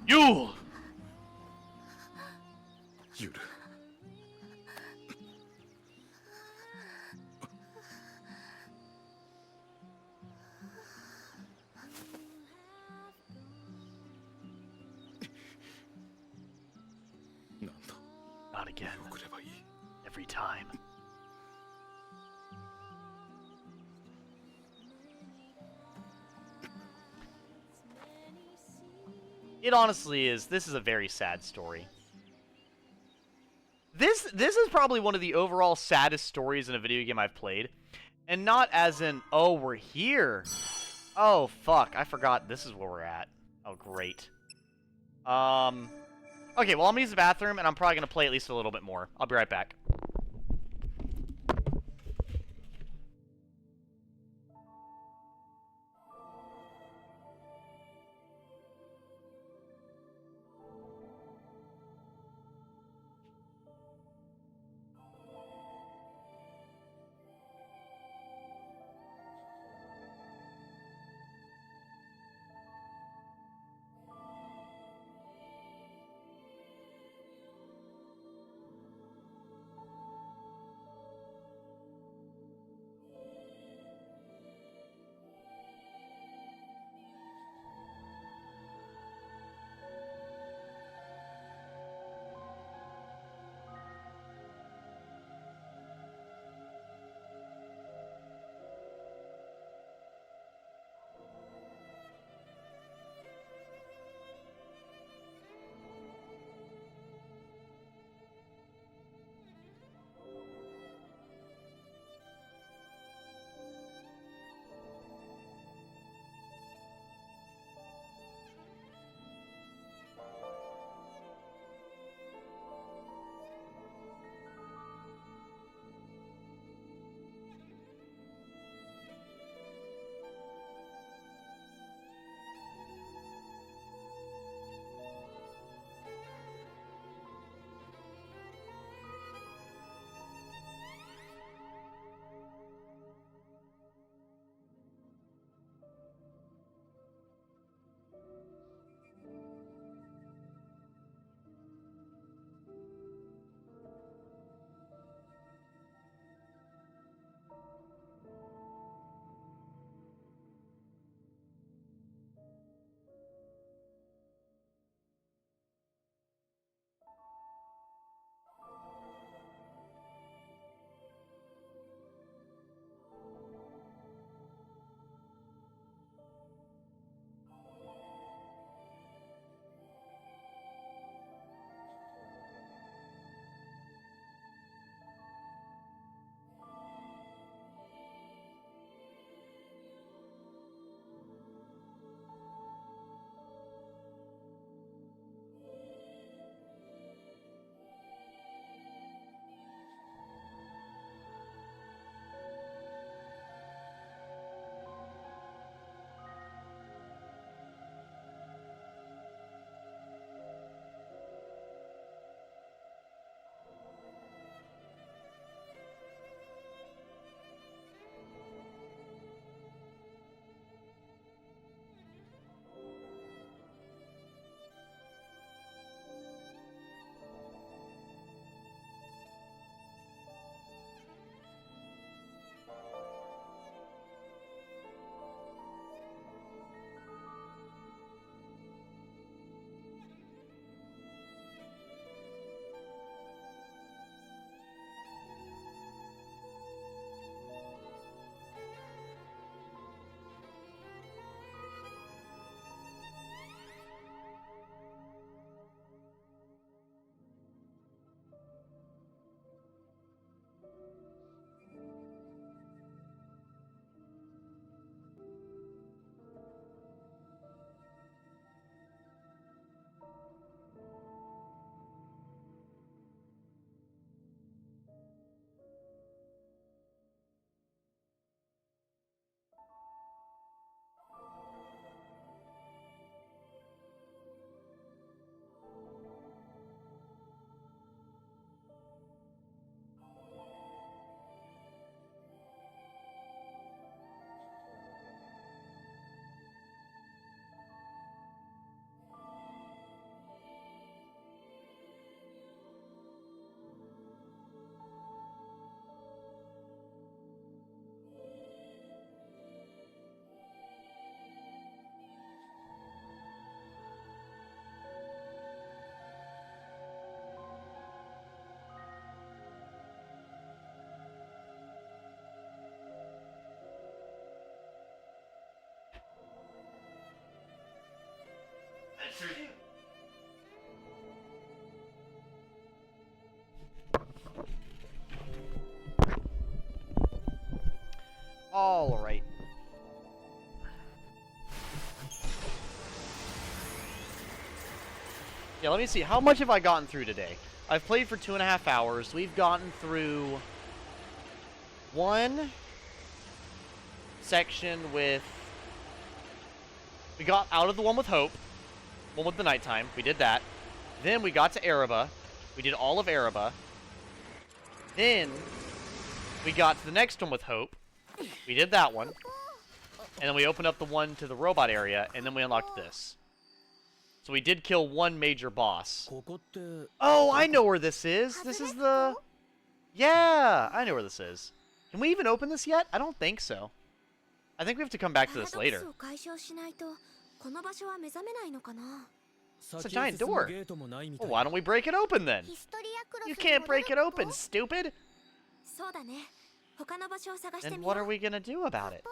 You! Yuru. Not again. Every time. It honestly is. This is a very sad story. This is probably one of the overall saddest stories in a video game I've played. And not as in, oh, we're here. Oh, fuck. I forgot this is where we're at. Oh, great. Okay, well, I'm gonna use the bathroom, and I'm probably gonna play at least a little bit more. I'll be right back. All right. Yeah, let me see. How much have I gotten through today? I've played for 2.5 hours. We've gotten through one section with... We got out of the one with Hope. One with the nighttime. We did that. Then we got to Araba. We did all of Araba. Then we got to the next one with Hope. We did that one. And then we opened up the one to the robot area, and then we unlocked this. So we did kill one major boss. Oh, I know where this is. This is the... Yeah, I know where this is. Can we even open this yet? I don't think so. I think we have to come back to this later. It's a giant door. Well, why don't we break it open then? You can't break it open, stupid! Then what are we gonna do about it?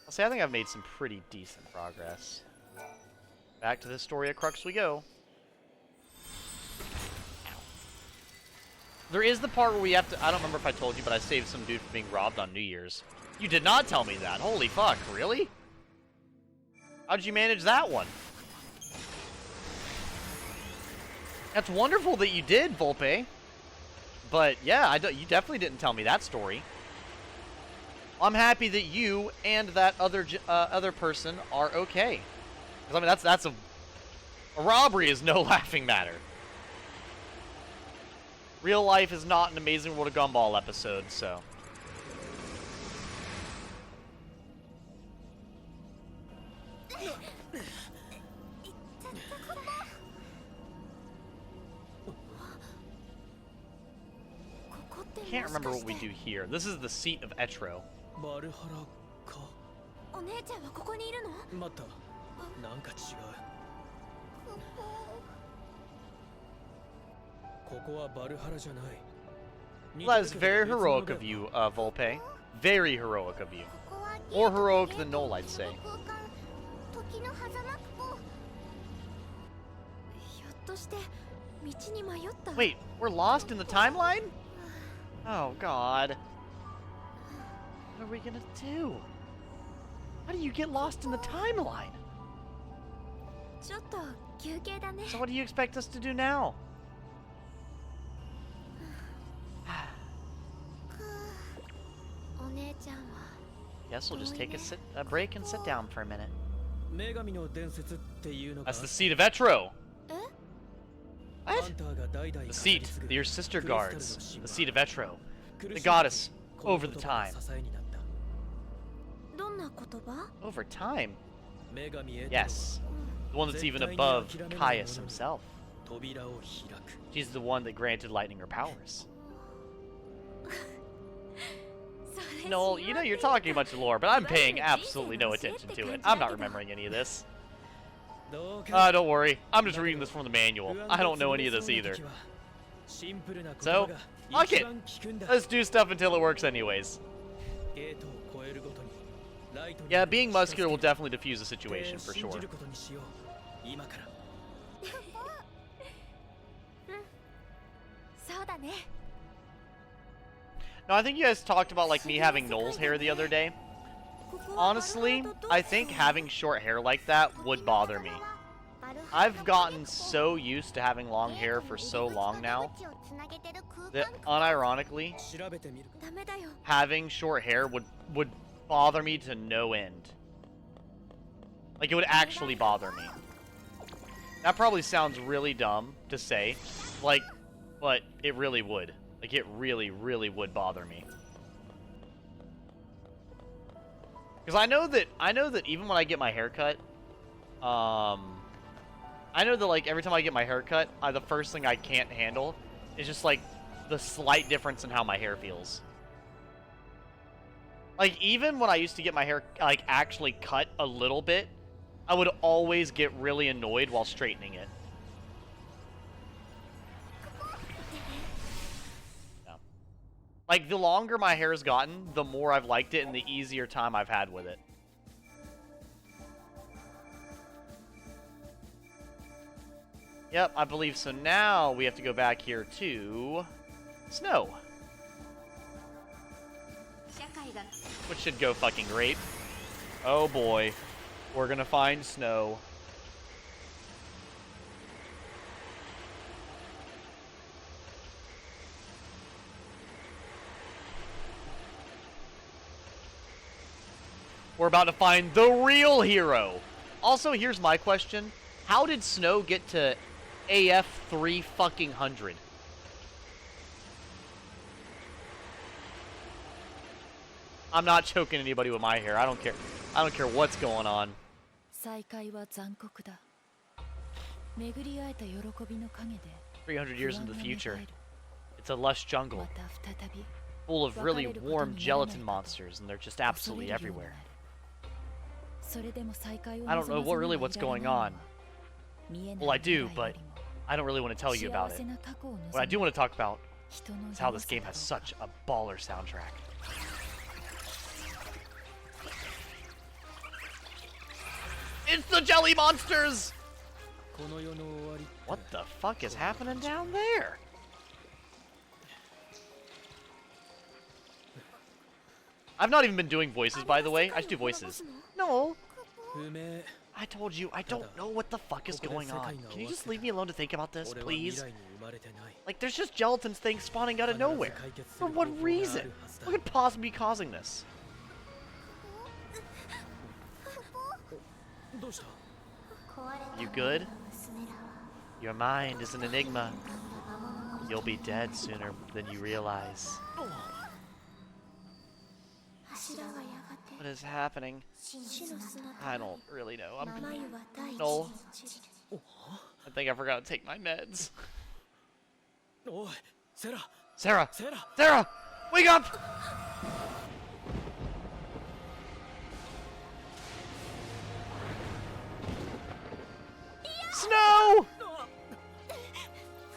I'll say I think I've made some pretty decent progress. Back to the Historia Crux we go. There is the part where we have to... I don't remember if I told you, but I saved some dude from being robbed on New Year's. You did not tell me that. Holy fuck, really? How'd you manage that one? That's wonderful that you did, Volpe. But yeah, you definitely didn't tell me that story. I'm happy that you and that other person are okay. Because I mean, that's a robbery is no laughing matter. Real life is not an Amazing World of Gumball episode, so. Can't remember what we do here. This is the seat of Etro. Well, that is very heroic of you, Volpe. Very heroic of you. More heroic than Noel, I'd say. Wait, we're lost in the timeline? Oh, God. What are we gonna do? How do you get lost in the timeline? So what do you expect us to do now? Guess we'll just take a break and sit down for a minute. That's the seat of Etro. What? The seat that your sister guards. The seat of Etro. The goddess over the time. Over time? Yes. The one that's even above Caius himself. She's the one that granted Lightning her powers. Noel, you know you're talking a bunch of lore, but I'm paying absolutely no attention to it. I'm not remembering any of this. Don't worry. I'm just reading this from the manual. I don't know any of this either. So, fuck it. Let's do stuff until it works anyways. Yeah, being muscular will definitely diffuse the situation, for sure. No, I think you guys talked about, like, me having Noel's hair the other day. Honestly, I think having short hair like that would bother me. I've gotten so used to having long hair for so long now that, unironically, having short hair would bother me to no end. Like, it would actually bother me. That probably sounds really dumb to say, like, but it really would. Like, it really, really would bother me. Because I know that even when I get my hair cut, I know that, like, every time I get my hair cut, the first thing I can't handle is just, like, the slight difference in how my hair feels. Like, even when I used to get my hair, like, actually cut a little bit, I would always get really annoyed while straightening it. Like, the longer my hair has gotten, the more I've liked it and the easier time I've had with it. Yep, I believe so. Now we have to go back here to Snow. Which should go fucking great. Oh boy. We're gonna find Snow. We're about to find the real hero. Also, here's my question. How did Snow get to AF3 fucking 100? I'm not choking anybody with my hair. I don't care. I don't care what's going on. 再会は残酷だ。巡り会えた喜びの陰で300 years in the future. It's a lush jungle また再び full of really warm gelatin monsters, and they're just absolutely everywhere. それでも再会を I don't know what really what's going on. 見えない Well, I do, 未来よ but りも I don't really want to tell you about 幸 it. せな過去を What I 望 do む want to talk about 人の is how this 弱 game さ has だ such a baller soundtrack. It's the jelly monsters! この世の終わりって What the fuck is happening down there? I've not even been doing voices, by the way. I just do voices. No, 不明 I told you, I don't know what the fuck is going on. Can you just leave me alone to think about this, 俺は未 please? 来に生まれてない Like, there's just gelatin things spawning out of nowhere. For what reason? What could possibly be causing this? どうした You good? Your mind is an enigma. You'll be dead sooner than you realize. What is happening? I don't really know. No. I think I forgot to take my meds. おいセラ Sarah! セラ Sarah! Wake up! Snow!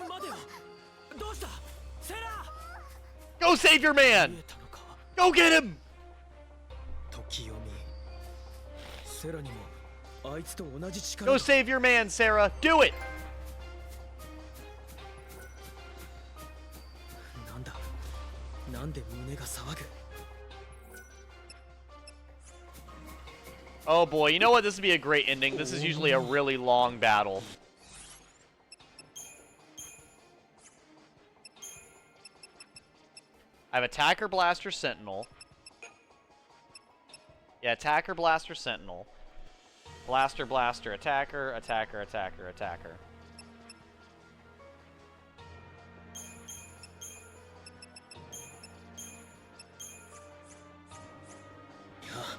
待てよどうしたセラ Go save your 見 man! えたのか Go get him! 時読みセラにもあいつと同じ力 Go が save your man, Sarah! Do it! なんだなんで胸が騒ぐ Oh boy, you know what? This would be a great ending. This is usually a really long battle. I have Attacker, Blaster, Sentinel. Yeah, Attacker, Blaster, Sentinel. Blaster, Blaster, Attacker, Attacker, Attacker, Attacker. Yeah,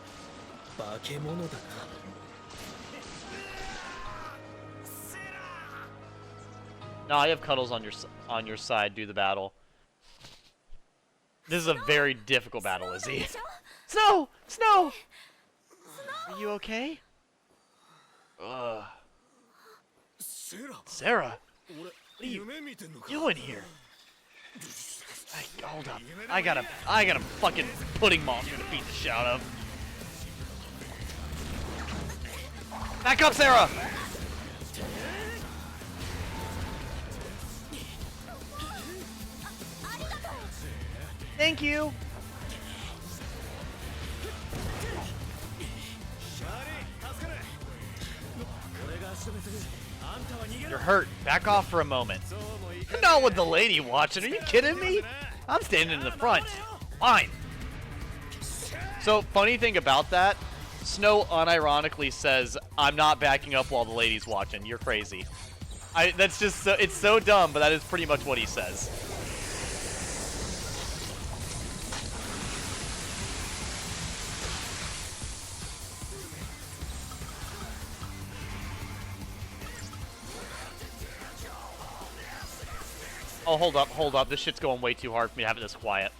化け物だな No, I have Cuddles on your side. Do the battle. This is a very difficult battle, Izzy. Snow! Snow! Are you okay? Ugh. セラ Sarah, 俺 what are you 夢見てんのか doing here? Hey, hold up. I got a fucking pudding monster to beat the shit out of. Back up, Sarah! Thank you. You're hurt. Back off for a moment. Not with the lady watching. Are you kidding me? I'm standing in the front. Fine. So, funny thing about that, Snow unironically says, I'm not backing up while the lady's watching. You're crazy. That's just so, it's so dumb, but that is pretty much what he says. Oh, hold up. This shit's going way too hard for me to have it this quiet.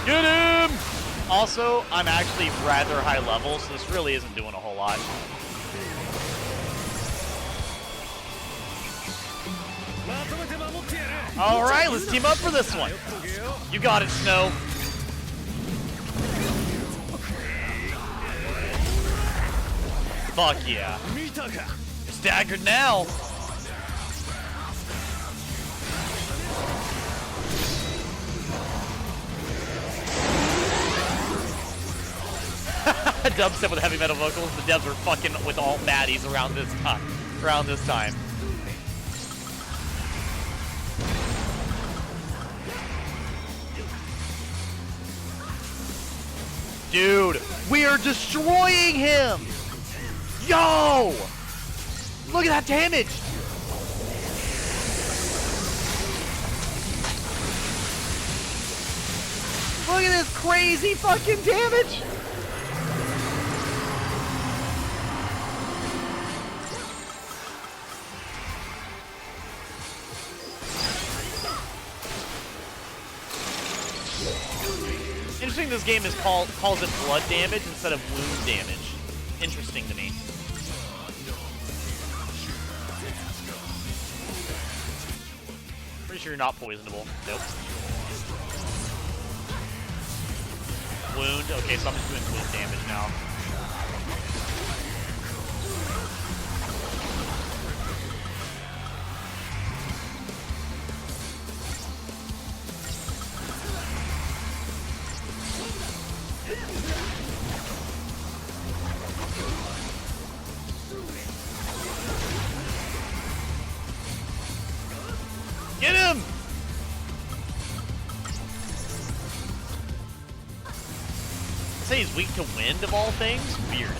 Get him! Also, I'm actually rather high level, so this really isn't doing a whole lot. Alright, let's team up for this one. You got it, Snow. Fuck yeah. You're staggered now. Dubstep with heavy metal vocals. The devs were fucking with all baddies around this time. Dude, we are destroying him! Yo! Look at that damage! Look at this crazy fucking damage! Interesting this game calls it blood damage instead of wound damage. Interesting to me. Pretty sure you're not poisonable. Nope. Wound. Okay, so I'm just doing wound damage now. Get him! Say he's weak to wind of all things? Weird.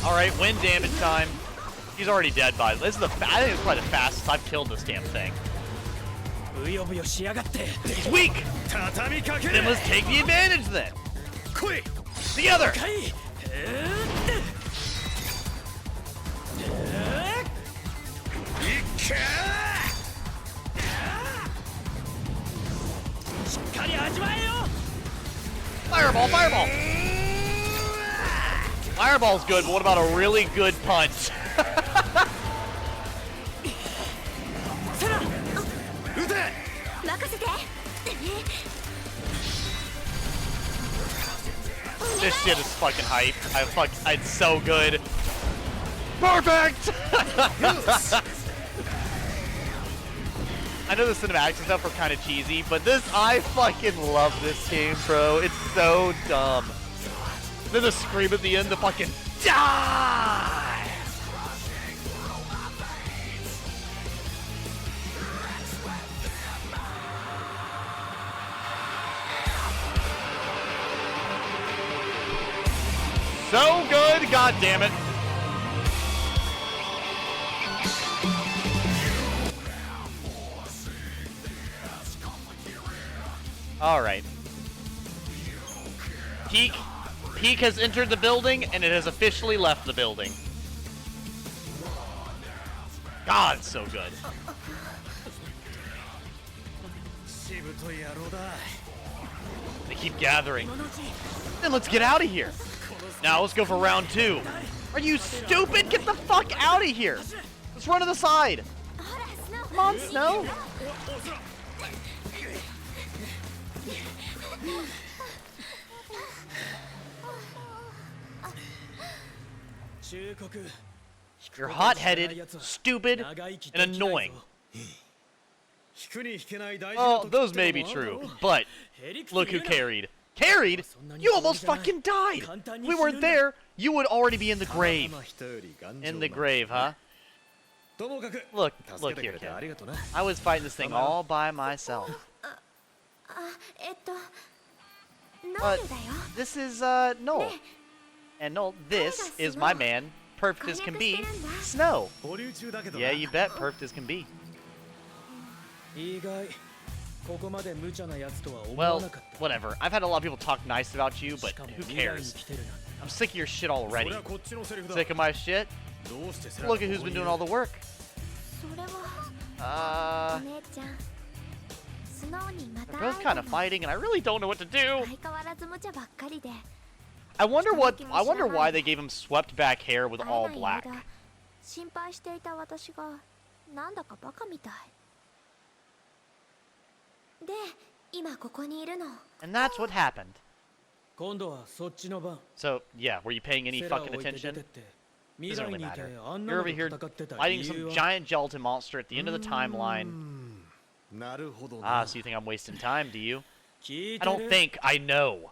Alright, wind damage time. He's already dead by this. Is I think it's probably the fastest I've killed this damn thing. He's weak! Then let's take the advantage then! Together! Fireball, fireball! Fireball's good, but what about a really good punch? This shit is fucking hype. It's so good. Perfect! I know the cinematics and stuff are kind of cheesy, but I fucking love this game, bro. It's so dumb. Then the scream at the end, the fucking die! So good, god damn it. Alright. Peak has entered the building, and it has officially left the building. God, it's so good. They keep gathering. Then let's get out of here. Now let's go for round 2. Are you stupid? Get the fuck out of here. Let's run to the side. Come on, Snow. You're hot-headed, stupid, and annoying. Well, those may be true, but look who carried. Carried? You almost fucking died! If we weren't there, you would already be in the grave. In the grave, huh? Look here, kid. I was fighting this thing all by myself. This is, Noel. And Noel, this is my man, perfect as can be, Snow. Yeah, you bet, perfect as can be. Well, whatever. I've had a lot of people talk nice about you, but who cares? I'm sick of your shit already. Sick of my shit? Look at who's been doing all the work. They're both kind of fighting, and I really don't know what to do. 相変わらず無茶ばっかりで I wonder why they gave him swept back hair with all black. 心配していた私がなんだかバカみたいで今ここにいるの And that's what happened. 今度はそっちの番 So, yeah, were you paying any セラを fucking 置いて出 attention? てって Doesn't 未来 really にいて matter. あんな You're の over と here 戦ってた fighting 理 some 由は giant gelatin monster at the end of the timeline. なるほど Ah, so you think I'm wasting time, do you? 聞い I て don't る think I know.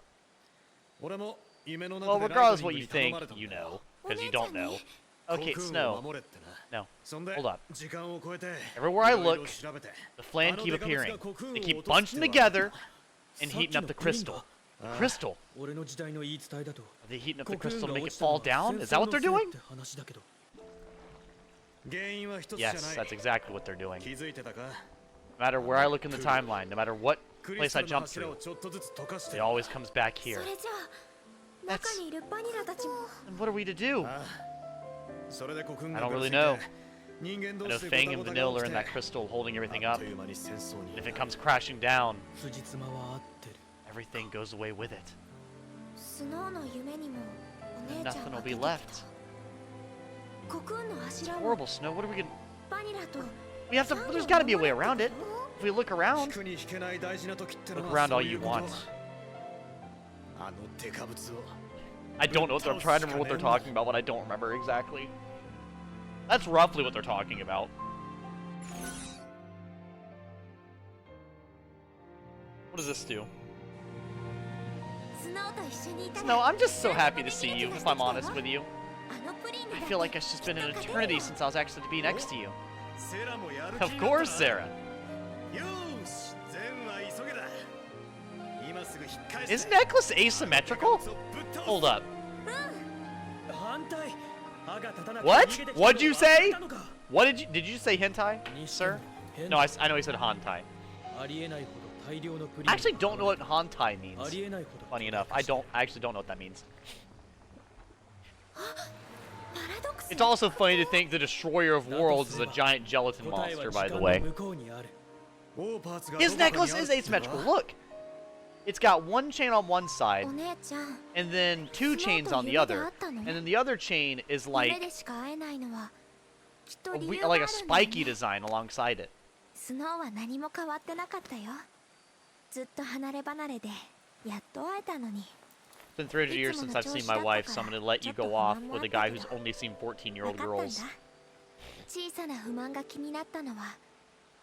俺も夢の Well, 中で regardless ラ what イ you トニング think, に頼まれたんだ you よ know, because you don't know. コ Okay, クーンを Snow. 守れってな No. そんで Hold up. 時間を超えて Everywhere I いろい look, ろ調べて the flan あの keep デカブツが appearing. コクーンを They 落 keep とす bunching ってわけ together and さっき heating up の the クリーン crystal. だ Crystal. 俺の時代の言い伝えだと Are they heating up コ the クーン crystal が to make 落 it ちたの fall は down? 戦 Is that 争 what の they're せい doing? って話だけど 原因は一つじゃない Yes, that's exactly what they're doing. 気づいてたか No matter where I look in the timeline, no matter what クリ place スタ I ルの jump 柱を through, ちょっとずつ溶かして it always comes back そ here. れじゃあ中にいるバニラたちも And what are we to do? ああそれでコクーン I が don't ぐ really ずいて know. 人間 I 同 know 士で Fang ゴ and タゴ Vanilla タ are in が that 起きて crystal holding everything あっ up. という間に戦争に If it comes crashing down, 辻褄は合ってる everything goes away with it. スノーの夢にもお姉ちゃん Nothing が will 出 be てきた left. コクーンの It's 柱を horrible, Snow. What are we gonna... バニラと We have to... There's gotta be a way around it. If we look around, 引くに引けない大事な時っての look は around そ all うい you うこと want. あのデカブツを I don't know what they're... I'm trying to remember what they're talking about, but I don't remember exactly. That's roughly what they're talking about. What does this do? スノーと一緒にいたら No, I'm just so happy to see you, if I'm honest with you. あのプリンに I feel like it's just been an eternity since I was actually to be next to you. セラもやる気 Of になった course, な Sarah. よーし善は急げだ今すぐ引っ返して Is necklace asymmetrical? Hold up. 反対歯が立たなくて What? 逃げてきた What'd の you は say? あんたのか What did you say hentai, にしても sir? 変 No, I know he said hantai. ありえないほど大量のプリン I actually don't know what hantai means. ありえないほど Funny enough, I actually don't know what that means. パラドクス It's also funny to think the destroyer of worlds is a giant gelatin 答えは monster, 時 by the 間 way. の向こうにある His necklace is asymmetrical. Look, it's got one chain on one side, お姉ちゃん and then two chains on the other, and then the other chain is 夢 like でしか会えないのはきっと a, 理由があ like る a んだよ spiky ね design alongside it. スノーは何も変わってなかったよずっと離れ離れでやっと会えたのに It's been 300 years since I've seen my wife, so I'm gonna let you go off with a guy who's only seen 14-year-old 分かったんだ girls. 小さな不満が気になったのは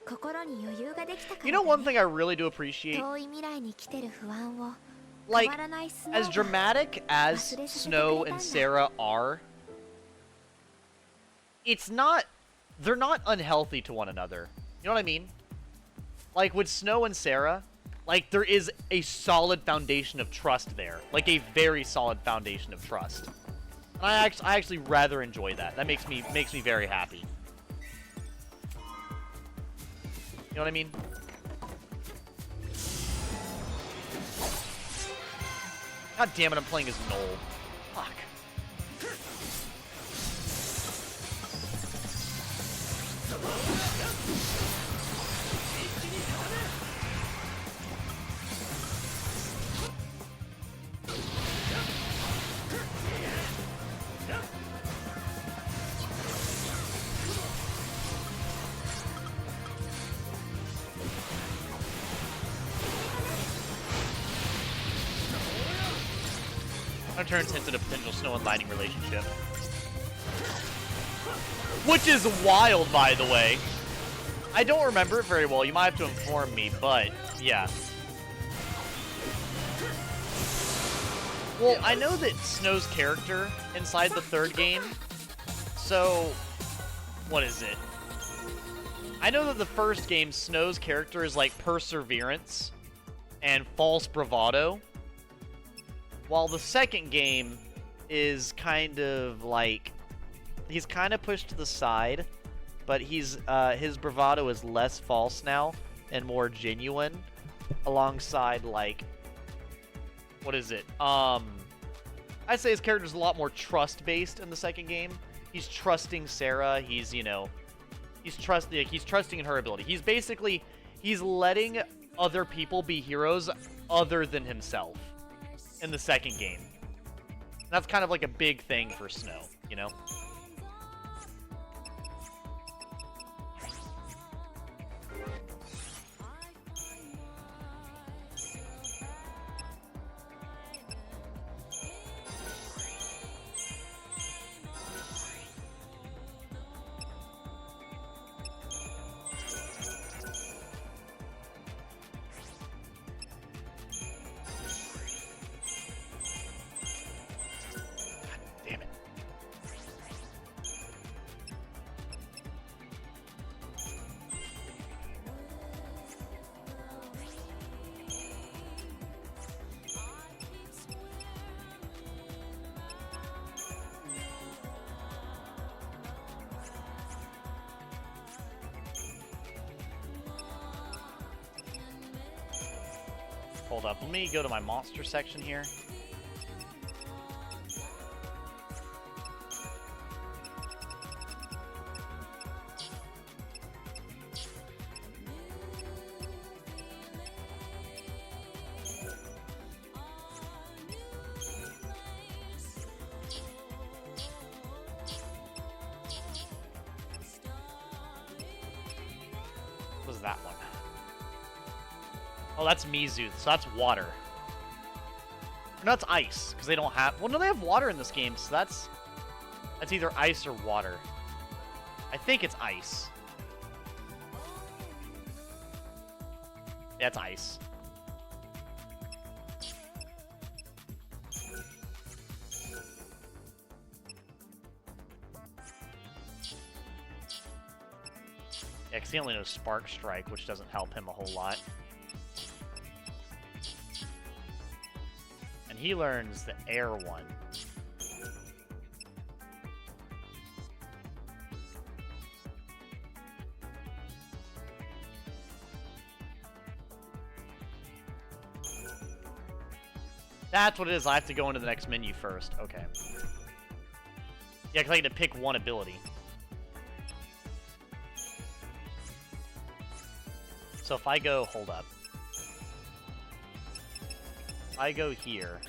心に余裕ができたから You だ know ね one thing I really do appreciate? 遠い未来に来てる不安を Like, 変わらないスノー as が dramatic as Snow and Sarah are, it's not... They're not unhealthy to one another. You know what I mean? Like, with Snow and Sarah, like, there is a solid foundation of trust there. Like, a very solid foundation of trust. And I actually rather enjoy that. That makes me very happy. You know what I mean? God damn it, I'm playing as Noel. Fuck. Turns hinted a potential Snow and Lightning relationship. Which is wild, by the way. I don't remember it very well. You might have to inform me, but yeah. Well, I know that Snow's character inside the third game, so what is it? I know that the first game, Snow's character is like perseverance and false bravado, while the second game is kind of like, he's kind of pushed to the side, but his bravado is less false now and more genuine, alongside like, what is it? I'd say his character's a lot more trust-based in the second game. He's trusting Sarah. He's, you know, he's trusting in her ability. He's basically, he's letting other people be heroes other than himself in the second game. That's kind of like a big thing for Snow, you know? Damn it. Hold up, let me go to my monster section here. What was that one? Oh, that's Mizu, so that's water. No, that's ice, because they don't have... Well, no, they have water in this game, so that's either ice or water. I think it's ice. Yeah, it's ice. Yeah, because he only knows Spark Strike, which doesn't help him a whole lot. And he learns the air one. That's what it is. I have to go into the next menu first. Okay. Yeah, because I get to pick one ability. So if I go... Hold up. If I go here...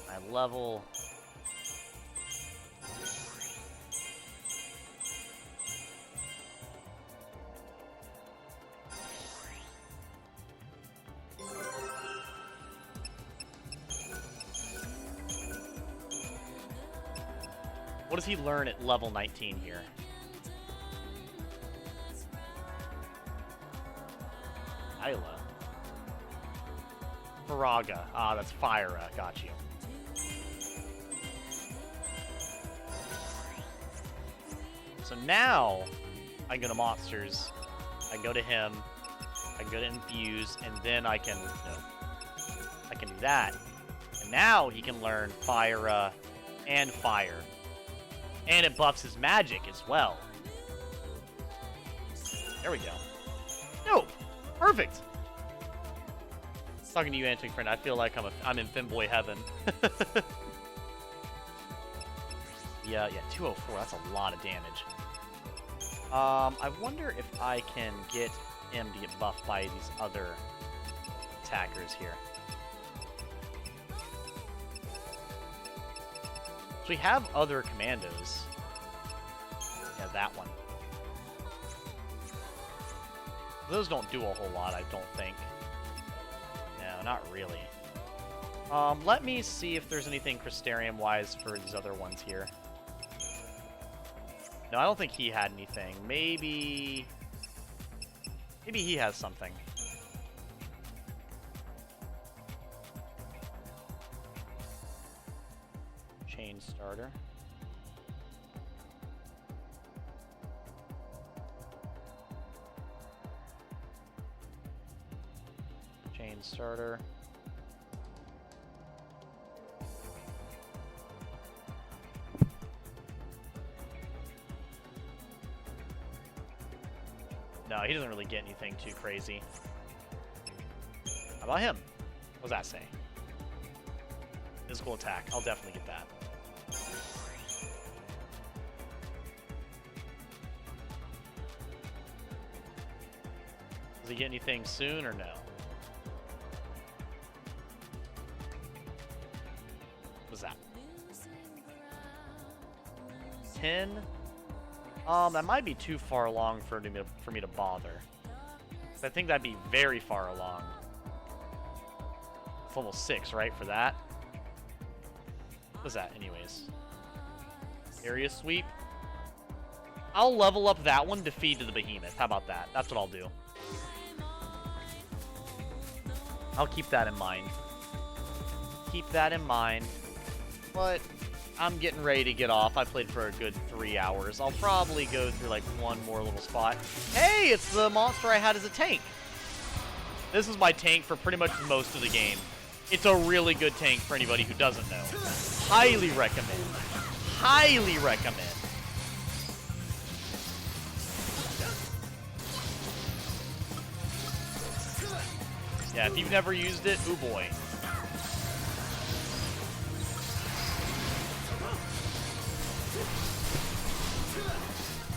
I level... What does he learn at level 19 here? Isla. Faraga. Ah, that's Fyra. Got you. So now, I go to monsters. I go to him. I go to infuse, and then I can, I can do that. And now he can learn Fyra and fire. And it buffs his magic as well. There we go. No! Perfect! Talking to you, Antique Friend, I feel like I'm in Finboy heaven. Yeah, 204, that's a lot of damage. I wonder if I can get him to get buffed by these other attackers here. So we have other commandos. Yeah, that one. Those don't do a whole lot, I don't think. No, not really. Let me see if there's anything Crystarium-wise for these other ones here. No, I don't think he had anything. Maybe he has something. Chain starter. Chain starter. No, he doesn't really get anything too crazy. How about him? What does that say? Physical attack. I'll definitely get that. Does he get anything soon or no? What's that? 10? That might be too far along for me to bother. I think that'd be very far along. It's level 6, right, for that? What's that, anyways? Area sweep. I'll level up that one to feed to the behemoth. How about that? That's what I'll do. I'll keep that in mind. Keep that in mind. But I'm getting ready to get off. I played for a good 3 hours. I'll probably go through like one more little spot. Hey, it's the monster I had as a tank. This is my tank for pretty much most of the game. It's a really good tank for anybody who doesn't know. Highly recommend. Highly recommend. Yeah, if you've never used it, ooh boy.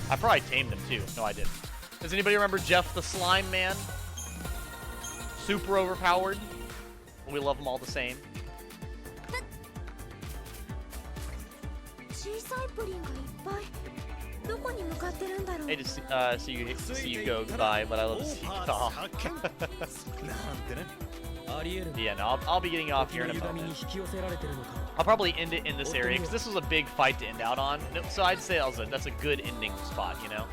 I probably tamed him too. No, I didn't. Does anybody remember Jeff the Slime Man? Super overpowered. We love them all the same. Hey, to see you go. Goodbye, but I love to see you talk. Yeah, no, I'll be getting off here in a moment. I'll probably end it in this area because this was a big fight to end out on. So I'd say that's a good ending spot, you know.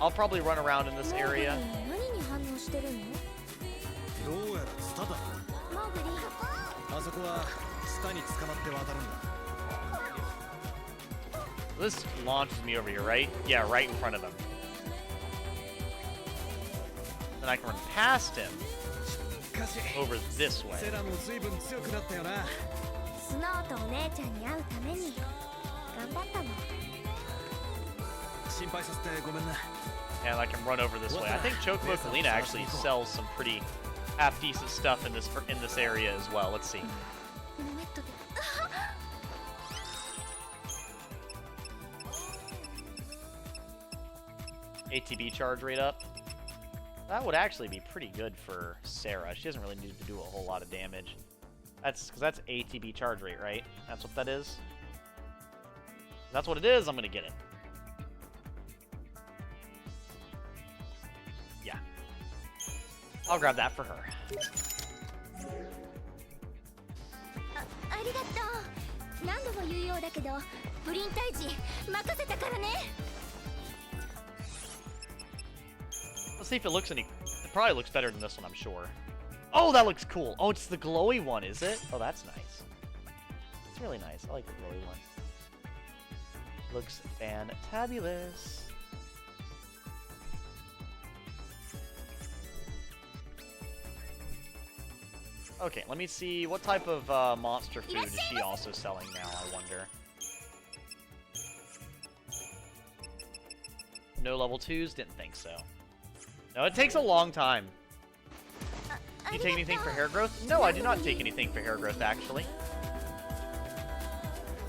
I'll probably run around in this area. This launches me over here, right? Yeah, right in front of him. Then I can run past him over this way. And I can run over this way. I think Chocobo Kalina actually sells some pretty half-decent stuff in this area as well. Let's see. ATB charge rate up. That would actually be pretty good for Sarah. She doesn't really need to do a whole lot of damage. That's because that's ATB charge rate, right? That's what that is. If that's what it is, I'm gonna get it. Yeah. I'll grab that for her. Let's see if it looks any... It probably looks better than this one, I'm sure. Oh, that looks cool. Oh, it's the glowy one, is it? Oh, that's nice. It's really nice. I like the glowy one. Looks fantabulous. Okay, let me see. What type of monster food is she also selling now, I wonder? No level 2s? Didn't think so. No, it takes a long time. Do you take anything for hair growth? No, I do not take anything for hair growth, actually.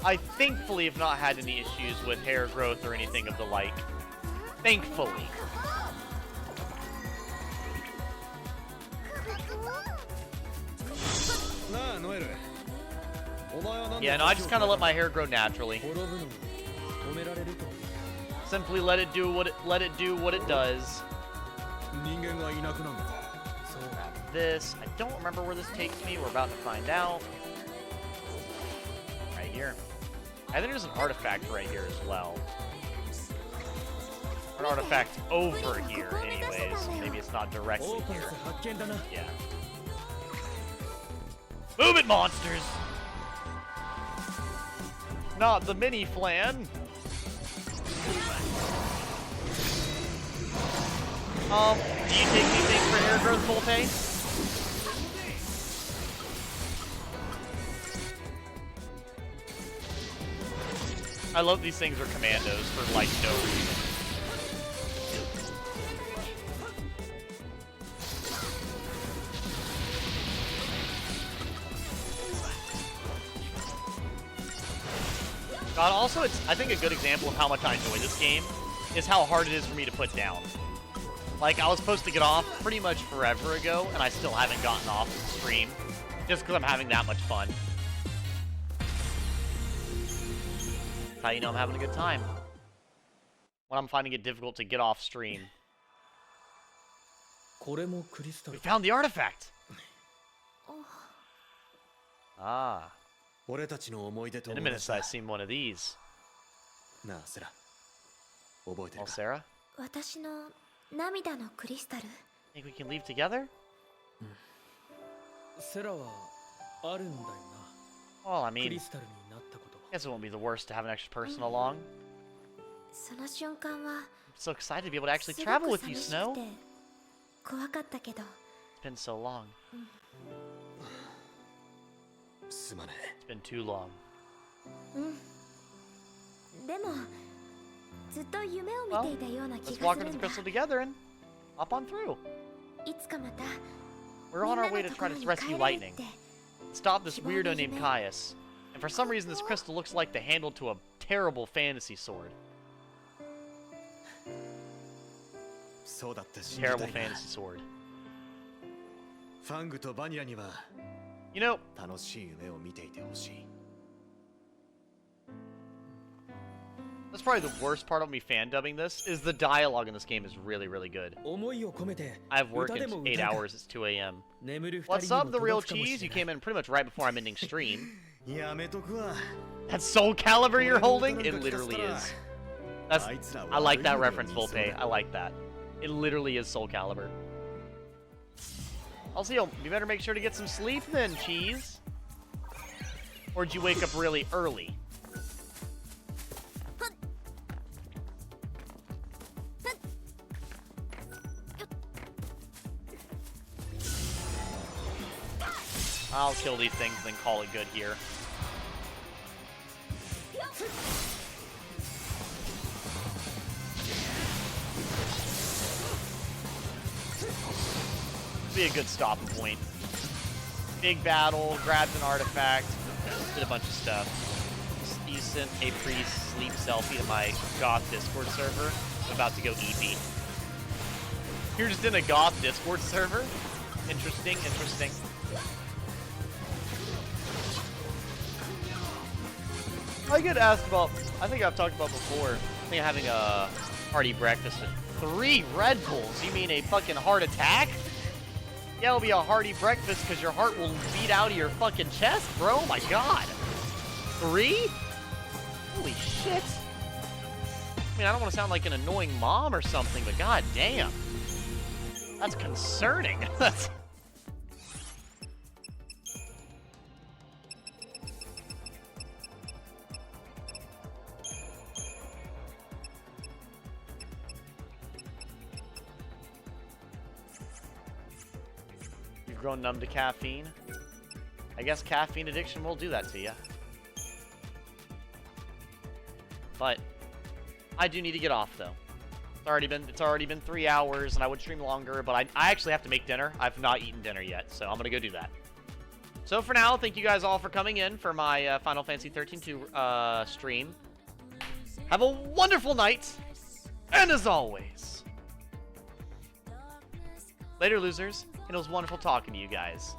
I thankfully have not had any issues with hair growth or anything of the like. Thankfully. Yeah, no, I just kind of let my hair grow naturally. Simply let it do what it does. Grab this. I don't remember where this takes me. We're about to find out. Right here. I think there's an artifact right here as well. Or an artifact over here, anyways. Maybe it's not directly here. Yeah. Move it, monsters! Not the mini flan. Do you take anything for hair growth, Volte? I love these things are commandos for, like, no reason. God, also, it's, I think, a good example of how much I enjoy this game is how hard it is for me to put down. Like, I was supposed to get off pretty much forever ago, and I still haven't gotten off the stream. Just because I'm having that much fun. That's how you know I'm having a good time. When I'm finding it difficult to get off stream. We found the artifact! Ah. In a minute, I've seen one of these. Well, Sarah? 私の涙のクリスタル Think we can leave together? セラはあるんだよな。 Well, I ク mean, リスタルになったこと。 guess it won't be the worst to have an extra person along. その瞬間は I'm so excited to be able to actually すご travel く with you, 寂し Snow. くて怖かったけど It's been so long. すまね It's been too long. でもずっと夢を見ていたような気 Let's が walk する into ん the だ crystal together and hop on through. いつかまた We're on our way to try to rescue Lightning. Stop this weirdo named Caius. And for some reason, this crystal looks like the handle to a terrible fantasy sword. そうだって信じ Terrible たいが fantasy sword. ファングとバニラには You know, 楽しい夢を見ていてほしい that's probably the worst part of me fan dubbing this, is the dialogue in this game is really, really good. 思いを込めて I've worked 歌で in も 8 歌うか hours, it's 2 a.m. 眠る二 What's 人に up, も the real 届くかもし cheese? れ You ない came in pretty much right before I'm ending stream. やめとくわ That Soul Calibur you're holding? It literally is. That's, あいつら I like that 悪い reference, 目を見そう Volpe. だ I like that. It literally is Soul Calibur. Also, you better make sure to get some sleep then, Cheese. Or did you wake up really early? I'll kill these things and then call it good here. Be a good stopping point. Big battle, grabbed an artifact, did a bunch of stuff. You sent a pre-sleep selfie to my goth Discord server. I'm about to go EP. You're just in a goth Discord server? Interesting, interesting. I get asked about, I think I've talked about before, I think I'm having a hearty breakfast with 3 Red Bulls. You mean a fucking heart attack? Yeah, it'll be a hearty breakfast because your heart will beat out of your fucking chest, bro. Oh my god. 3? Holy shit. I mean, I don't want to sound like an annoying mom or something, but god damn. That's concerning. That's... You've grown numb to caffeine. I guess caffeine addiction will do that to you. But I do need to get off though. It's already been 3 hours, and I would stream longer, but I actually have to make dinner. I've not eaten dinner yet, so I'm gonna go do that. So for now, thank you guys all for coming in for my Final Fantasy XIII 2 stream. Have a wonderful night, and as always, later, losers. And it was wonderful talking to you guys.